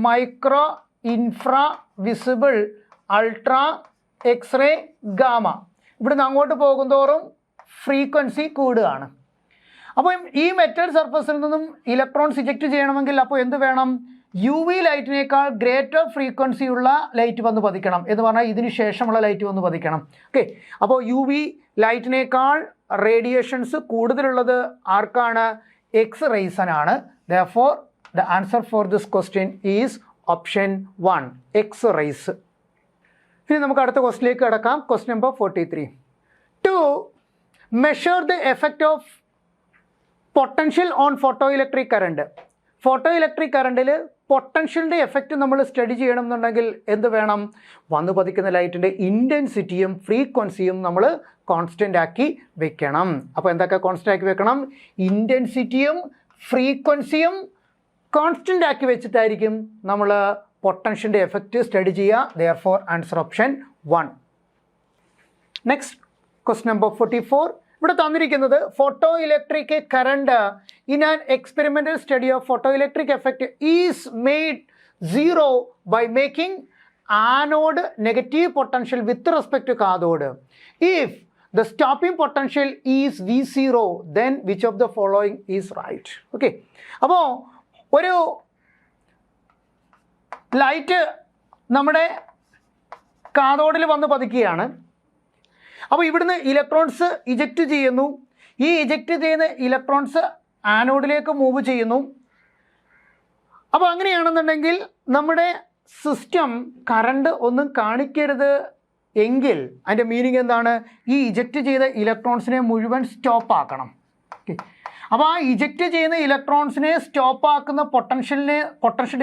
micro, infra, visible, ultra, x ray, gamma. ഇവിടുന്ന് അങ്ങോട്ട് പോകുന്തോറും ഫ്രീക്വൻസി കൂടുകയാണ്. അപ്പം ഈ മെറ്റൽ സർഫസിൽ നിന്നും ഇലക്ട്രോൺസ് ഇജക്റ്റ് ചെയ്യണമെങ്കിൽ അപ്പോൾ എന്ത് വേണം? UV ലൈറ്റിനേക്കാൾ ഗ്രേറ്റർ ഫ്രീക്വൻസി ഉള്ള ലൈറ്റ് വന്ന് പതിക്കണം എന്ന് പറഞ്ഞാൽ ഇതിന് ശേഷമുള്ള ലൈറ്റ് വന്ന് പതിക്കണം. അപ്പോൾ UV ലൈറ്റിനേക്കാൾ റേഡിയേഷൻസ് കൂടുതലുള്ളത് ആർക്കാണ്? എക്സ് റേസിനാണ്. Therefore the answer for this question is option 1 X rays. ഇനി നമുക്ക് അടുത്ത ക്വസ്റ്റിലേക്ക് കിടക്കാം. Question number 43. To measure the effect of potential on photoelectric current. Photo electric കറണ്ടിൽ പൊട്ടൻഷ്യലിൻ്റെ എഫക്റ്റ് നമ്മൾ സ്റ്റഡി ചെയ്യണം എന്നുണ്ടെങ്കിൽ എന്ത് വേണം? വന്ന് പതിക്കുന്ന ലൈറ്റിൻ്റെ ഇൻറ്റൻസിറ്റിയും ഫ്രീക്വൻസിയും നമ്മൾ കോൺസ്റ്റൻ്റ് ആക്കി വെക്കണം. അപ്പോൾ എന്തൊക്കെ കോൺസ്റ്റൻ്റ് ആക്കി വെക്കണം? ഇൻറ്റൻസിറ്റിയും ഫ്രീക്വൻസിയും കോൺസ്റ്റൻ്റ് ആക്കി വെച്ചിട്ടായിരിക്കും നമ്മൾ പൊട്ടൻഷ്യലിൻ്റെ എഫക്റ്റ് സ്റ്റഡി ചെയ്യുക. Therefore answer option 1. Next question number 44. ഇവിടെ തന്നിരിക്കുന്നത് photo electric current in an experimental study of photo electric effect is made 0 by making anode negative potential with respect to cathode. If the stopping potential is V0 then which of the following is right. അപ്പോൾ ഒരു light നമ്മുടെ കാഥോഡിൽ വന്ന് പതിക്കുകയാണ്. അപ്പോൾ ഇവിടുന്ന് electrons eject ചെയ്യുന്നു. ഈ eject ചെയ്യുന്ന electrons ആനോഡിലേക്ക് move ചെയ്യുന്നു. അപ്പോൾ അങ്ങനെയാണെന്നുണ്ടെങ്കിൽ നമ്മുടെ സിസ്റ്റം കറണ്ട് ഒന്നും കാണിക്കരുത് എങ്കിൽ അതിൻ്റെ മീനിങ് എന്താണ്? ഈ ഇജക്റ്റ് ചെയ്ത ഇലക്ട്രോൺസിനെ മുഴുവൻ സ്റ്റോപ്പ് ആക്കണം. അപ്പോൾ ആ ഇജക്റ്റ് ചെയ്യുന്ന ഇലക്ട്രോൺസിനെ സ്റ്റോപ്പ് ആക്കുന്ന പൊട്ടൻഷ്യൽ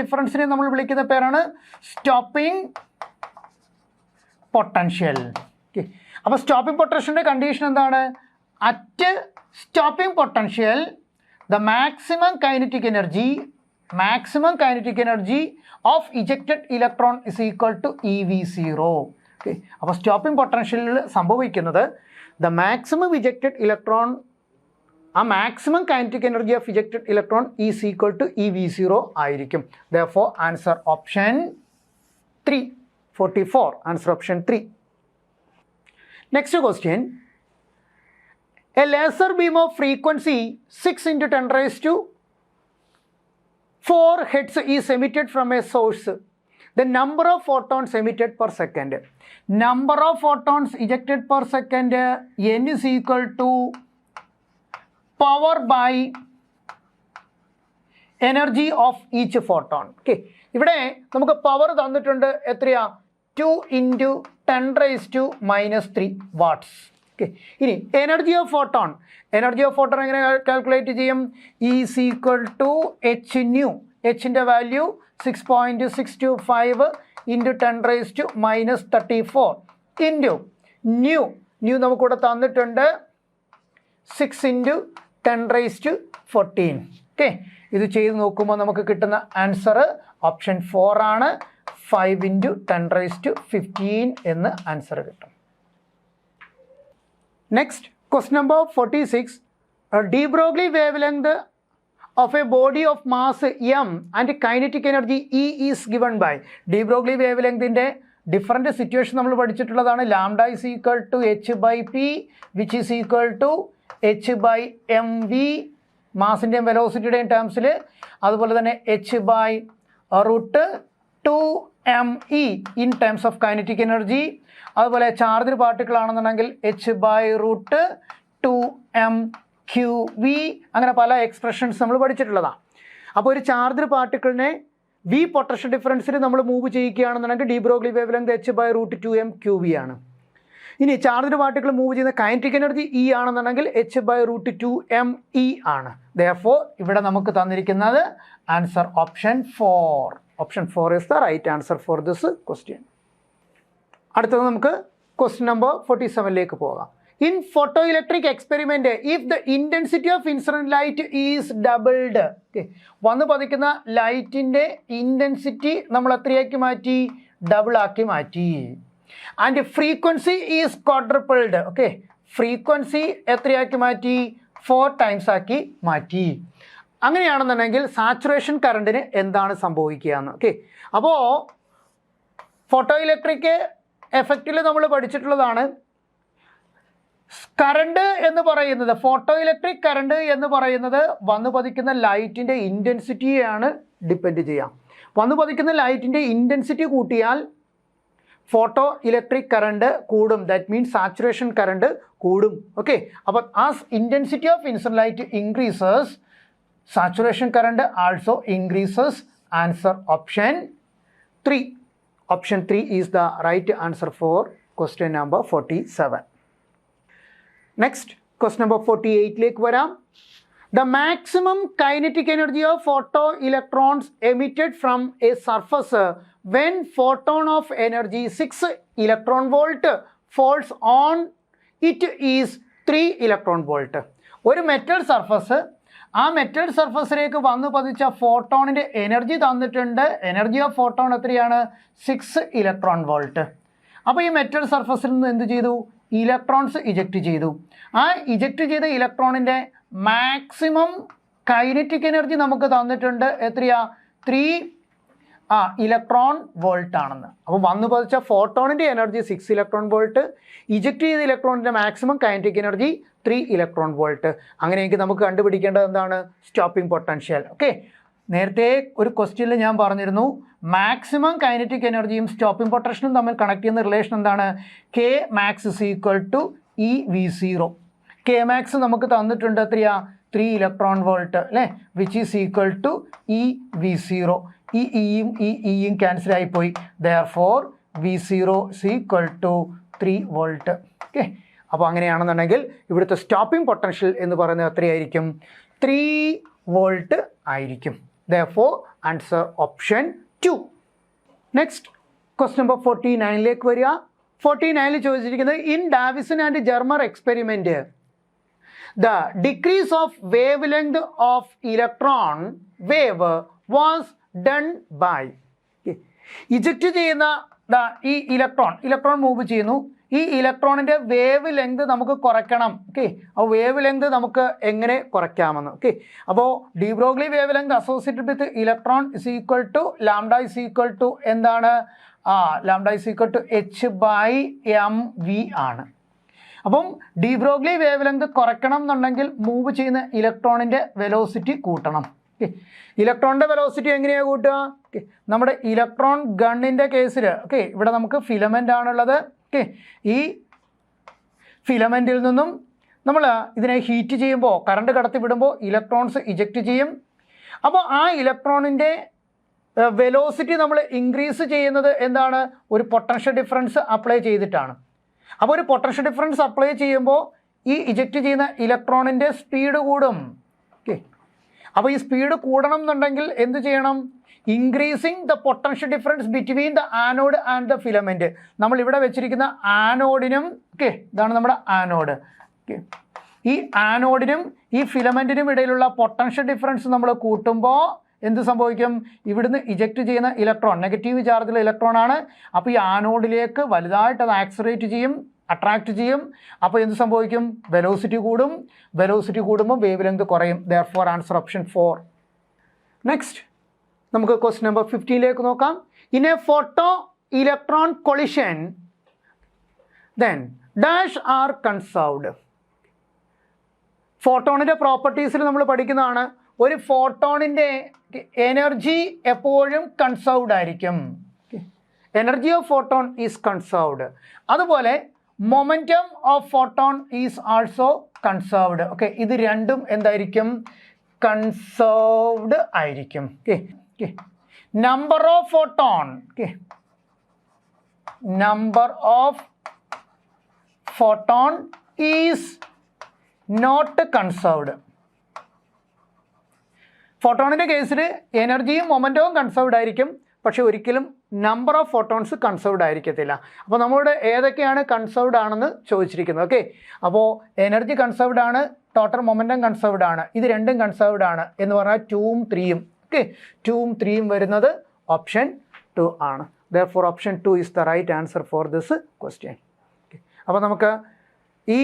ഡിഫറൻസിനെ നമ്മൾ വിളിക്കുന്ന പേരാണ് സ്റ്റോപ്പിംഗ് പൊട്ടൻഷ്യൽ. അപ്പോൾ സ്റ്റോപ്പിംഗ് പൊട്ടൻഷ്യലിൻ്റെ കണ്ടീഷൻ എന്താണ്? At stopping potential the maximum kinetic energy of ejected electron is equal to EV0. അപ്പോൾ സ്റ്റോപ്പിംഗ് പൊട്ടൻഷ്യലിൽ സംഭവിക്കുന്നത് ദ മാക്സിമം ഇജക്റ്റഡ് ഇലക്ട്രോൺ, ആ maximum kinetic energy of ejected electron is equal to EV0 ആയിരിക്കും. Therefore answer option 3 44. Answer option 3. Next question. A laser beam of frequency 6 into 10⁴ hertz is emitted from a source. The number of photons emitted per second. Number of photons ejected per second n is equal to power by energy of each photon. ഇവിടെ നമുക്ക് power തന്നിട്ടുണ്ട്. എത്രയാ? 2 into 10⁻³ watts. ഇനി energy of photon എങ്ങനെ calculate ചെയ്യും? Is equal to h nu. എച്ചിൻ്റെ value 6.625 into 10⁻⁻34 into nu നമുക്കിവിടെ തന്നിട്ടുണ്ട് 6 ഇൻറ്റു 10⁻14. ഓക്കെ, ഇത് ചെയ്ത് നോക്കുമ്പോൾ നമുക്ക് കിട്ടുന്ന ആൻസർ ഓപ്ഷൻ 4 ആണ്. 5 ഇൻറ്റു 10⁻15 എന്ന് ആൻസർ കിട്ടും. Next question number 46. de Broglie wavelength of a body of mass m and kinetic energy E is given by. de Broglie wavelengthന്റെ ഡിഫറൻറ്റ് സിറ്റുവേഷൻ നമ്മൾ പഠിച്ചിട്ടുള്ളതാണ്. Lambda is equal to h/p which is equal to h/mv മാസിൻ്റെയും വെലോസിറ്റിയുടെയും ടേംസിൽ, അതുപോലെ തന്നെ h/√2me in terms of kinetic energy, അതുപോലെ charged particle ആണെന്നുണ്ടെങ്കിൽ h/√2mqv, അങ്ങനെ പല എക്സ്പ്രഷൻസ് നമ്മൾ പഠിച്ചിട്ടുള്ളതാണ്. അപ്പോൾ ഒരു ചാർജ്ഡ് പാർട്ടിക്കിളിനെ v പൊട്ടൻഷ്യൽ ഡിഫറൻസിൽ നമ്മൾ മൂവ് ചെയ്യുകയാണെന്നുണ്ടെങ്കിൽ de Broglie wavelength h/√2mqv ആണ്. ഇനി ചാർജ്ഡ് പാർട്ടിക്കിൾ മൂവ് ചെയ്യുന്ന കൈനറ്റിക് എനർജി E ആണെന്നുണ്ടെങ്കിൽ h/√2me ആണ്. Therefore ഇവിടെ നമുക്ക് തന്നിരിക്കുന്നത് answer option 4. Option 4 is the right answer for this question. അടുത്തത് നമുക്ക് ക്വസ്റ്റ്യൻ നമ്പർ 47ലേക്ക് പോകാം. In photo electric experiment if the intensity of incident light is doubled. Okay, വന്ന് പതിക്കുന്ന ലൈറ്റിൻ്റെ ഇൻറ്റൻസിറ്റി നമ്മൾ എത്രയാക്കി മാറ്റി? ഡബിളാക്കി മാറ്റി. And frequency is quadrupled. Okay, frequency എത്രയാക്കി മാറ്റി? 4 times ആക്കി മാറ്റി. അങ്ങനെയാണെന്നുണ്ടെങ്കിൽ സാച്ചുറേഷൻ കറണ്ടിന് എന്താണ് സംഭവിക്കുക എന്ന്. ഓക്കെ, അപ്പോൾ ഫോട്ടോ ഇലക്ട്രിക് എഫക്റ്റിൽ നമ്മൾ പഠിച്ചിട്ടുള്ളതാണ്. കറണ്ട് എന്ന് പറയുന്നത്, ഫോട്ടോ ഇലക്ട്രിക് കറണ്ട് എന്ന് പറയുന്നത് വന്നു പതിക്കുന്ന ലൈറ്റിൻ്റെ ഇൻറ്റൻസിറ്റിയെയാണ് ഡിപ്പെൻഡ് ചെയ്യാം. വന്നു പതിക്കുന്ന ലൈറ്റിൻ്റെ ഇൻറ്റൻസിറ്റി കൂട്ടിയാൽ ഫോട്ടോ ഇലക്ട്രിക് കറണ്ട് കൂടും. ദാറ്റ് മീൻസ് സാച്ചുറേഷൻ കറണ്ട് കൂടും. ഓക്കെ, അപ്പോൾ as intensity of incident light increases, saturation current also increases. Answer option 3. Option 3 is the right answer for question number 47. Next, question number 48 like varam. The maximum kinetic energy of photoelectrons emitted from a surface when photon of energy 6 electron volt falls on it is 3 electron volt. ഒരു metal surface, ആ metal സർഫസിലേക്ക് വന്നു പതിച്ച ഫോട്ടോണിൻ്റെ energy തന്നിട്ടുണ്ട്. Energy of photon എത്രയാണ്? 6 electron volt. അപ്പോൾ ഈ metal സർഫസിൽ നിന്ന് എന്ത് ചെയ്തു? ഇലക്ട്രോൺസ് ഇജക്റ്റ് ചെയ്തു. ആ ഇജക്റ്റ് ചെയ്ത ഇലക്ട്രോണിൻ്റെ മാക്സിമം കൈനറ്റിക് എനർജി നമുക്ക് തന്നിട്ടുണ്ട്. എത്രയാ? 3 ഇലക്ട്രോൺ വോൾട്ട് ആണെന്ന്. അപ്പോൾ വന്നു പതിച്ച ഫോട്ടോണിൻ്റെ എനർജി 6 ഇലക്ട്രോൺ വോൾട്ട്, ഇജക്റ്റ് ചെയ്ത ഇലക്ട്രോണിൻ്റെ maximum kinetic energy 3 electron volt. അങ്ങനെയെങ്കിൽ നമുക്ക് കണ്ടുപിടിക്കേണ്ടത് എന്താണ്? Stopping potential. ഓക്കെ, നേരത്തെ ഒരു ക്വസ്റ്റ്യനിൽ ഞാൻ പറഞ്ഞിരുന്നു മാക്സിമം കൈനറ്റിക് എനർജിയും സ്റ്റോപ്പിംഗ് പൊട്ടൻഷ്യലും തമ്മിൽ കണക്ട് ചെയ്യുന്ന റിലേഷൻ എന്താണ്? K max is equal to E V zero. K max നമുക്ക് തന്നിട്ടുണ്ട് എത്രയാ? 3 ഇലക്ട്രോൺ വോൾട്ട് അല്ലേ, which is equal to E V zero. ഈ ഇയും ക്യാൻസൽ ആയിപ്പോയി. Therefore V zero is equal to 3 volt. Okay, അപ്പോൾ അങ്ങനെയാണെന്നുണ്ടെങ്കിൽ ഇവിടുത്തെ സ്റ്റോപ്പിംഗ് പൊട്ടൻഷ്യൽ എന്ന് പറയുന്നത് എത്രയായിരിക്കും? 3 വോൾട്ട് ആയിരിക്കും. Therefore answer option 2. Next question number 49ലേക്ക് വരിക. 49ൽ ചോദിച്ചിരിക്കുന്നത് in Davisson and Germer experiment the decrease of wavelength of electron wave was done by. Eject ചെയ്യുന്ന ഈ ഇലക്ട്രോൺ മൂവ് ചെയ്യുന്നു. ഈ ഇലക്ട്രോണിൻ്റെ വേവ് ലെങ്ത് നമുക്ക് കുറയ്ക്കണം. ഓക്കെ, ആ വേവ് ലെങ്ത് നമുക്ക് എങ്ങനെ കുറയ്ക്കാമെന്ന്. ഓക്കെ, അപ്പോൾ de Broglie wavelength associated with electron is equal to lambda is equal to എന്താണ്? Lambda is equal to h/mv ആണ്. അപ്പം de Broglie വേവ് ലെങ്ത് കുറയ്ക്കണം എന്നുണ്ടെങ്കിൽ മൂവ് ചെയ്യുന്ന ഇലക്ട്രോണിൻ്റെ വെലോസിറ്റി കൂട്ടണം. ഓക്കെ, ഇലക്ട്രോണിൻ്റെ വെലോസിറ്റി എങ്ങനെയാണ് കൂട്ടുക? ഓക്കെ, നമ്മുടെ ഇലക്ട്രോൺ ഗണ്ണിൻ്റെ കേസിൽ ഓക്കെ ഇവിടെ നമുക്ക് ഫിലമെൻ്റ് ആണുള്ളത്. ഓക്കെ, ഈ ഫിലമെൻറ്റിൽ നിന്നും നമ്മൾ ഇതിനെ ഹീറ്റ് ചെയ്യുമ്പോൾ, കറണ്ട് കടത്തി വിടുമ്പോൾ ഇലക്ട്രോൺസ് ഇജക്റ്റ് ചെയ്യും. അപ്പോൾ ആ ഇലക്ട്രോണിൻ്റെ വെലോസിറ്റി നമ്മൾ ഇൻക്രീസ് ചെയ്യുന്നത് എന്താണ്? ഒരു പൊട്ടൻഷ്യൽ ഡിഫറൻസ് അപ്ലൈ ചെയ്തിട്ടാണ്. അപ്പോൾ ഒരു പൊട്ടൻഷ്യൽ ഡിഫറൻസ് അപ്ലൈ ചെയ്യുമ്പോൾ ഈ ഇജക്റ്റ് ചെയ്യുന്ന ഇലക്ട്രോണിൻ്റെ സ്പീഡ് കൂടും. ഓക്കെ, അപ്പോൾ ഈ സ്പീഡ് കൂടണം എന്നുണ്ടെങ്കിൽ എന്ത് ചെയ്യണം? Increasing the potential difference between the anode and the filament. നമ്മൾ ഇവിടെ വെച്ചിരിക്കുന്ന ആനോഡിനും ഇതാണ് നമ്മുടെ ആനോഡ്. ഈ ആനോഡിനും ഈ ഫിലമെൻറ്റിനും ഇടയിലുള്ള പൊട്ടൻഷ്യൽ ഡിഫറൻസ് നമ്മൾ കൂട്ടുമ്പോൾ എന്ത് സംഭവിക്കും? ഇവിടുന്ന് ഇജക്റ്റ് ചെയ്യുന്ന ഇലക്ട്രോൺ നെഗറ്റീവ് ചാർജുള്ള ഇലക്ട്രോൺ ആണ്. അപ്പോൾ ഈ ആനോഡിലേക്ക് വലുതായിട്ട് അത് ആക്സറേറ്റ് ചെയ്യും, അട്രാക്റ്റ് ചെയ്യും. അപ്പോൾ എന്ത് സംഭവിക്കും? വെലോസിറ്റി കൂടും. വെലോസിറ്റി കൂടുമ്പോൾ വേവ് ലെങ്ത് കുറയും. Therefore answer option 4. നെക്സ്റ്റ് നമുക്ക് ക്വസ്റ്റ്യൻ നമ്പർ 15 നോക്കാം. In a photo electron collision then dash are conserved. ഫോട്ടോണിൻ്റെ പ്രോപ്പർട്ടീസിൽ നമ്മൾ പഠിക്കുന്നതാണ്. ഒരു ഫോട്ടോണിൻ്റെ എനർജി എപ്പോഴും കൺസർവ്ഡ് ആയിരിക്കും. Energy of photon is conserved. അതുപോലെ momentum of photon is also conserved. Okay, ഇത് രണ്ടും എന്തായിരിക്കും? കൺസർവ്ഡ് ആയിരിക്കും. Number of photon, number of photon is not conserved. ഫോട്ടോണിൻ്റെ കേസിൽ എനർജിയും മൊമെൻറ്റവും കൺസർവ്ഡ് ആയിരിക്കും, പക്ഷെ ഒരിക്കലും നമ്പർ ഓഫ് ഫോട്ടോൺസ് കൺസർവ്ഡ് ആയിരിക്കത്തില്ല. അപ്പോൾ നമ്മളുടെ ഏതൊക്കെയാണ് കൺസർവ്ഡ് ആണെന്ന് ചോദിച്ചിരിക്കുന്നത്. ഓക്കെ, അപ്പോൾ എനർജി കൺസർവ്ഡ് ആണ്, ടോട്ടൽ മൊമെൻറ്റം കൺസർവ്ഡ് ആണ്, ഇത് രണ്ടും കൺസർവ്ഡ് ആണ് എന്ന് പറഞ്ഞാൽ 2ഉം 3ഉം. ഓക്കെ, 2ഉം 3ഉം വരുന്നത് ഓപ്ഷൻ 2 ആണ്. Therefore option 2 is the right answer for this question. അപ്പോൾ നമുക്ക് ഈ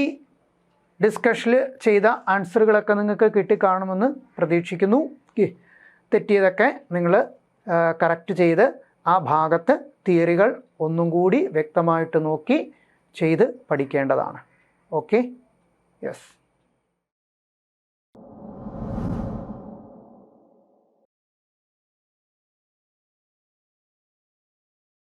ഡിസ്കഷനിൽ ചെയ്ത ആൻസറുകളൊക്കെ നിങ്ങൾക്ക് കിട്ടിക്കാണുമെന്ന് പ്രതീക്ഷിക്കുന്നു. തെറ്റിയതൊക്കെ നിങ്ങൾ കറക്റ്റ് ചെയ്ത് ആ ഭാഗത്ത് തിയറികൾ ഒന്നും കൂടി വ്യക്തമായിട്ട് നോക്കി ചെയ്ത് പഠിക്കേണ്ടതാണ്. Okay, yes.